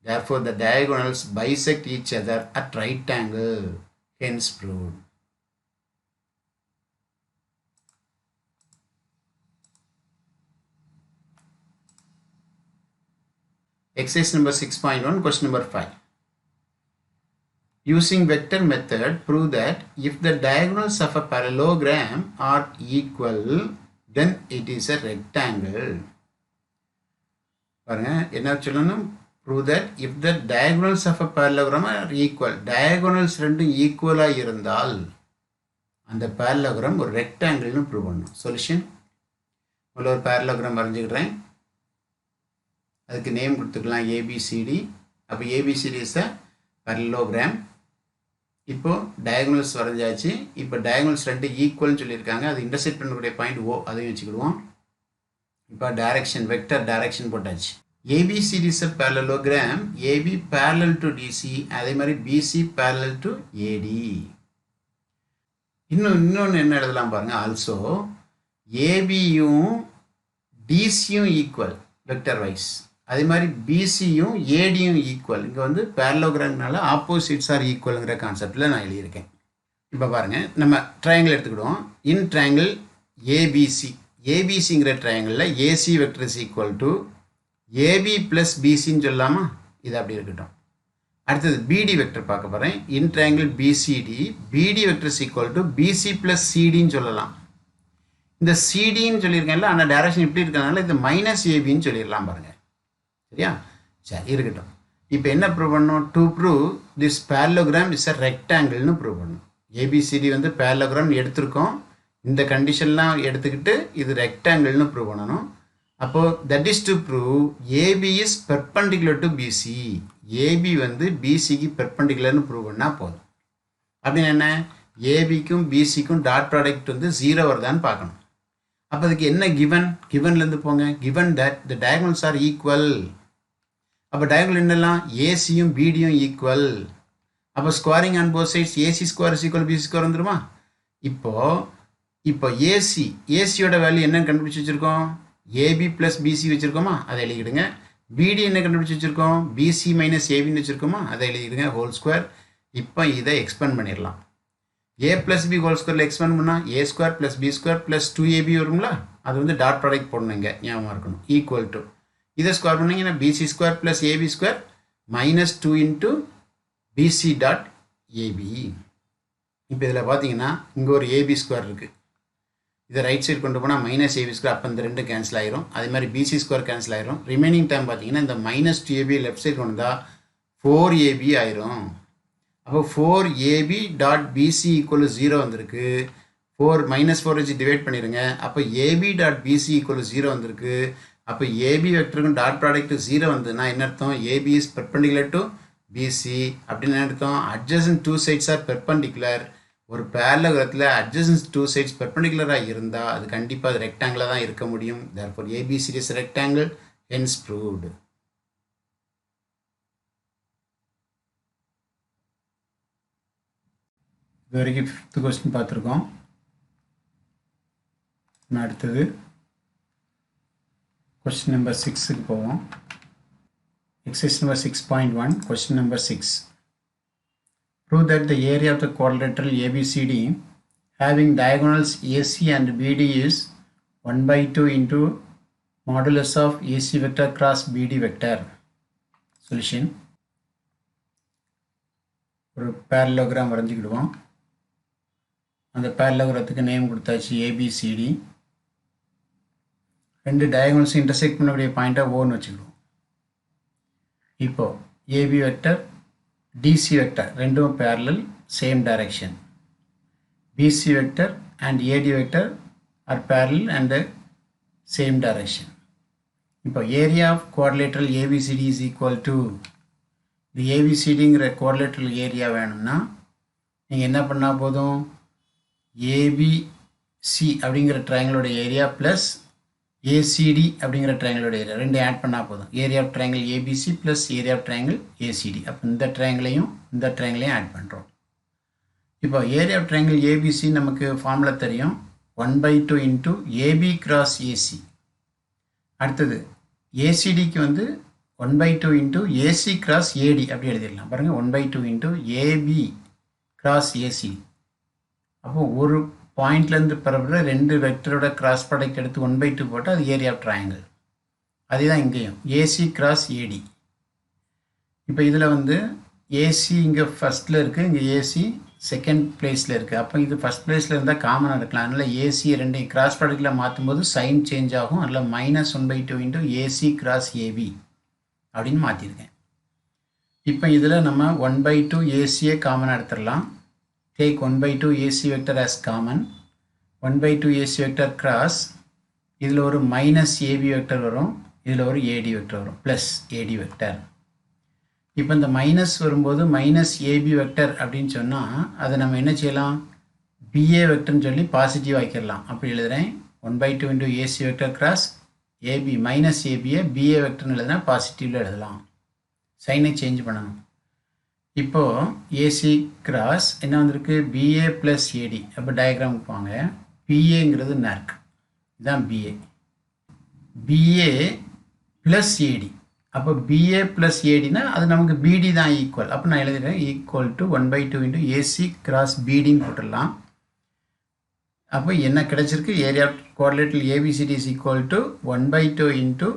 Therefore the diagonals bisect each other at right angle. Hence proved. Exercise number 6.1, question number 5. Using vector method, prove that if the diagonals of a parallelogram are equal, then it is a rectangle. பாருங்க என்ன சொல்லணும்? Prove that if the diagonals of a parallelogram are equal. Diagonals ரெண்டும் ஈக்குவலாக இருந்தால் அந்த parallelogram ஒரு ரெக்டாங்கிள்னு ப்ரூவ் பண்ணணும். சொல்யூஷன், ஒரு parallelogram வரைஞ்சிக்கிறேன். அதுக்கு நேம் கொடுத்துக்கலாம் ABCD. அப்போ ABCD is a parallelogram. இப்போ டயகனல்ஸ் வரைஞ்சாச்சு. இப்போ டயகனல்ஸ் ரெண்டு ஈக்குவல்னு சொல்லியிருக்காங்க, அது இன்டர்செக்ட் பண்ணக்கூடிய பாயிண்ட் O, அதையும் வச்சுக்கிடுவோம். இப்போ டைரக்ஷன், வெக்டர் டைரக்ஷன் போட்டாச்சு. ABCD is a parallelogram. AB parallel to DC, அதே மாதிரி BC parallel to AD. இன்னொன்று என்ன எழுதலாம் பாருங்க. ஆல்சோ ABயும் DCயும் ஈக்குவல் வெக்டர் வைஸ், அதே மாதிரி பிசியும் ஏடியும் ஈக்குவல். இங்கே வந்து பேரலோகிராம்னால ஆப்போசிட்ஸ் ஆர் ஈக்குவலுங்கிற கான்செப்டில் நான் எழுதியிருக்கேன். இப்போ பாருங்கள், நம்ம ட்ரையாங்கிள் எடுத்துக்கிடுவோம். இன் ட்ரையாங்கிள் ஏபிசிங்கிற ட்ரையாங்கிளில் AC vector is equal to AB plus பிசின்னு சொல்லலாமா? இது அப்படி இருக்கட்டும். அடுத்தது பிடி வெக்டர் பார்க்க போகிறேன். In triangle BD vector is equal to BC plus சிடின்னு சொல்லலாம். இந்த சிடின்னு சொல்லியிருக்கேன்ல, ஆனால் டைரக்ஷன் இப்படி இருக்கிறதுனால இது மைனஸ் ஏபின்னு சொல்லிடலாம் பாருங்கள். சரியா? சரி இருக்கட்டும். இப்போ என்ன ப்ரூவ் பண்ணணும்? To prove this parallelogram is a ரெக்டாங்கிள்னு ப்ரூவ் பண்ணணும். ஏபிசிடி வந்து பேரலோகிராம் எடுத்திருக்கோம், இந்த கண்டிஷன்லாம் எடுத்துக்கிட்டு இது ரெக்டாங்கிள்னு ப்ரூவ் பண்ணணும். அப்போது that is to prove AB is perpendicular to BC. AB வந்து பிசிக்கு பெர்பெண்டிகுலர்னு ப்ரூவ் பண்ணால் போதும். அப்படின்னு என்ன? ஏபிக்கும் பிசிக்கும் டாட் ப்ராடக்ட் வந்து 0 வருதான்னு பார்க்கணும். அப்போ அதுக்கு என்ன கிவன்லேருந்து போங்க. Given that the diagonals are equal. அப்போ டயகனல் என்னெல்லாம்? ஏசியும் பிடியும் ஈக்குவல். அப்போ squaring on both sides AC square is equal BC square வந்துருமா? இப்போ ஏசியோட வேல்யூ என்னன்னு கண்டுபிடிச்சி வச்சுருக்கோம்? ஏபி ப்ளஸ் பிசி வச்சுருக்கோமா? அதை எழுதிடுங்க. பிடி என்ன கண்டுபிடிச்சி வச்சுருக்கோம்? பிசி மைனஸ் ஏபின்னு வச்சுருக்கோமா? அதை எழுதிடுங்க. Whole square. இப்போ இதை எக்ஸ்பேண்ட் பண்ணிடலாம். ஏ ப்ளஸ் பி ஹோல் ஸ்கொயரில் எக்ஸ்பேண்ட் பண்ணால் A square plus B square plus 2ab வருங்களா? அது வந்து டாட் ப்ராடக்ட் போடணுங்க, ஞாபகம் இருக்கணும். ஈக்குவல் டு இதை ஸ்கொயர் பண்ணிங்கன்னா BC square plus AB square minus 2 into BC dot AB. இப்போ இதில் பார்த்தீங்கன்னா இங்கே ஒரு ஏபி ஸ்கொயர் இருக்குது. இதை ரைட் சைடு கொண்டு போனால் மைனஸ் ஏபி ஸ்கொயர். அப்போ இந்த ரெண்டு கேன்சல் ஆயிரும். அதே மாதிரி பிசி ஸ்கொயர் கேன்சல் ஆயிரும். ரிமைனிங் டைம் பார்த்தீங்கன்னா இந்த மைனஸ் 2ab லெஃப்ட் சைடு கொண்டு வந்தால் 4ab ஆயிரும். அப்போ 4ab டாட் பிசி ஈக்குவல் 0 வந்திருக்கு. 4 -4 வச்சு டிவைட் பண்ணிடுங்க. அப்போ ஏபி டாட் பிசி ஈக்குவல் 0 வந்திருக்கு. அப்போ ஏபி வெக்டருக்கும் டாட் ப்ராடக்ட் 0 வந்ததுன்னா என்ன அர்த்தம்? AB is perpendicular to BC அப்படின்னு அர்த்தம் adjacent two sides are perpendicular. ஒரு parallelogram adjacent two sides perpendicular இருந்தால் அது கண்டிப்பாக அது rectangle தான் இருக்க முடியும். Therefore ABCD is a rectangle, hence proved. இது வரைக்கும் 5th question பார்த்துருக்கோம். அடுத்தது question number 6க்கு போவோம். Exercise number 6.1, question number 6. Prove that the area of the quadrilateral ABCD having diagonals AC and BD is 1 by 2 into modulus of AC vector cross BD vector. Solution. ஒரு parallelogram வரைஞ்சிக்கிடுவோம். அந்த parallelogramத்துக்கு நேம் கொடுத்தாச்சு ABCD. ரெண்டு diagonals intersect பண்ணக்கூடிய பாயிண்டை Oன்னு வச்சுக்கிடுவோம். இப்போ AB vector DC vector ரெண்டும் parallel same direction. BC vector and AD vector are parallel and same direction. இப்போ area of quadrilateral ABCD is equal to the ABCDங்கிற quadrilateral area வேணும்னா நீங்கள் என்ன பண்ணால் போதும் ABC அப்படிங்கிற ட்ரையாங்கிளோட ஏரியா ப்ளஸ் ACD அப்படிங்கிற ட்ரையாங்கிளோட ஏரியா ரெண்டு ஆட் பண்ணால் போதும். Area of triangle ABC plus area of triangle ACD. அப்போ இந்த ட்ரையாங்கிளையும் ஆட் பண்ணுறோம். இப்போ ஏரியா ஆஃப் ட்ரையாங்கிள் ABC நமக்கு ஃபார்முலா தெரியும் 1/2 இன்ட்டு AB கிராஸ் AC. அடுத்தது ACDக்கு 1/2 இன்ட்டு AC கிராஸ் AD அப்படி எழுதிடலாம். பாருங்கள் 1/2 இன்ட்டு AB கிராஸ் ACD. அப்போ ஒரு பாயிண்ட்லேருந்து பரப்புற ரெண்டு வெக்டரோட கிராஸ் ப்ராடக்ட் எடுத்து 1/2 போட்டால் அது ஏரியா ஆஃப் ட்ரையாங்கிள். அதே தான் இங்கேயும் AC கிராஸ் AD. இப்போ இதில் AC இங்கே ஃபஸ்ட்டில் இருக்குது, இங்கே AC செகண்ட் பிளேஸில் இருக்குது. அப்போ இது ஃபஸ்ட் பிளேஸில் இருந்தால் காமனாக இருக்கலாம். அதனால் AC ரெண்டையும் கிராஸ் ப்ராடக்டில் மாற்றும் போது சைன் சேஞ்ச் ஆகும். அதில் -1/2 இன்ட்டு AC கிராஸ் AB அப்படின்னு மாற்றிருக்கேன். இப்போ இதில் நம்ம 1/2 ACயே காமனாக எடுத்துடலாம். Take 1/2 AC vector as common. 1/2 AC vector cross இதில் ஒரு -AB vector வரும், இதில் ஒரு AD vector வரும், ப்ளஸ் AD vector. இப்போ இந்த மைனஸ் வரும்போது -AB vector அப்படின்னு சொன்னால் அதை நம்ம என்ன செய்யலாம் BA vectorன்னு சொல்லி பாசிட்டிவ் ஆக்கிடலாம். அப்படி எழுதுகிறேன் 1/2 into AC vector cross AB -ABயை BA vectorன்னு எழுதுனா பாசிட்டிவில் எழுதலாம். சைனை சேஞ்ச் பண்ணணும். இப்போது AC கிராஸ் என்ன வந்திருக்கு BA ப்ளஸ் AD. அப்போ டயக்ராமுக்கு போங்க. BAங்கிறது நர்க், இதுதான் BA ப்ளஸ் AD. அப்போ BA ப்ளஸ் ADனா அது நமக்கு BD தான் ஈக்குவல். அப்போ நான் எழுதுகிறேன் equal to 1/2 into AC cross BDன்னு போட்டுடலாம். அப்போ என்ன கிடைச்சிருக்கு area quadrilateral ABCD is equal to 1/2 into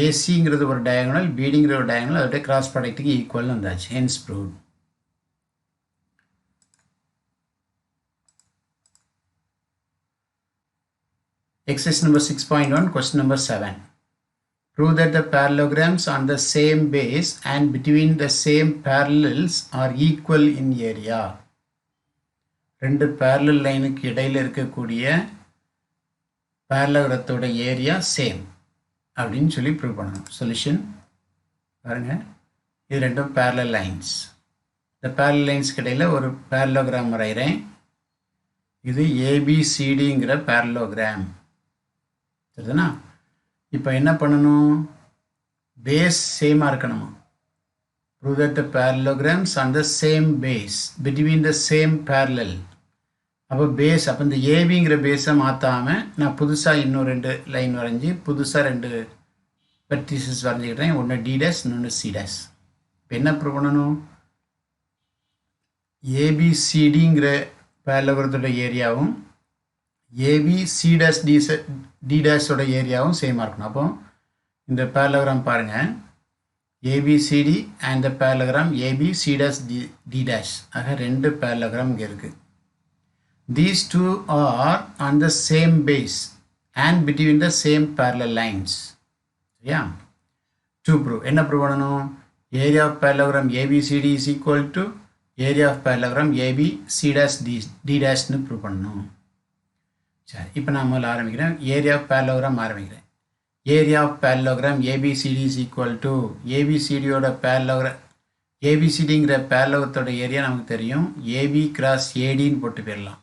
ACங்கிறது ஒரு டயகனல், BDங்கிற ஒரு டயகனல், அதோட கிராஸ் ப்ராடக்ட்டுக்கு ஈக்குவல்னு வந்தாச்சு. Hence proved. Exercise number 6.1, question number 7. Prove that the parallelograms on the same base and between the same parallels are equal in area. ரெண்டு parallel லைனுக்கு இடையில் இருக்கக்கூடிய parallelograpத்தோட ஏரியா சேம் அப்படின்னு சொல்லி ப்ரூவ் பண்ணணும். சொல்யூஷன் பாருங்கள், இது ரெண்டும் பேரலல் லைன்ஸ். இந்த பேரலல் லைன்ஸ்க்கு இடையில் ஒரு பேரலோகிராம் வரைகிறேன். இது ABCDங்கிற பேரலோகிராம் சரிதானா? இப்போ என்ன பண்ணணும், பேஸ் சேமாக இருக்கணுமா. Prove that the parallelograms on the same base between the same parallel. அப்போ பேஸ், அப்போ இந்த ஏபிங்கிற பேஸை மாற்றாமல் நான் புதுசாக இன்னும் ரெண்டு லைன் வரைஞ்சி புதுசாக ரெண்டு வெர்டிசஸ் வரைஞ்சிக்கிட்டேன். ஒன்று D' இன்னொன்று C'. இப்போ என்ன ப்ரூவ் பண்ணணும், ABCDங்கிற பேரலோகிராத்தோட ஏரியாவும் ABC'D' ஏரியாவும் சேமாக இருக்கணும். அப்போ இந்த பேரலோகிராம் பாருங்கள், ABCD and the parallelogram ABC'D'. ஆக ரெண்டு பேரலோகிராம் இங்கே இருக்குது. These two are on the same base and between the same parallel lines. Yeah. To prove, என்ன prove பண்ணணும், area of parallelogram ABCD is equal to area of parallelogram ABC'D' ன்னு prove பண்ணணும். சரி, இப்போ நான் முதல்ல ஆரம்பிக்கிறேன். ஏரியா ஆஃப் பேரலோகிராம் ஆரம்பிக்கிறேன். Area of parallelogram ABCD is equal to ABCDயோட பேரலோகிராம் ஏபிசிடிங்கிற பேரலோகத்தோட ஏரியா நமக்கு தெரியும். ஏபி கிராஸ் ஏடின்னு போட்டு போயிடலாம்.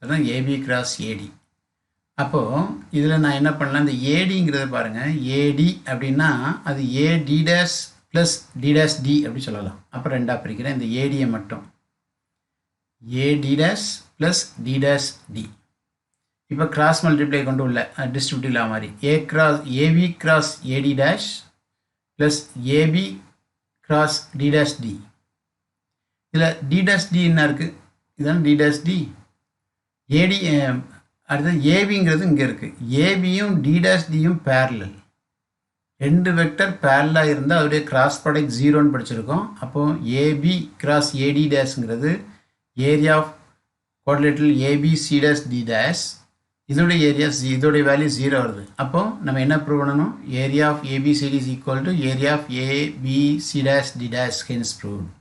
அதுதான் ஏபி கிராஸ் ஏடி. அப்போது இதில் நான் என்ன பண்ணலாம், இந்த ஏடிங்கிறத பாருங்கள். ஏடி அப்படின்னா அது AD dash plus D dash D அப்படி சொல்லலாம். அப்புறம் ரெண்டாக பிரிக்கிறேன் இந்த ஏடியை மட்டும். AD dash plus D dash D. இப்போ கிராஸ் மல்டிப்ளை கொண்டு உள்ள டிஸ்ட்ரிபியூட்டிவ் லா மாதிரி AB cross AD dash plus AB cross D dash D. இதில் டி டேஷ் டி என்ன இருக்குது? இதுதான் டி டேஷ் டி. ஏடி அடுத்தது ஏபிங்கிறது இங்கே இருக்குது. ஏபியும் டி டேஷ் டியும் பேரலல். ரெண்டு வெக்டர் பேரலாக இருந்தால் அதோடைய கிராஸ் ப்ராடக்ட் ஜீரோன்னு படிச்சிருக்கோம். அப்போது ஏபி கிராஸ் ஏடி டேஷ்ங்கிறது area of quadrilateral AB C dash D dash. இதோடைய ஏரியா இதோடைய வேல்யூ 0 வருது. அப்போது நம்ம என்ன ப்ரூவ் பண்ணணும்? Area of ABCD is equal to area of ABC dash D dash. Hence proved.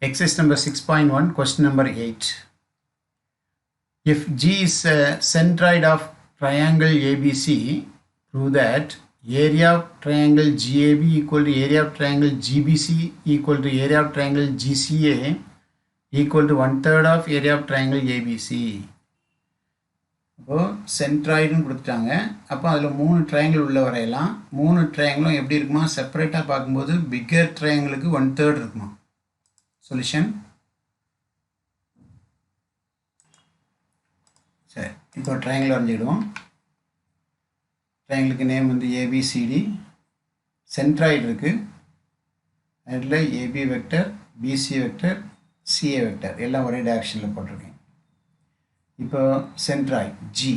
Exercise number 6.1, question number 8. If G is a centroid of triangle ABC, prove that area of triangle GAB equal to area of triangle GBC equal to area of triangle GCA equal to 1/3 of area of triangle ABC. அப்போது சென்ட்ராய்டுன்னு கொடுத்துட்டாங்க. அப்போ அதில் 3 ட்ரையாங்கிள் உள்ள வரையலாம். 3 ட்ரையாங்கிளும் எப்படி இருக்குமா? செப்பரேட்டாக பார்க்கும்போது பிக்கர் ட்ரையாங்கிளுக்கு 1/3 இருக்குமா? சொல்யூஷன். சரி, இப்போ ட்ரையாங்கிள் வரைஞ்சிடுவோம். ட்ரையாங்கிளுக்கு நேம் வந்து ஏபிசிடி. சென்ட்ராய்டு இருக்குது. அதில் AB vector, BC vector, CA vector எல்லாம் ஒரே டைரக்ஷனில் போட்டிருக்கேன். இப்போ சென்ட்ராய்டு ஜி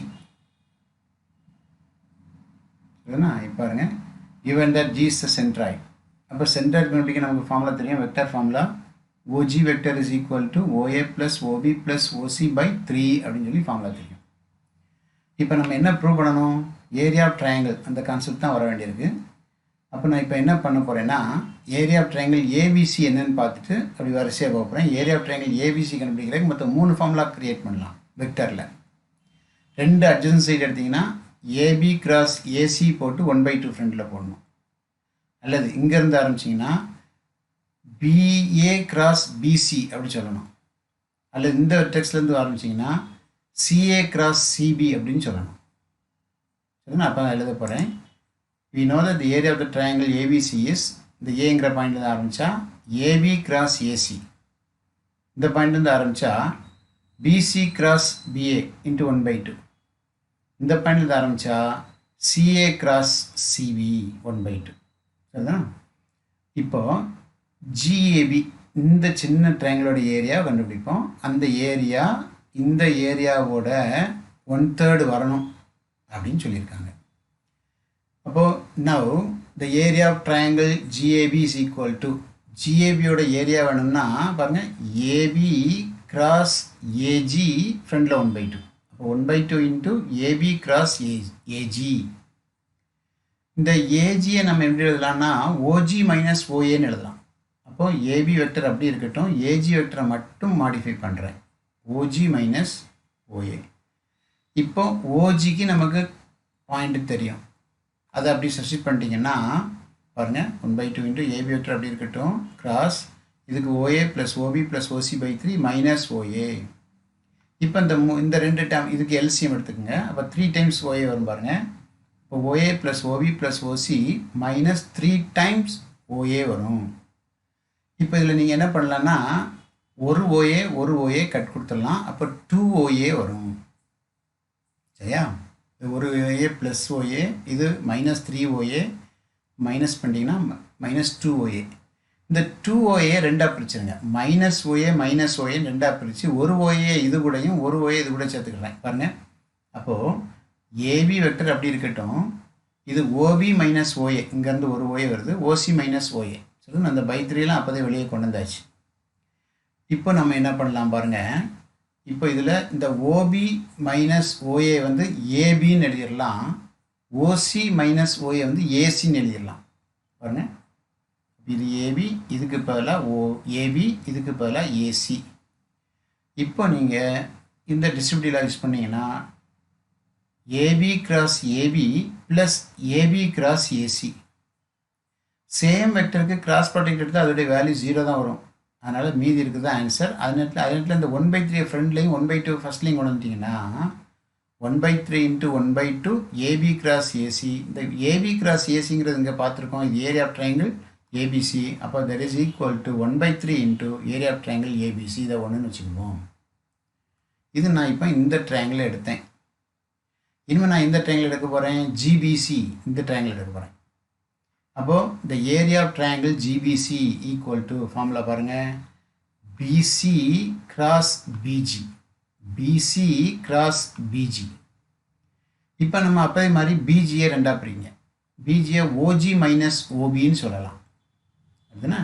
இல்லைன்னா இப்போ பாருங்க, given that G is the centroid. அப்போ சென்ட்ராய்டு கண்டுபிடிக்க நமக்கு ஃபார்முலா தெரியும். Vector formula OG vector is equal to OA plus OB plus OC by 3 அப்படின்னு சொல்லி ஃபார்முலா தெரியும். இப்போ நம்ம என்ன ப்ரூவ் பண்ணணும்? ஏரியா ஆஃப் ட்ரையாங்கிள் அந்த கான்செப்ட் தான் வர வேண்டியிருக்கு. அப்போ நான் இப்போ என்ன பண்ண போகிறேன்னா, ஏரியா ஆஃப் ட்ரையாங்கிள் ஏபிசி என்னன்னு பார்த்துட்டு அப்படி வரிசையாக போகிறேன். ஏரியா ஆஃப் ட்ரையாங்கிள் ஏபிசி கண்டுபிடிக்கிறதுக்கு மொத்தம் 3 ஃபார்முலா க்ரியேட் பண்ணலாம் வெக்டரில். 2 அட்ஜசன்ட் சைடு எடுத்திங்கன்னா ஏபி கிராஸ் ஏசி போட்டு 1/2 ஃப்ரண்டில் போடணும். அல்லது இங்கேருந்து ஆரம்பிச்சிங்கன்னா பிஏ கிராஸ் பிசி அப்படி சொல்லணும். அல்லது இந்த டெக்ஸ்ட்லேருந்து ஆரம்பிச்சிங்கன்னா சிஏ கிராஸ் சிபி அப்படின்னு சொல்லணும். சரிங்களா? அப்போ நான் எழுத போகிறேன். we know that the area of the triangle ABC is இந்த ஏங்கிற பாயிண்ட்லேருந்து ஆரம்பித்தா ஏபி கிராஸ் ஏசி, இந்த பாயிண்ட்லேருந்து ஆரம்பித்தா பிசி கிராஸ் பிஏ இன்ட்டு 1/2, இந்த பாயிண்ட்லேருந்து ஆரம்பித்தா சிஏ கிராஸ் சிபி 1/2. சரிதான்? இப்போது ஜிஏபி இந்த சின்ன ட்ரையாங்கிளோட ஏரியா கண்டுபிடிப்போம். அந்த ஏரியா இந்த ஏரியாவோட 1/3 வரணும் அப்படின்னு சொல்லியிருக்காங்க. அப்போது now the area of triangle GAB is equal to GABயோட ஏரியா வேணும்னா பாருங்கள், ஏபி கிராஸ் ஏஜி ஃப்ரண்டில் 1/2. அப்போ 1/2 இன்ட்டு ஏபி கிராஸ் ஏஜி. இந்த ஏஜியை நம்ம எப்படி எழுதலாம்னா ஓஜி மைனஸ் ஓஏன்னு எழுதலாம். அப்போது ஏபி வெக்டர் அப்படி இருக்கட்டும், ஏஜி வெக்டரை மட்டும் மாடிஃபை பண்ணுறேன். OG minus OA. இப்போ ஓஜிக்கு நமக்கு பாயிண்ட் தெரியும், அதை அப்படி சப்ஸ்டிட் பண்ணிட்டீங்கன்னா பாருங்கள் 1/2 இன்ட்டு ஏபி வெக்டர் அப்படி இருக்கட்டும் கிராஸ் இதுக்கு OA plus OB plus OC by 3 minus OA. இப்போ இந்த 2 டைம் இதுக்கு எல்சிஎம் எடுத்துக்கோங்க. அப்போ 3 டைம்ஸ் ஓஏ வரும் பாருங்கள். இப்போ ஓஏ ப்ளஸ் ஓபி ப்ளஸ் ஓசி மைனஸ் 3 டைம்ஸ் ஓஏ வரும். இப்போ இதில் நீங்கள் என்ன பண்ணலான்னா ஒரு ஓஏ கட் கொடுத்துடலாம். அப்போ 2 ஓஏ வரும். சரியா? ஒரு ஓஏ ப்ளஸ் ஓஏ, இது மைனஸ் 3 ஓஏ மைனஸ் பண்ணிட்டீங்கன்னா மைனஸ் 2 ஓஏ. இந்த 2 ஓஏ ரெண்டாக பிரிச்சுருங்க. மைனஸ் ஓஏ ரெண்டாக பிரித்து ஒரு ஓஏ இது கூடயும் ஒரு ஓஏ இது கூட சேர்த்துக்கிறேன் பாருங்கள். அப்போது ஏபி வெக்டர் அப்படி இருக்கட்டும், இது ஓபி மைனஸ் ஓஏ, இங்கேருந்து ஒரு ஓஏ வருது, ஓசி மைனஸ் ஓஏ. சரி, அந்த பை 3லாம் அப்போதே வெளியே கொண்டு வந்தாச்சு. இப்போ நம்ம என்ன பண்ணலாம் பாருங்கள். இப்போ இதில் இந்த ஓபி மைனஸ் ஓஏ வந்து ஏபின்னு எழுதிடலாம், ஓசி மைனஸ் ஓஏ வந்து ஏசின்னு எழுதிடலாம் பாருங்கள். இது ஏபி, இதுக்கு பதிலாக ஏபி, இதுக்கு பதிலாக ஏசி. இப்போ நீங்கள் இந்த டிஸ்ட்ரிபியூட்டிவ் லா யூஸ் பண்ணிங்கன்னா AB cross AB plus AB cross AC. Same வெக்டருக்கு கிராஸ் ப்ராடக்ட் எடுத்தால் அதோடைய வேல்யூ 0 தான் வரும். அதனால் மீதி இருக்குது ஆன்சர். அது நேரத்தில் இந்த 1/3 ஃப்ரண்ட்லையும் 1/2 ஃபஸ்ட்லையும் கொண்டு வந்துட்டிங்கன்னா 1/3 into 1/2 AB cross AC. இந்த AB cross ACங்கிறது இங்கே பார்த்துருக்கோம். இது ஏரியா ஆஃப் ட்ரையாங்கிள் ABC. அப்போ that is equal to 1/3 into area of triangle ABC. இதை ஒன்றுன்னு வச்சுக்குவோம். இது நான் இப்போ இந்த ட்ரையாங்கிள் எடுத்தேன். இனிமேல் நான் இந்த ட்ரையாங்கிள் எடுக்க போகிறேன், GBC. இந்த ட்ரையாங்கிள் எடுக்க போகிறேன். அப்போது இந்த area of triangle GBC equal to formula பாருங்கள், BC cross BG. BC cross BG. இப்போ நம்ம அப்போதே மாதிரி BGயை ரெண்டாக பிரிங்க. BGயை OG மைனஸ் OBன்னு சொல்லலாம். அதுனா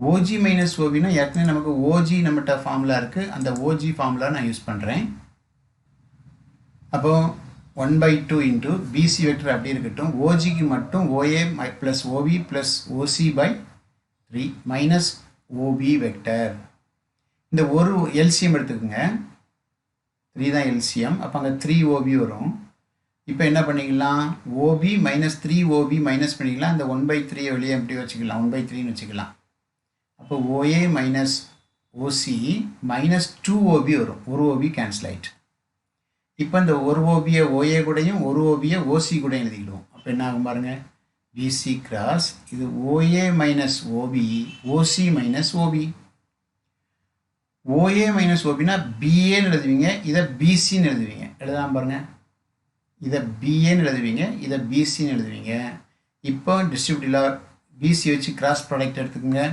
OG மைனஸ் OBனா ஏற்கனவே நமக்கு OG நம்மகிட்ட ஃபார்முலா இருக்குது. அந்த OG ஃபார்முலா நான் யூஸ் பண்ணுறேன். அப்போது 1/2 into BC வெக்டர் அப்படி இருக்கட்டும். OGக்கு மட்டும் OA plus OB plus OC/3 minus OB vector. இந்த ஒரு LCM எடுத்துக்கோங்க, 3 தான் LCM. அப்போ அங்கே 3OB வரும். இப்போ என்ன பண்ணிக்கலாம், OB மைனஸ் 3OB மைனஸ் பண்ணிக்கலாம். இந்த 1/3 வெளியே எப்படி வச்சுக்கலாம், 1/3ன்னு வச்சுக்கலாம். அப்போ OA minus OC minus 2OB வரும். ஒரு OB கேன்சல் ஆகிட்டு. இப்போ இந்த ஒரு ஓபியை OA கூடையும் ஒரு ஓபியை OC கூடையும் எழுதிக்கிடுவோம். அப்போ என்ன ஆகும் பாருங்கள், BC கிராஸ் இது OA minus OB OC minus OB. OA minus OBனா BAன்னு எழுதுவீங்க, இதை BCன்னு எழுதுவீங்க. எழுதலாம் பாருங்கள், இதை BAன்னு எழுதுவீங்க, இதை BCன்னு எழுதுவீங்க. இப்போ டிஸ்ட்ரிபியூட்டிவ்ல BC வச்சு கிராஸ் ப்ராடக்ட் எடுத்துக்கோங்க.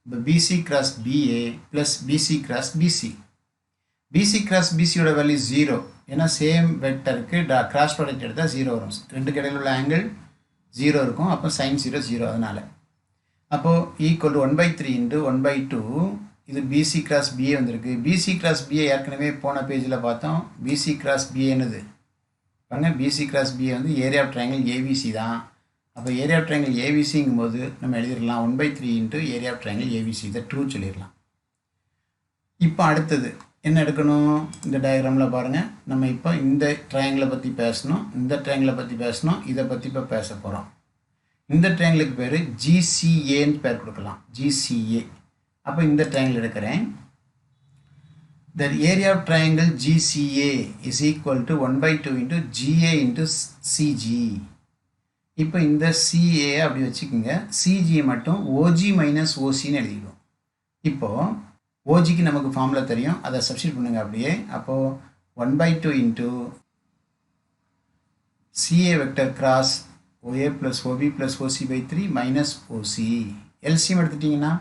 இப்போ BC cross BA plus BC cross BC. BC cross BCயோட வேல்யூ 0. ஏன்னா சேம் வெக்டருக்கு கிராஸ் ப்ராடக்ட் எடுத்தால் 0 வரும். ரெண்டுக்கு இடையில் உள்ள ஆங்கிள் 0 இருக்கும். அப்போ sin 0 0. அதனால் அப்போது ஈக்குவல் டு 1/3 into 1/2. இது BC கிராஸ் BA வந்திருக்கு. BC கிராஸ் BA ஏற்கனவே போன பேஜில் பார்த்தோம். BC கிராஸ் BA என்னது பாருங்கள், BC கிராஸ் BA வந்து ஏரியா ஆஃப் ட்ரையாங்கிள் ABC தான். அப்போ ஏரியா ஆஃப் ட்ரையாங்கிள் ABCங்கும் போது நம்ம எழுதிடலாம் 1/3 into area of triangle ABC. இதை ட்ரூ சொல்லிடலாம். இப்போ அடுத்தது என்ன எடுக்கணும், இந்த டயக்ராமில் பாருங்கள். நம்ம இப்போ இந்த ட்ரையாங்கிளை பற்றி பேசணும், இந்த ட்ரையாங்கிளை பற்றி பேசணும், இதை பற்றி இப்போ பேச போகிறோம். இந்த ட்ரையாங்கிளுக்கு பேர் GCAன்னு பேர் கொடுக்கலாம், GCA. அப்போ இந்த ட்ரையாங்கிள் எடுக்கிறேன். The area of triangle GCA is equal to 1/2 into GA into CG. இப்போ இந்த CA அப்படி வச்சுக்கோங்க, CG மட்டும் OG மைனஸ் OCன்னு எழுதிடுவோம். இப்போது OGக்கு நமக்கு ஃபார்முலா தெரியும், அதை சப்ஸ்டிட் பண்ணுங்க அப்படியே. அப்போது 1/2 into CA vector cross OA plus OB plus OC/3 minus OC. LCM எடுத்துட்டிங்கன்னா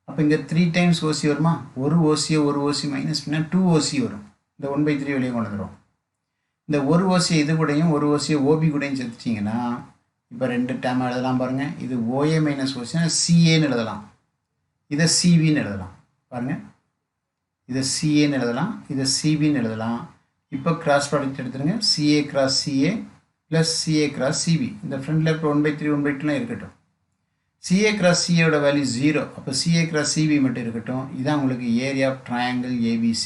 அப்போ இங்கே 3 times OC வருமா, ஒரு OCயை ஒரு OC மைனஸ் பண்ணால் 2 OC வரும். இந்த 1/3 வெளியே கொண்டு வந்துடும். இந்த ஒரு OCயை இது கூடையும் ஒரு OCயை OB கூடையும் சேர்த்துட்டிங்கன்னா இப்போ 2 டேம் எழுதலாம் பாருங்கள். இது OA மைனஸ் OCனா CAன்னு எழுதலாம், இதை CBன்னு எழுதலாம். பாருங்கள், இதை CAன்னு எழுதலாம், இதை CBன்னு எழுதலாம். இப்போ கிராஸ் ப்ராடக்ட் எடுத்துருங்க, CA cross CA plus CA cross CB. இந்த ஃப்ரண்டில் இப்போ 1/3 1/2லாம் இருக்கட்டும். CA கிராஸ் CAயோட வேல்யூ 0. அப்போ CA கிராஸ் CB மட்டும் இருக்கட்டும். இதுதான் உங்களுக்கு ஏரியா ஆஃப் ட்ரையாங்கிள் ABC.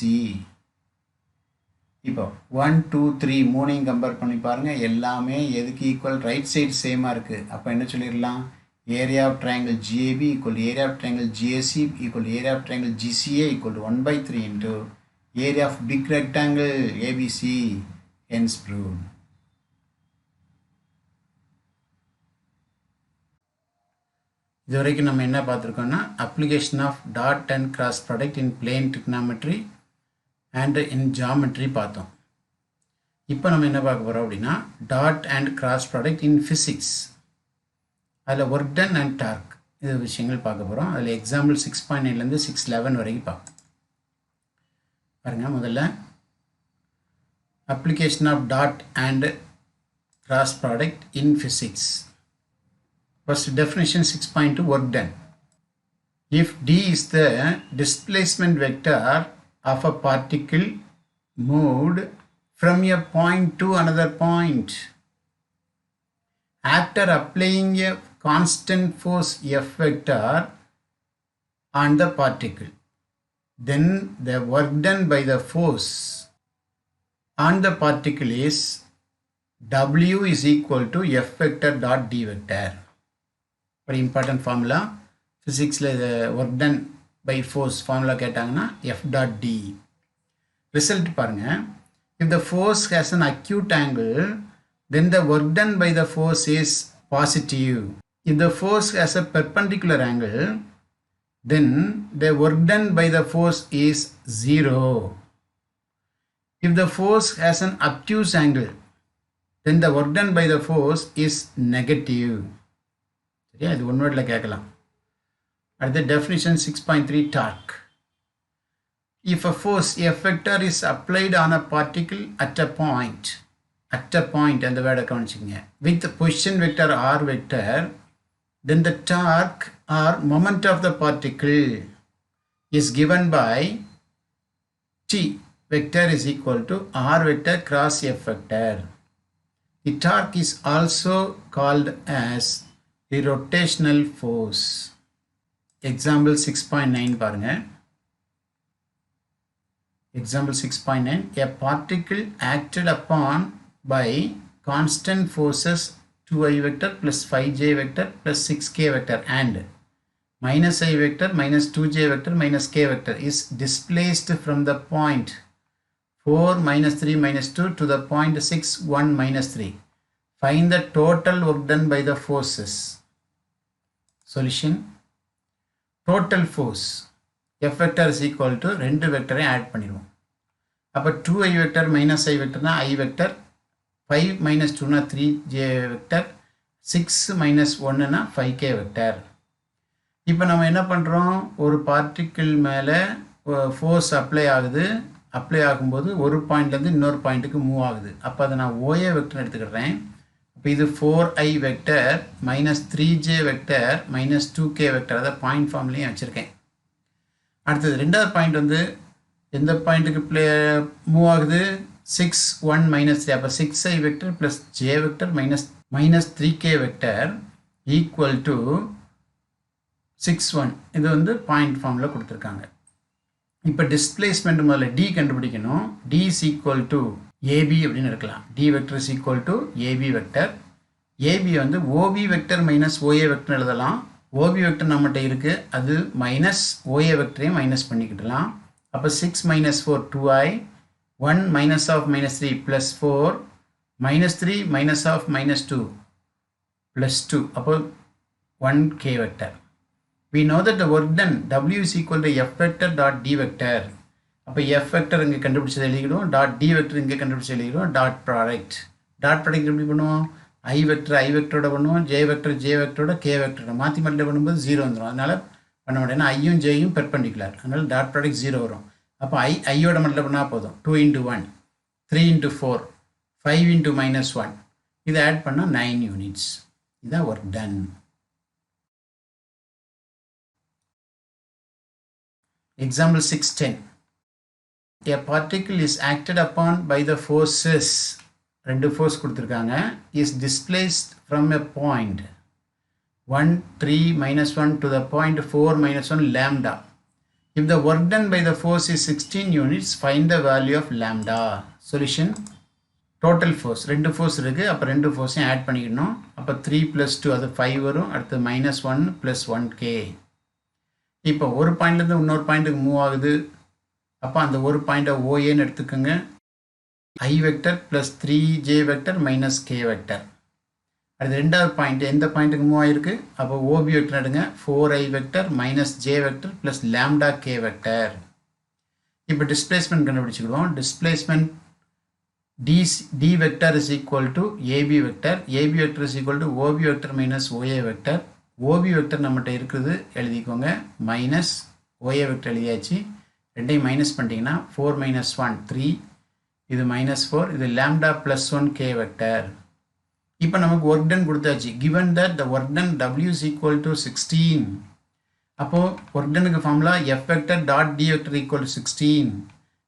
இப்போ 1 2 3 மூணையும் கம்பேர் பண்ணி பாருங்கள், எல்லாமே எதுக்கு ஈக்குவல், ரைட் சைடு சேமாக இருக்குது. அப்போ என்ன சொல்லிடலாம், area of triangle GAB equal to area of triangle GAC equal to area of triangle GCA equal to 1/3 into area of big rectangle ABC. Hence proved. இதுவரைக்கும் நம்ம என்ன பார்த்துருக்கோம்னா, application of dot and cross product in plane trigonometry and in geometry பார்த்தோம். இப்போ நம்ம என்ன பார்க்க போகிறோம் அப்படின்னா, dot and cross product in physics. அதில் ஒர்க் டன் அண்ட் டார்க் இது விஷயங்கள் பார்க்க போகிறோம். அதில் எக்ஸாம்பிள் 6.9லேருந்து 6.11 வரைக்கும் பார்ப்போம். பாருங்கள், முதல்ல application of dot and cross product in physics. First definition 6.2 work done. If D is the displacement vector of a particle moved from a point to another point, after applying a constant force F vector on the particle, then the work done by the force on the particle is W is equal to F vector dot D vector. Very important formula. Physics work done by force formula கேட்டாங்கன்னா F dot D. Result பாருங்க. If the force has an acute angle, then the work done by the force is positive. If the force has a perpendicular angle, then the work done by the force is 0. If the force has an obtuse angle, then the work done by the force is negative. சரியா, இது ஒன் வேர்டில் கேட்கலாம். அடுத்த definition 6.3 torque. If a force F vector is applied on a particle at a point அந்த வேர்டை கவனிச்சுங்க, with position vector R vector, then the torque or moment of the particle is given by T vector is equal to R vector cross F vector. The torque is also called as the rotational force. Example 6.9 பாருங்க. Example 6.9, a particle acted upon by constant forces 2i vector plus 5j vector plus 6k vector and minus I vector minus 2j vector minus k vector is displaced from the point 4 minus 3 minus 2 to the point 6 1 minus 3. Find the total work done by the forces. Solution. Total force F vector is equal to ரெண்டு வெக்டரை ஆட் பண்ணிடுவோம். அப்போ 2i vector minus I vector na I vector, 5 minus 2 na 3j vector, 6 minus 1 na 5k vector. இப்போ நம்ம என்ன பண்ணுறோம், ஒரு பார்ட்டிக்கிள் மேலே ஃபோர்ஸ் அப்ளை ஆகும்போது ஒரு பாயிண்ட்லேருந்து இன்னொரு பாயிண்ட்டுக்கு மூவ் ஆகுது. அப்போ அதை நான் OA வெக்டர் எடுத்துக்கிறேன். அப்போ இது 4i vector minus 3j vector minus 2k vector, அதை பாயிண்ட் ஃபார்ம்லேயும் வச்சுருக்கேன். அடுத்தது ரெண்டாவது பாயிண்ட் வந்து எந்த பாயிண்ட்டுக்கு மூவ் ஆகுது, 6 1 மைனஸ் 3. அப்போ 6i vector plus j vector minus 3k vector equal to 6 1. இது வந்து பாயிண்ட் ஃபார்மில் கொடுத்துருக்காங்க. இப்போ டிஸ்பிளேஸ்மெண்ட் முதல்ல D கண்டுபிடிக்கணும். D is equal to AB அப்படின்னு இருக்கலாம். D vector is equal to AB vector. AB வந்து OB vector minus OA vector எழுதலாம். OB vector நம்மகிட்ட இருக்கு, அது மைனஸ் OA vectorையும் மைனஸ் பண்ணிக்கிடலாம். அப்போ 6 minus 4 2i, 1 minus of minus 3 plus 4, minus 3 minus of minus 2 plus 2, அப்போ 1k vector. We know that the work done W is equal to F vector dot D vector. அப்போ F vector இங்கே கண்டுபிடிச்சது எழுதிக்கிடுவோம், டாட் D vector இங்கே கண்டுபிடிச்சது எழுதிக்கிடுவோம், டாட் ப்ராடக்ட் எப்படி பண்ணுவோம், I vector பண்ணுவோம், J vector K vector மாற்றி மல்டிப்ளை பண்ணும்போது 0 வந்துடும். அதனால் பண்ண முடியும், ஐயும் ஜேயும் பெர்பெண்டிகுலர், அதனால் டாட் ப்ராடக்ட் 0 வரும். அப்போ ஐயோட மல்டிப்ளை பண்ணால் போதும், 2 into 1 3 into 4 5 into minus 1, இதை ஆட் பண்ணால் 9 units. இதுதான் work done. Example 6.10. A particle is acted upon by the forces, ரெண்டு force கொடுத்துருக்காங்க, is displaced from a point 1 3 minus 1 to the point 4 minus 1 lambda. If the work done by the force is 16 units, find the value of lambda. Solution. Total force ரெண்டு force இருக்கு, அப்போ ரெண்டு forceையும் ஆட் பண்ணிக்கணும். அப்போ 3 plus 2 அது 5 வரும், அடுத்து minus 1 plus 1k. இப்போ ஒரு பாயிண்ட்லேருந்து இன்னொரு பாயிண்ட்டுக்கு மூவ் ஆகுது. அப்போ அந்த ஒரு பாயிண்ட்டை ஓஏன்னு எடுத்துக்கோங்க. I vector plus 3j vector minus k vector. அது ரெண்டாவது பாயிண்ட் எந்த பாயிண்ட்டுக்கு மூவ் ஆகிருக்கு, அப்போ ஓபி வெக்டர் எடுங்க, 4i vector minus j vector plus lambda k vector. இப்போ டிஸ்பிளேஸ்மெண்ட் கண்டுபிடிச்சிக்கிடுவோம். Displacement D vector is equal to AB vector, AB vector is equal to OB vector minus OA vector. OB vector நம்மகிட்ட இருக்குது எழுதிக்கோங்க, மைனஸ் OA வெக்டர் எழுதியாச்சு. ரெண்டையும் மைனஸ் பண்ணிட்டீங்கன்னா 4 minus 1 3, இது minus 4, இது lambda plus 1k வெக்டர். இப்போ நமக்கு ஒர்க் டன் கொடுத்தாச்சு. given that the work done W is equal to 16, அப்போது ஒர்க் டனுக்கு formula F vector dot D vector equal to 16.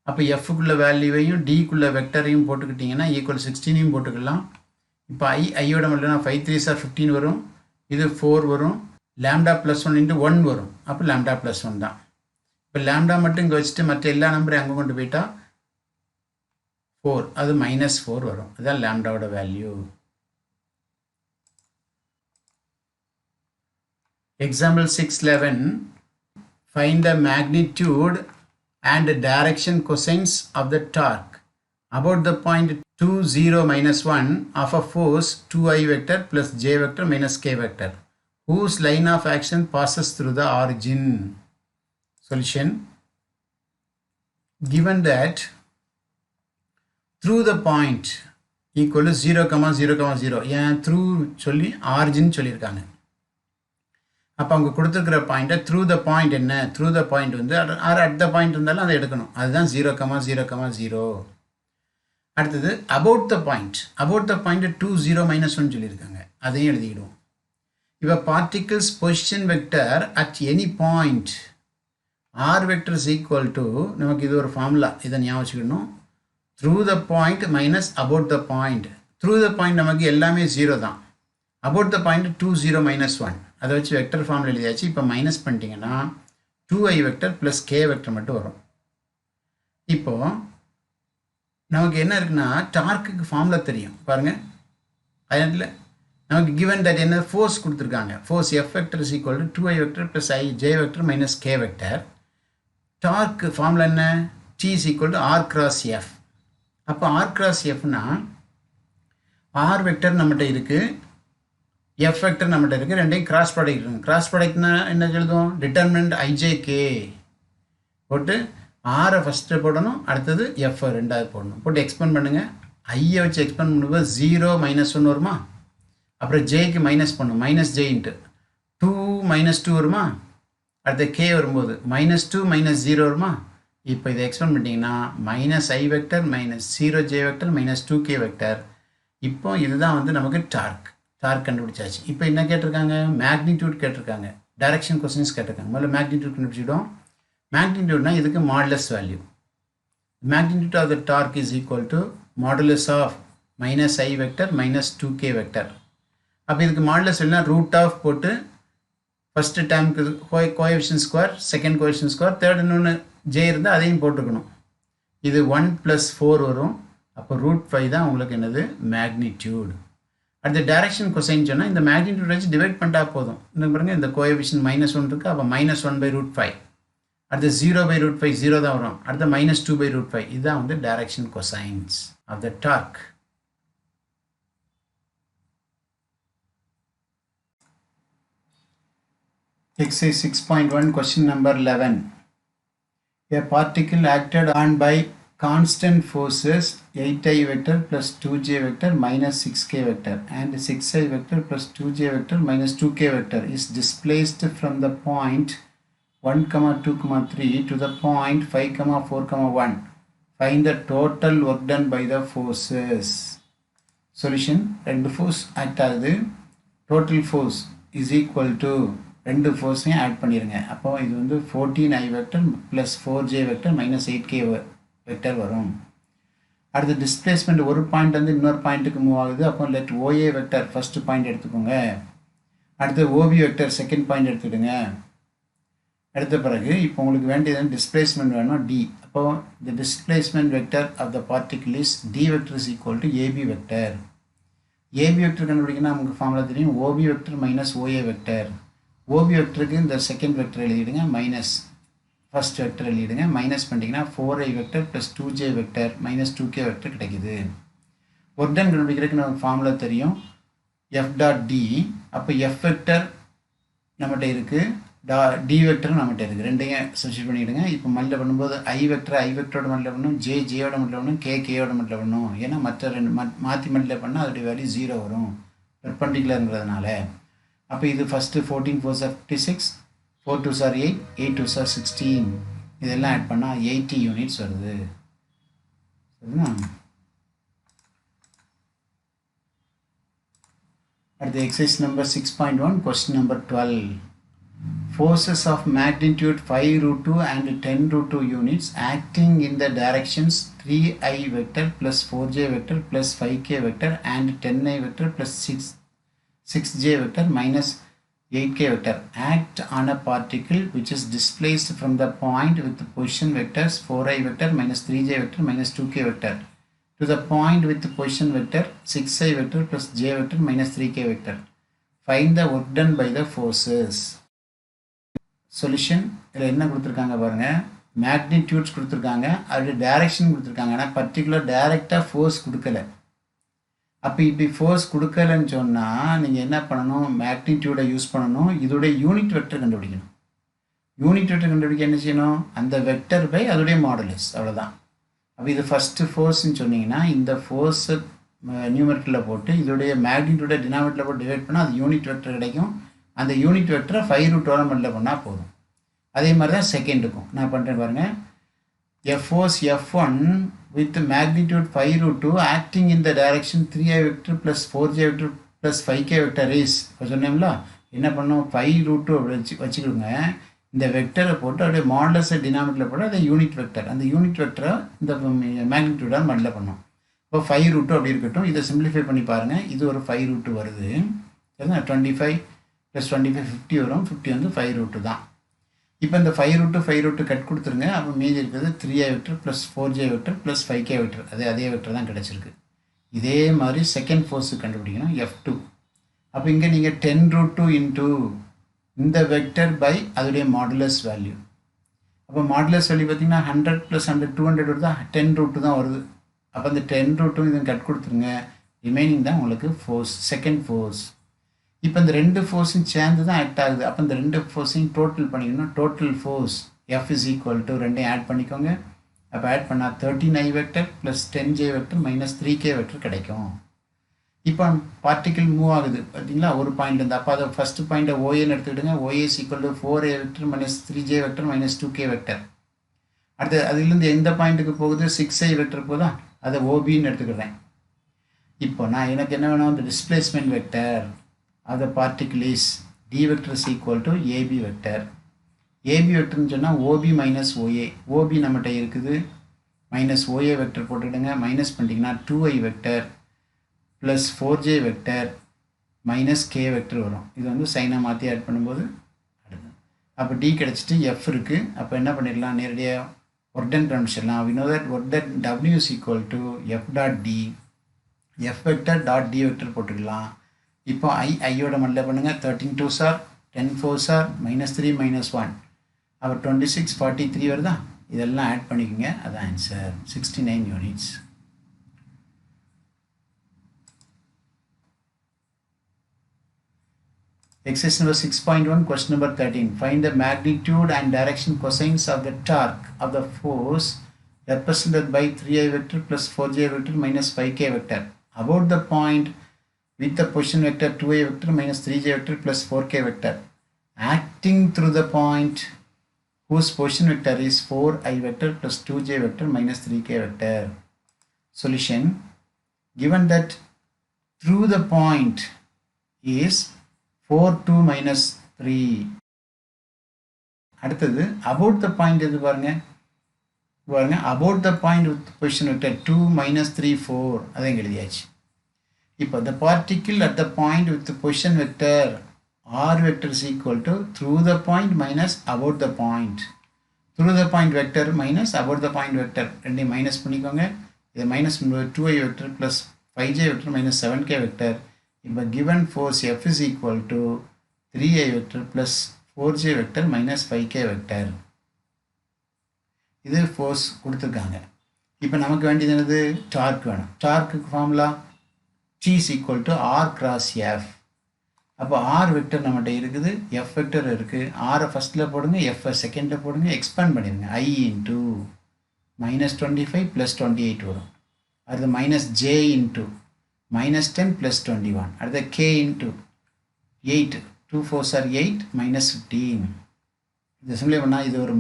அப்போ Fக்குள்ள வேல்யூவையும் Dக்குள்ள வெக்டரையும் போட்டுக்கிட்டிங்கன்னா ஈக்குவல் 16ஐயும் போட்டுக்கலாம். இப்போ ஐயோட மட்டும் 5 3s are 15 வரும், இது 4 வரும், லேம்டா ப்ளஸ் 1 into 1 வரும், அப்போ லேம்டா ப்ளஸ் 1 தான். இப்போ லேம்டா மட்டும் இங்கே வச்சுட்டு மற்ற எல்லா நம்பரையும் அங்கே கொண்டு போயிட்டா 4 அது -4 வரும். அதுதான் லாம்டாவோட value. Example 611, find the magnitude and direction cosines of the torque about the point 2, 0, -1 of a force 2i vector plus j vector minus k vector whose line of action passes through the origin. Solution: given that through the point equal to 0, 0, 0 ஏன் through சொல்லி origin சொல்லியிருக்காங்க. அப்போ அவங்க கொடுத்துருக்கிற பாயிண்ட்டை த்ரூ த பாயிண்ட் என்ன, த்ரூ த பாயிண்ட் வந்து அட் த பாயிண்ட் இருந்தாலும் அதை எடுக்கணும். அதுதான் 0, 0, 0. அடுத்தது about the point, about the point 2, 0, -1 சொல்லியிருக்காங்க, அதையும் எழுதிக்கிடுவோம். இப்போ particles position vector at any point R vector is equal to, நமக்கு இது ஒரு ஃபார்முலா, இதை ஞாபகம் வச்சுக்கணும். Through the point minus about the point. Through the point நமக்கு எல்லாமே 0 தான். அபவுட் த பாயிண்ட் 2, 0, -1 அதை வச்சு வெக்டர் ஃபார்மில் எழுதியாச்சு. இப்போ மைனஸ் பண்ணிட்டீங்கன்னா 2i vector plus K vector மட்டும் வரும். இப்போது நமக்கு என்ன இருக்குன்னா டார்க்குக்கு ஃபார்முலா தெரியும் பாருங்கள். அதில் நமக்கு கிவன் தட் என்ன ஃபோர்ஸ் கொடுத்துருக்காங்க. Force F vector is equal to 2i vector plus J vector minus K vector. Torque formula என்ன, T is equal to R cross F. அப்போ ஆர் கிராஸ் எஃப்னா ஆர் வெக்டர் நம்மகிட்ட இருக்குது, எஃப் வெக்டர் நம்மகிட்ட இருக்குது, ரெண்டையும் கிராஸ் ப்ராடக்ட் இருக்குது. கிராஸ் ப்ராடக்ட்னா என்ன எழுதுவோம், டிட்டர்மினன்ட் ஐஜேகே போட்டு ஆரை ஃபஸ்ட்டு போடணும், அடுத்தது எஃப் ரெண்டாவது போடணும், போட்டு எக்ஸ்பெண்ட் பண்ணுங்கள். ஐயை வச்சு எக்ஸ்பெண்ட் பண்ணும்போது 0, -1 வருமா, அப்புறம் ஜேக்கு மைனஸ் பண்ணும், மைனஸ் ஜே இன்ட்டு 2, -2 வருமா, அடுத்த கே வரும்போது -2, -0 வருமா. இப்போ இதை எக்ஸ்பெண்ட் பண்ணிட்டீங்கன்னா -i vector -0j vector -2k vector. இப்போ இதுதான் வந்து நமக்கு டார்க் கண்டுபிடிச்சாச்சு. இப்போ என்ன கேட்டிருக்காங்க, மேக்னிடியூட் கேட்டிருக்காங்க, டைரக்ஷன் கொஸ்டின்ஸ் கேட்டிருக்காங்க. முதல்ல மேக்னிடியூட் கண்டுபிடிச்சிட்டோம். மேக்னிடியூட்னா இதுக்கு modulus value. Magnitude of the torque is equal to modulus of -i vector -2k vector. அப்போ இதுக்கு மாடுலஸ் வேல்யூனா ரூட் ஆஃப் போட்டு ஃபஸ்ட்டு டேர்முக்கு coefficient square, second coefficient square, third இன்னொன்று ஜே இருந்தால் அதையும் போட்டுக்கணும். இது 1 + 4 வரும். அப்போ √5 தான் உங்களுக்கு என்னது மேக்னிடியூட். அடுத்த டைரக்ஷன் கொசைன் சொன்னால் இந்த மேக்னிடியூட் வச்சு டிவைட் பண்ணிட்டா போதும். இன்னும் பாருங்கள், இந்த கோஎஃபிஷியன்ட் -1 இருக்குது, அப்போ -1/√5. அடுத்து 0/√5 0 தான் வரும். அடுத்த -2/√5. இதுதான் வந்து direction cosines of the torque. Exercise 6.1, question number 11. A particle acted on by constant forces 8i vector plus 2j vector minus 6k vector and 6i vector plus 2j vector minus 2k vector is displaced from the point 1, 2, 3 to the point 5, 4, 1. Find the total work done by the forces. Solution: ரெண்டு ஃபோர்ஸ் ஆக்ட் ஆகுது. Total force is equal to ரெண்டு ஃபோர்ஸையும் ஆட் பண்ணிடுங்க. அப்போ இது வந்து 14i vector plus 4j vector minus 8k vector வரும். அடுத்து டிஸ்பிளேஸ்மெண்ட் ஒரு பாயிண்ட் வந்து இன்னொரு பாயிண்ட்டுக்கு மூவ் ஆகுது. அப்போ let OA vector first point எடுத்துக்கோங்க. அடுத்து ஓபி வெக்டர் செகண்ட் பாயிண்ட் எடுத்துக்கிடுங்க. எடுத்த பிறகு இப்போ உங்களுக்கு வேண்டியது டிஸ்பிளேஸ்மெண்ட் வேணும் டி. அப்போது the displacement vector of the particle is D vector is equal to AB vector. AB vector கண்டுபிடிக்கணும், நமக்கு ஃபார்முலா தெரியும். OB vector minus OA vector. OB வெக்டருக்கு இந்த செகண்ட் வெக்டர் எழுதிடுங்க, மைனஸ் ஃபஸ்ட் வெக்டர் எழுதிடுங்க. மைனஸ் பண்ணிட்டீங்கன்னா 4i vector plus 2j vector minus 2k vector கிடைக்குது. ஒர்க் டன் கண்டுபிடிக்கிறதுக்கு நமக்கு ஃபார்முலா தெரியும், f.d. அப்போ எஃப் வெக்டர் நம்மகிட்ட இருக்குது, டி வெக்டரும் நம்மகிட்ட இருக்குது. ரெண்டையும் சப்ஸ்டிட்யூட் பண்ணிவிடுங்க. இப்போ மல்டிப்ளை பண்ணும்போது ஐ வெக்டரோட மல்டிப்ளை பண்ணணும், ஜேயோட மல்டிப்ளை பண்ணணும், கேயோட மல்டிப்ளை பண்ணணும். ஏன்னா மற்ற ரெண்டு மாற்றி மல்டிப்ளை பண்ணால் அதோடைய வேல்யூ 0 வரும், பெர்பெண்டிகுலர்ங்கிறதுனால. அப்போ இது first 14 4s are 56, 4 2s are 8, 8 2s are 16. இதெல்லாம் ஆட் பண்ணால் 80 யூனிட்ஸ் வருது. சரிங்களா? அடுத்து exercise number 6.1, question number 12. Forces of magnitude 5√2 and 10√2 units acting in the directions 3i vector plus 4j vector plus 5k vector and 10i vector plus 6j vector minus 8k vector act on a particle which is displaced from the point with the position vectors 4i vector minus 3j vector minus 2k vector to the point with the position vector 6i vector plus j vector minus 3k vector. Find the work done by the forces. Solution இதில் என்ன கொடுத்துருக்காங்க பாருங்க, மேக்னிடியூட்ஸ் கொடுத்துருக்காங்க, அது டைரக்ஷன் கொடுத்துருக்காங்க. ஆனால் பர்டிகுலர் டைரெக்டாக ஃபோர்ஸ் கொடுக்கல. அப்போ இப்படி ஃபோர்ஸ் கொடுக்கலன்னு சொன்னால் நீங்கள் என்ன பண்ணணும், மேக்னிடியூடை யூஸ் பண்ணணும், இதோடைய யூனிட் வெக்டர் கண்டுபிடிக்கணும். யூனிட் வெக்டர் கண்டுபிடிக்க என்ன செய்யணும், அந்த வெக்டர் பை அதோடைய மாடுலஸ், அவ்வளோதான். அப்போ இது ஃபஸ்ட்டு ஃபோர்ஸ்ன்னு சொன்னீங்கன்னா இந்த ஃபோர்ஸை நியூமெரிக்கலில் போட்டு இதோடைய மேக்னிடியூடை டினாமினேட்டரில் போட்டு டிவைட் பண்ணால் அது யூனிட் வெக்டர் கிடைக்கும். அந்த யூனிட் வெக்டரை 5√12 மல்டிப்ளை பண்ணால் போதும். அதே மாதிரி தான் செகண்டுக்கும் நான் பண்ணுறேன் பாருங்கள். Force F1 with magnitude 5√2 acting in the direction 3i vector plus 4j vector plus 5k vector is, இப்போ சொன்னோம்ல என்ன பண்ணோம், 5√2 அப்படி வச்சுக்கிடுங்க. இந்த வெக்டரை போட்டு அப்படியே மாடுலஸை டினாமினேட்டரில் போட்டு அதை யூனிட் வெக்டர், அந்த யூனிட் வெக்டரை இந்த மேக்னிடியூடாக மல்டிப்ளை பண்ணோம். இப்போ 5√2 அப்படி இருக்கட்டும். இதை சிம்பிளிஃபை பண்ணி பாருங்கள். இது ஒரு 5√2 வருது. சரிங்களா, 25 + 25 50 வரும். 50 வந்து 5√2 தான். இப்போ இந்த 5√2 கட் கொடுத்துருங்க. அப்போ மீதி இருக்கிறது 3i vector plus 4j vector plus 5k vector, அதே வெக்டர் தான் கிடச்சிருக்கு. இதே மாதிரி செகண்ட் ஃபோர்ஸுக்கு கண்டுபிடிக்கணும், F2. அப்போ இங்கே நீங்கள் 10√2 இன்ட்டு இந்த வெக்டர் பை அதோடைய மாடுலஸ் வேல்யூ. அப்போ மாடுலஸ் வேல்யூ பார்த்தீங்கன்னா 100 + 100 200 வருதா, 10√2 தான் வருது. அப்போ அந்த 10√2 இதை கட் கொடுத்துருங்க. ரிமைனிங் தான் உங்களுக்கு ஃபோர்ஸ், செகண்ட் ஃபோர்ஸ். இப்போ இந்த ரெண்டு ஃபோர்ஸும் சேர்ந்து தான் ஆக்ட் ஆகுது. அப்போ இந்த ரெண்டு ஃபோர்ஸையும் டோட்டல் பண்ணிக்கணும். Total force F is equal to ரெண்டையும் ஆட் பண்ணிக்கோங்க. அப்போ ஆட் பண்ணால் 13i vector plus 10j vector minus 3k vector கிடைக்கும். இப்போ பார்ட்டிக்கிள் மூவ் ஆகுது பார்த்தீங்களா ஒரு பாயிண்ட்லேருந்து. அப்போ அதை ஃபஸ்ட்டு பாயிண்ட்டை OAன்னு எடுத்துக்கிட்டுங்க. OA is equal to 4a vector minus 3j vector minus 2k vector. அடுத்து அதுலேருந்து எந்த பாயிண்ட்டுக்கு போகுது, 6i வெக்டர் போதா, அதை OBன்னு எடுத்துக்கிறேன். இப்போ நான் எனக்கு என்ன வேணும், இந்த displacement vector of the particle is d vector is equal to AB vector. AB வெக்டர்னு சொன்னால் OB மைனஸ் OA. OB நம்மகிட்ட இருக்குது, மைனஸ் OA வெக்டர் போட்டுக்கிடுங்க. மைனஸ் பண்ணிட்டீங்கன்னா 2i vector plus 4j vector minus k vector வரும். இது வந்து சைனை மாற்றி ஆட் பண்ணும்போது அடுத்து அப்போ D கிடச்சிட்டு F இருக்குது. அப்போ என்ன பண்ணிடலாம், நேரடியாக ஒர்க் டன் கண்டுபிடிச்சிடலாம். we know that work done W is equal to F dot D, F vector dot D vector போட்டுக்கலாம். இப்போ ஐயோட மல்டிப்ளை பண்ணுங்கள். 13 2s are 10 4s are -3 -1. அப்போ 26 43 வருதா, இதெல்லாம் ஆட் பண்ணிக்கோங்க. அதான் answer, 69 units. Exercise number 6.1, question number 13. Find the magnitude and direction cosines of the torque of the force represented by 3i vector plus 4j vector minus 5k vector about the point with the position vector 2i vector minus 3j vector plus 4k vector acting through the point whose position vector is 4i vector plus 2j vector minus 3k vector. Solution: given that through the point is 4 2 minus 3. அடுத்தது about the point எது பாருங்க, about the point with position vector 2 minus 3 4 அதை எழுதியாச்சு. இப்போ the particle at the point with the position vector r vector is equal to through the point minus about the point. Through the point vector minus about the point vector ரெண்டையும் மைனஸ் பண்ணிக்கோங்க. இதை மைனஸ் பண்ணும்போது 2i vector plus 5j vector minus 7k vector. இப்போ given force F is equal to 3i vector plus 4j vector minus 5k vector. இது ஃபோர்ஸ் கொடுத்துருக்காங்க. இப்போ நமக்கு வேண்டியது என்னது, டார்க் வேணும். டார்க்கு formula T is equal to R cross F. அப்போ R வெக்டர் நம்மகிட்ட இருக்குது, F வெக்டர் இருக்குது. R ஃபஸ்ட்டில் போடுங்க, F செகண்டில் போடுங்க, எக்ஸ்பேண்ட் பண்ணிடுங்க. I இன்ட்டு -25 + 28 வரும். அடுத்து -j இன்ட்டு -10 + 21. அடுத்து K இன்ட்டு 8 2 4s are 8 -15. இது சிம்பிளை பண்ணால் இது ஒரு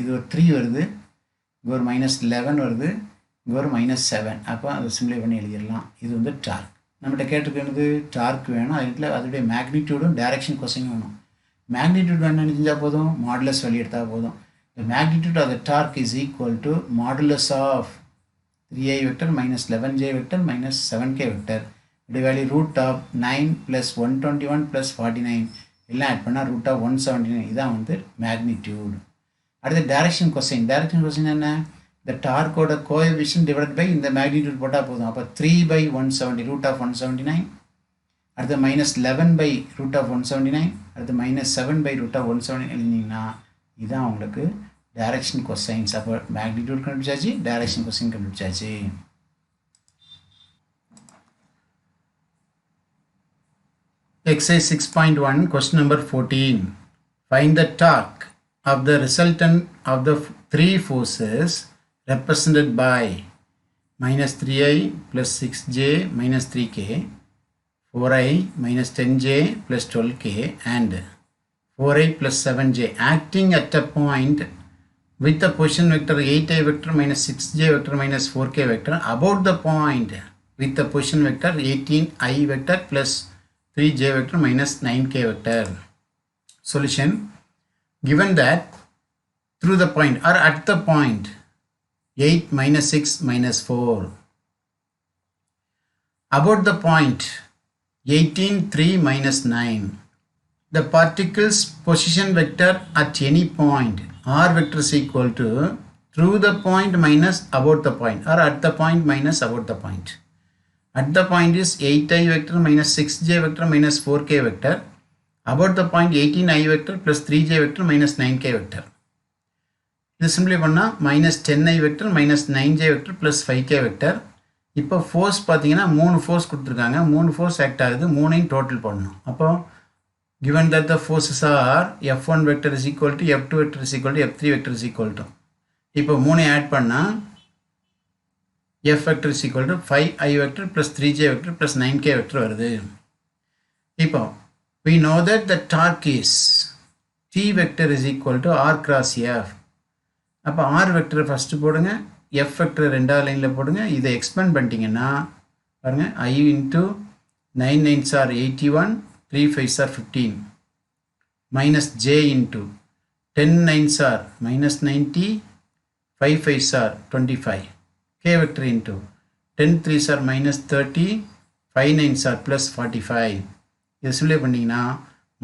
இது ஒரு 3 வருது, இங்கே ஒரு -11 வருது, இங்கே ஒரு -7. அப்போ அதை சிம்பிளை பண்ணி எழுதிடலாம். இது வந்து டார்க். நம்மகிட்ட கேட்டிருக்கிறது டார்க் வேணும், அதில் அதோடைய மேக்னிடியூடும் டைரக்ஷன் கொசைன் வேணும். மேக்னிடியூட் வேணும்னு செஞ்சால் போதும், மாடுலஸ் வெளியே எடுத்தால் போதும். The magnitude of the torque is equal to modulus of 3i vector minus 11j vector minus 7k vector. The value root of 9 plus 121 plus 49 எல்லாம் ஆட் பண்ணால் root of 179. இதான் வந்து மேக்னிடியூட். அடுத்து டைரக்ஷன் கொசைன். டைரக்ஷன் கொசைன் என்ன, இந்த டார்க்கோட கோஎஃபிஷியன்ட் டிவைட் பை இந்த மேக்னிடியூட் போட்டால் போதும். அப்போ 3/170 ரூட் ஆஃப் 179, அடுத்து -11/√179, அடுத்து -7/√179 எழுதினீங்கன்னா இதுதான் உங்களுக்கு டைரக்ஷன் கொசைன்ஸ். அப்போ மேக்னிடியூட் கண்டுபிடிச்சாச்சு, டைரக்ஷன் கொசைன் கண்டுபிடிச்சாச்சு. Exercise 6.1, question number 14. Find the torque of the resultant of the three forces represented by -3i plus 6j minus 3k, 4i minus 10j plus 12k and 4i plus 7j acting at a point with the position vector 8i vector minus 6j vector minus 4k vector about the point with the position vector 18i vector plus 3j vector minus 9k vector. Solution: given that through the point or at the point 8 minus 6 minus 4, about the point 18 3 minus 9, the particle's position vector at any point r vector is equal to through the point minus about the point or at the point minus about the point. At the point is 8i vector minus 6j vector minus 4k vector. About the point 18i vector plus 3j vector minus 9k vector. இது சிம்பிளை பண்ணால் -10i vector minus 9j vector plus 5k vector. இப்போ ஃபோர்ஸ் பார்த்தீங்கன்னா 3 ஃபோர்ஸ் கொடுத்துருக்காங்க, 3 ஃபோர்ஸ் ஆக்ட் ஆகுது, 3ஐயும் டோட்டல் பண்ணணும். அப்போ given that the forces are F1 vector is equal to F2 vector is equal to F3 vector is equal to, இப்போ 3 ஆட் பண்ணால் F vector is equal to 5i vector plus 3j vector plus 9k vector வருது. இப்போ we know that the torque is T vector is equal to R cross F. அப்போ R vector ஃபஸ்ட்டு போடுங்க, F vector ரெண்டாவது லைனில் போடுங்க. இதை எக்ஸ்பேண்ட் பண்ணிட்டீங்கன்னா பாருங்கள், I into 9 9s are 81, 3 5s are 15 minus J into 10 9s are minus 90, 5 5s are 25. K vector into 10 3s are minus 30, 5 9s are plus 45. இதை சிம்பிளை பண்ணிங்கன்னா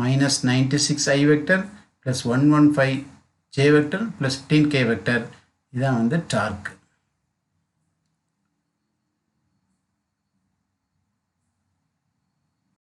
minus 96i vector plus 115j vector plus 15k vector. இதான் வந்து டார்க்.